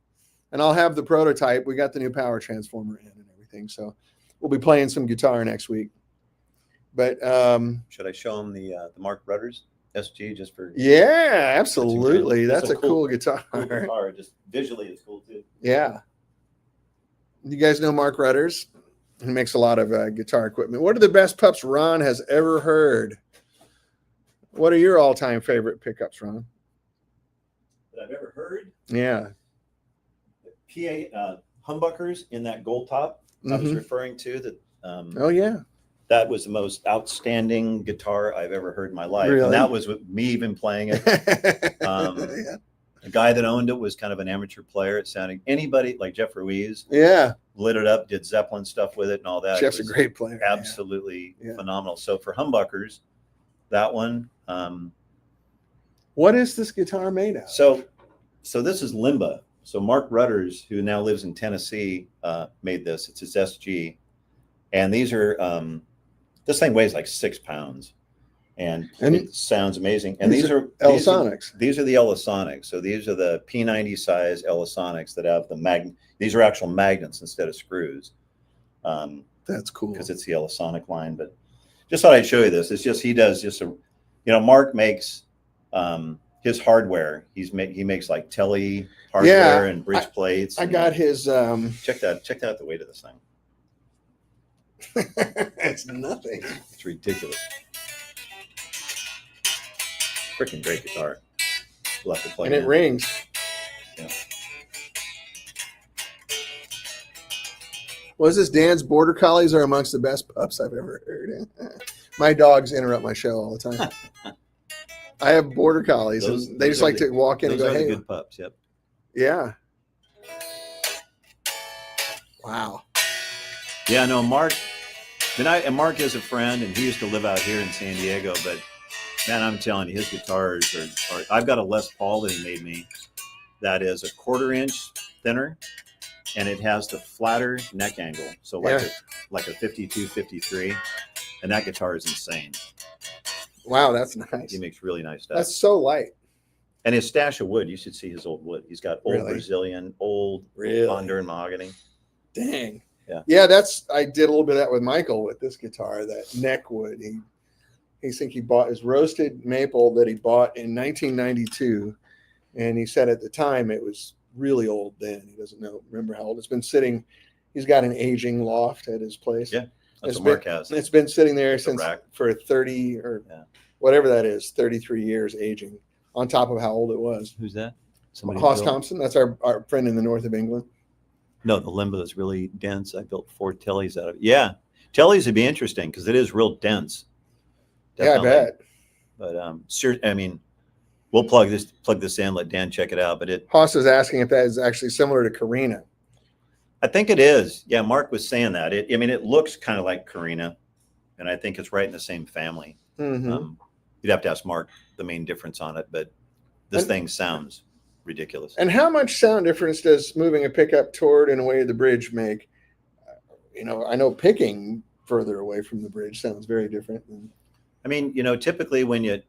and I'll have the prototype. We got the new power transformer in and everything, so we'll be playing some guitar next week. But
should I show them the Mark Rudders SG just for?
Yeah, absolutely. That's a cool guitar.
Cool guitar. Just visually, it's cool too.
Yeah. You guys know Mark Rudders? He makes a lot of guitar equipment. What are the best pups Ron has ever heard? What are your all-time favorite pickups, Ron?
That I've ever heard?
Yeah.
PA humbuckers in that gold top I was referring to. That.
Oh, yeah.
That was the most outstanding guitar I've ever heard in my life.
Really?
And that was with me even playing it.
Yeah.
The guy that owned it was kind of an amateur player. It sounded anybody like Jeff Ruiz.
Yeah.
Lit it up, did Zeppelin stuff with it and all that.
Jeff's a great player.
Absolutely phenomenal. So for humbuckers, that one.
What is this guitar made of?
So this is Limba. So Mark Rudders, who now lives in Tennessee, made this. It's his SG. And these are, this thing weighs like 6 pounds. And it sounds amazing. And these are
Ellisonics.
These are the Ellisonics. So these are the P90 size Ellisonics that have the magnet. These are actual magnets instead of screws.
That's cool.
Because it's the Ellisonic line. But just thought I'd show you this. It's just, he does just a, you know, Mark makes his hardware. He makes like telly hardware and bridge plates.
I got his.
Check out the weight of this thing.
It's nothing.
It's ridiculous. Freaking great guitar. We'll have to play.
And it rings.
Yeah.
Was this Dan's Border Collies are amongst the best pups I've ever heard? My dogs interrupt my show all the time. I have Border Collies, and they just like to walk in and go, "Hey,
good pups." Yep.
Yeah. Wow.
Yeah, no, Mark. And Mark is a friend, and he used to live out here in San Diego. But man, I'm telling you, his guitars are. I've got a Les Paul that he made me. That is a 1/4 inch thinner, and it has the flatter neck angle, so like a 52, 53, and that guitar is insane.
Wow, that's nice.
He makes really nice stuff.
That's so light.
And his stash of wood, you should see his old wood. He's got old Brazilian, old Honduran mahogany.
Dang.
Yeah.
Yeah, I did a little bit of that with Michael with this guitar, that neck wood. He bought his roasted maple that he bought in 1992. And he said at the time it was really old then. He doesn't remember how old. It's been sitting. He's got an aging loft at his place.
Yeah. That's what Mark has.
It's been sitting there for 30 or whatever that is, 33 years aging, on top of how old it was.
Who's that?
Hoss Thompson. That's our friend in the north of England.
No, the Limba is really dense. I built 4 Tellys out of it. Yeah. Tellys would be interesting because it is real dense. Definitely.
Yeah, I bet.
But I mean, we'll plug this in, let Dan check it out. But
Hoss is asking if that is actually similar to Carina.
I think it is. Yeah, Mark was saying that. It looks kind of like Carina, and I think it's right in the same family.
Mm-hmm.
You'd have to ask Mark the main difference on it, but this thing sounds ridiculous.
And how much sound difference does moving a pickup toward and away the bridge make? I know picking further away from the bridge sounds very different.
I mean, typically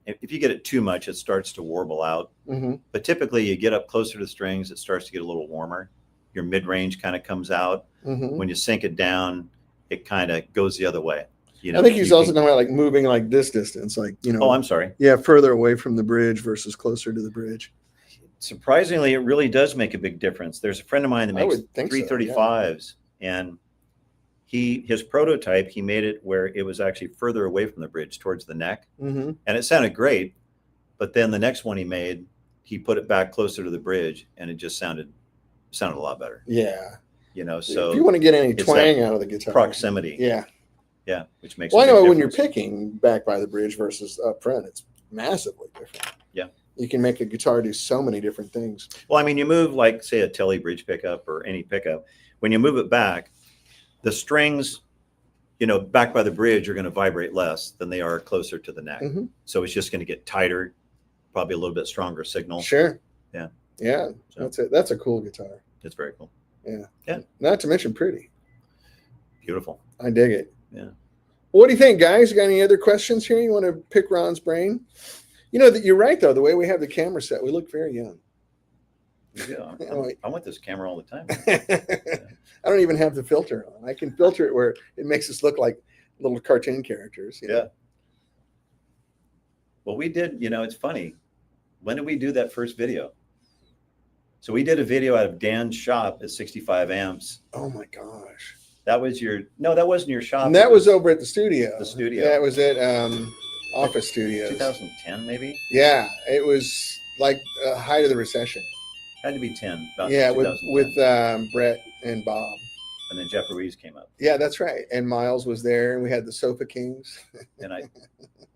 if you get it too much, it starts to warble out.
Mm-hmm.
But typically you get up closer to the strings, it starts to get a little warmer. Your mid-range kind of comes out.
Mm-hmm.
When you sink it down, it kind of goes the other way.
I think he's also talking about like moving like this distance, like,
Oh, I'm sorry.
Yeah, further away from the bridge versus closer to the bridge.
Surprisingly, it really does make a big difference. There's a friend of mine that makes 335s, and his prototype, he made it where it was actually further away from the bridge towards the neck,
mm-hmm.
and it sounded great. But then the next one he made, he put it back closer to the bridge, and it just sounded a lot better.
Yeah.
So
if you want to get any twang out of the guitar,
proximity.
Yeah.
Which makes
I know
difference.
when you're picking back by the bridge versus up front, it's massively different.
Yeah.
You can make a guitar do so many different things.
Well, I mean, you move like, say, a Tele bridge pickup or any pickup. When you move it back, the strings, back by the bridge are going to vibrate less than they are closer to the neck.
Mm-hmm.
So it's just going to get tighter, probably a little bit stronger signal.
Sure.
Yeah.
Yeah.
So,
that's it. That's a cool guitar.
It's very cool.
Yeah.
Yeah.
Not to mention pretty.
Beautiful.
I dig it.
Yeah.
What do you think, guys? You got any other questions here? You want to pick Ron's brain? That you're right, though. The way we have the camera set, we look very young.
Yeah, I want this camera all the time.
I don't even have the filter on. I can filter it where it makes us look like little cartoon characters.
Yeah. Well, we did, it's funny. When did we do that first video? So we did a video out of Dan's shop at 65 amps.
Oh my gosh.
That was that wasn't your shop.
And that was over at the studio.
The studio.
Yeah, it was at Office Studios.
2010, maybe?
Yeah, it was like the height of the recession.
Had to be 10.
Yeah, with Brett and Bob.
And then Jeff Ruiz came up.
Yeah, that's right. And Miles was there, and we had the Sofa Kings.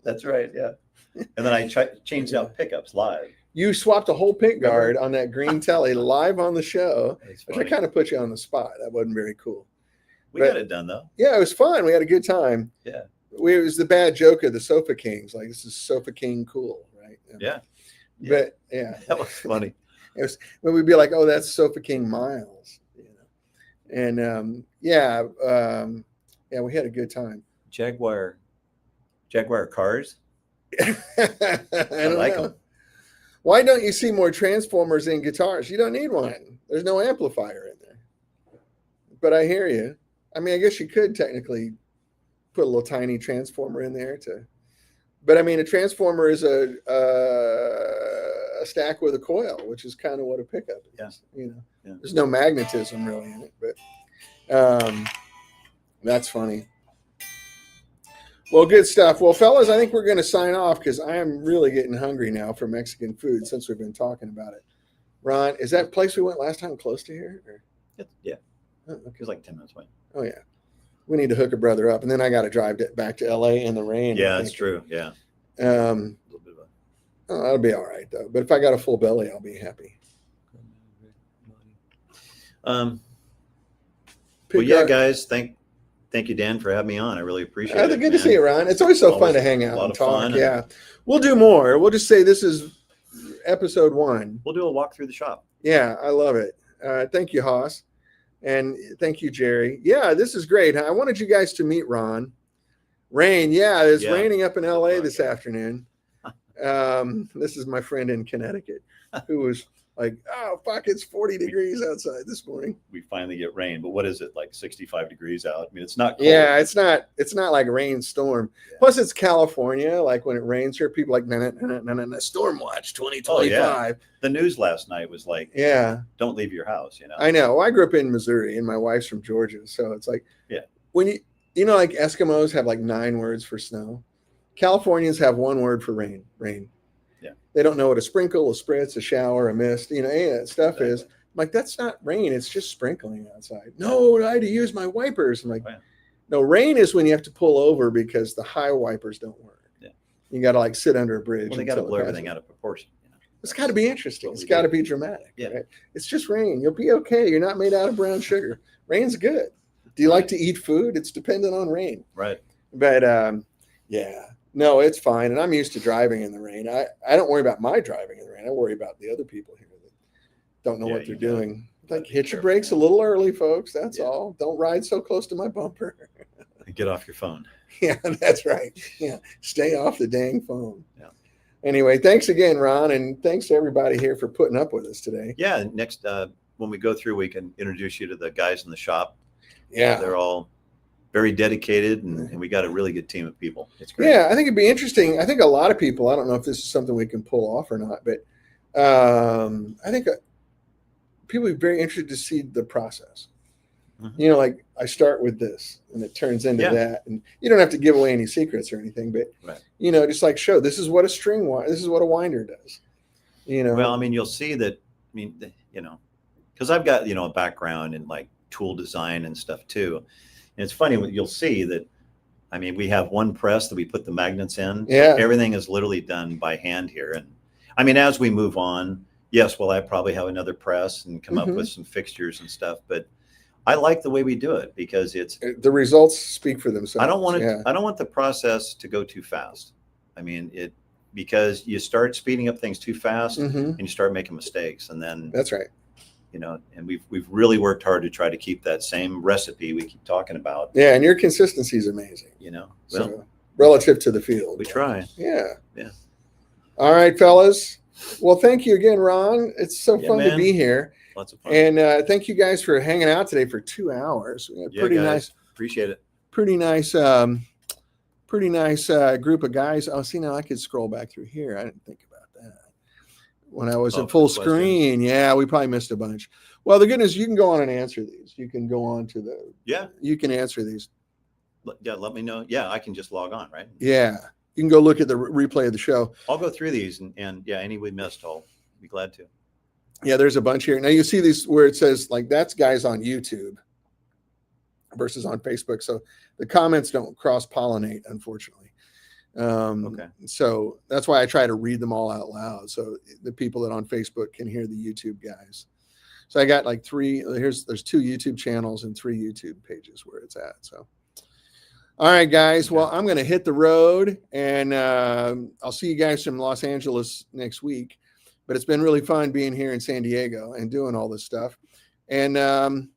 That's right, yeah. And then I changed out pickups live.
You swapped a whole pick guard on that green telly live on the show, which I kind of put you on the spot. That wasn't very cool.
We got it done, though.
Yeah, it was fun. We had a good time.
Yeah.
It was the bad joke of the Sofa Kings. Like, this is Sofa King cool, right?
Yeah.
But, yeah.
That was funny.
But we'd be like, oh, that's Sofa King Miles. And, we had a good time.
Jaguar cars.
I don't
like
know.
them.
Why don't you see more transformers in guitars? You don't need one. There's no amplifier in there. But I hear you. I mean, I guess you could technically put a little tiny transformer in there but I mean, a transformer is a stack with a coil, which is kind of what a pickup is.
Yeah.
There's no magnetism really in it, but that's funny. Well, good stuff. Well, fellas, I think we're going to sign off because I am really getting hungry now for Mexican food since we've been talking about it. Ron, is that place we went last time close to here? Or?
Yeah.
Oh, okay.
It was like 10 minutes away.
Oh, yeah. We need to hook a brother up, and then I got to drive back to LA in the rain.
Yeah, that's true. Yeah.
A little bit of that'll be all right, though. But if I got a full belly, I'll be happy.
Well, yeah, guys, thank you, Dan, for having me on. I really appreciate it.
It's good to see you, Ron. It's always fun to hang out and talk. Yeah. We'll do more. We'll just say this is episode 1.
We'll do a walk through the shop.
Yeah, I love it. Thank you, Haas. And thank you, Jerry. Yeah, this is great. I wanted you guys to meet Ron. Rain. Yeah, it's raining up in LA this afternoon. This is my friend in Connecticut who was like, oh, fuck, it's 40 degrees outside this morning.
We finally get rain, but what is it, like 65 degrees out? I mean, it's not cold.
Yeah, it's not like rain storm. Yeah. Plus, it's California. Like when it rains here, people are like, storm watch 2025. Oh, yeah.
The news last night was like, don't leave your house,
I know. Well, I grew up in Missouri and my wife's from Georgia. So it's like, when like Eskimos have like 9 words for snow. Californians have 1 word for rain. Yeah. They don't know what a sprinkle, a spritz, a shower, a mist, any of that stuff is. I'm like, that's not rain. It's just sprinkling outside. No, I had to use my wipers. I'm like, no, rain is when you have to pull over because the high wipers don't work. Yeah. You got to like sit under a bridge.
Well, they got to blow everything out of proportion.
It's got to be interesting. It's got to be dramatic. Yeah. Right? It's just rain. You'll be okay. You're not made out of brown sugar. Rain's good. Do you like to eat food? It's dependent on rain.
Right.
But No, it's fine. And I'm used to driving in the rain. I don't worry about my driving in the rain. I worry about the other people here that don't know what they're doing. Like, hit your brakes a little early, folks. That's all. Don't ride so close to my bumper.
Get off your phone.
Yeah, that's right. Yeah. Stay off the dang phone.
Yeah.
Anyway, thanks again, Ron. And thanks to everybody here for putting up with us today.
Yeah. Next, when we go through, we can introduce you to the guys in the shop.
Yeah.
They're all very dedicated, and we got a really good team of people. It's great.
Yeah, I think it'd be interesting. I think a lot of people, I don't know if this is something we can pull off or not, but I think people are very interested to see the process.
Mm-hmm.
You know, like, I start with this and it turns into that. And you don't have to give away any secrets or anything, but, you know, just like show this is what a string winder, this is what a winder does. You know,
well, I mean, you'll see that, you know, because I've got, a background in like tool design and stuff too. And it's funny, you'll see that, I mean, we have one press that we put the magnets in.
Yeah.
Everything is literally done by hand here. And I mean, as we move on, yes, well, I probably have another press and come up with some fixtures and stuff, but I like the way we do it because
the results speak for themselves.
I don't want the process to go too fast. I mean, because you start speeding up things too fast and you start making mistakes, and then
that's right.
And we've really worked hard to try to keep that same recipe we keep talking about.
Yeah, and your consistency is amazing.
Well,
relative to the field.
We try.
Yeah.
Yeah.
All right, fellas. Well, thank you again, Ron. It's so fun to be here.
Lots of fun.
And thank you guys for hanging out today for 2 hours. Pretty nice.
Appreciate it.
Pretty nice group of guys. Oh, see, now I could scroll back through here. I didn't think about that. When I was at full screen, we probably missed a bunch. Well, the good news, you can go on and answer these. You can go on to the you can answer these.
Yeah, let me know. Yeah, I can just log on, right?
Yeah, you can go look at the replay of the show.
I'll go through these and any we missed, I'll be glad to.
Yeah, there's a bunch here. Now you see these where it says like that's guys on YouTube versus on Facebook. So the comments don't cross-pollinate, unfortunately. So that's why I try to read them all out loud so the people that on Facebook can hear the YouTube guys. So I got like there's 2 YouTube channels and 3 YouTube pages where it's at. So all right, guys. Well, I'm going to hit the road, and I'll see you guys from Los Angeles next week. But it's been really fun being here in San Diego and doing all this stuff. And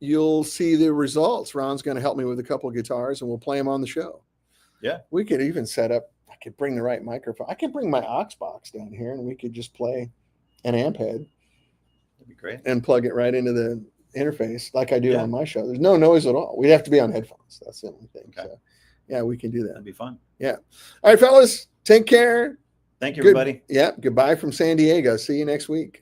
you'll see the results. Ron's going to help me with a couple of guitars, and we'll play them on the show.
Yeah.
We could even set up, I could bring the right microphone. I could bring my aux box down here, and we could just play an amp head.
That'd be great. And
plug it right into the interface like I do on my show. There's no noise at all. We'd have to be on headphones. That's the only thing.
Okay.
So, yeah, we can do that.
That'd be fun.
Yeah. All right, fellas, take care.
Thank you, everybody.
Goodbye from San Diego. See you next week.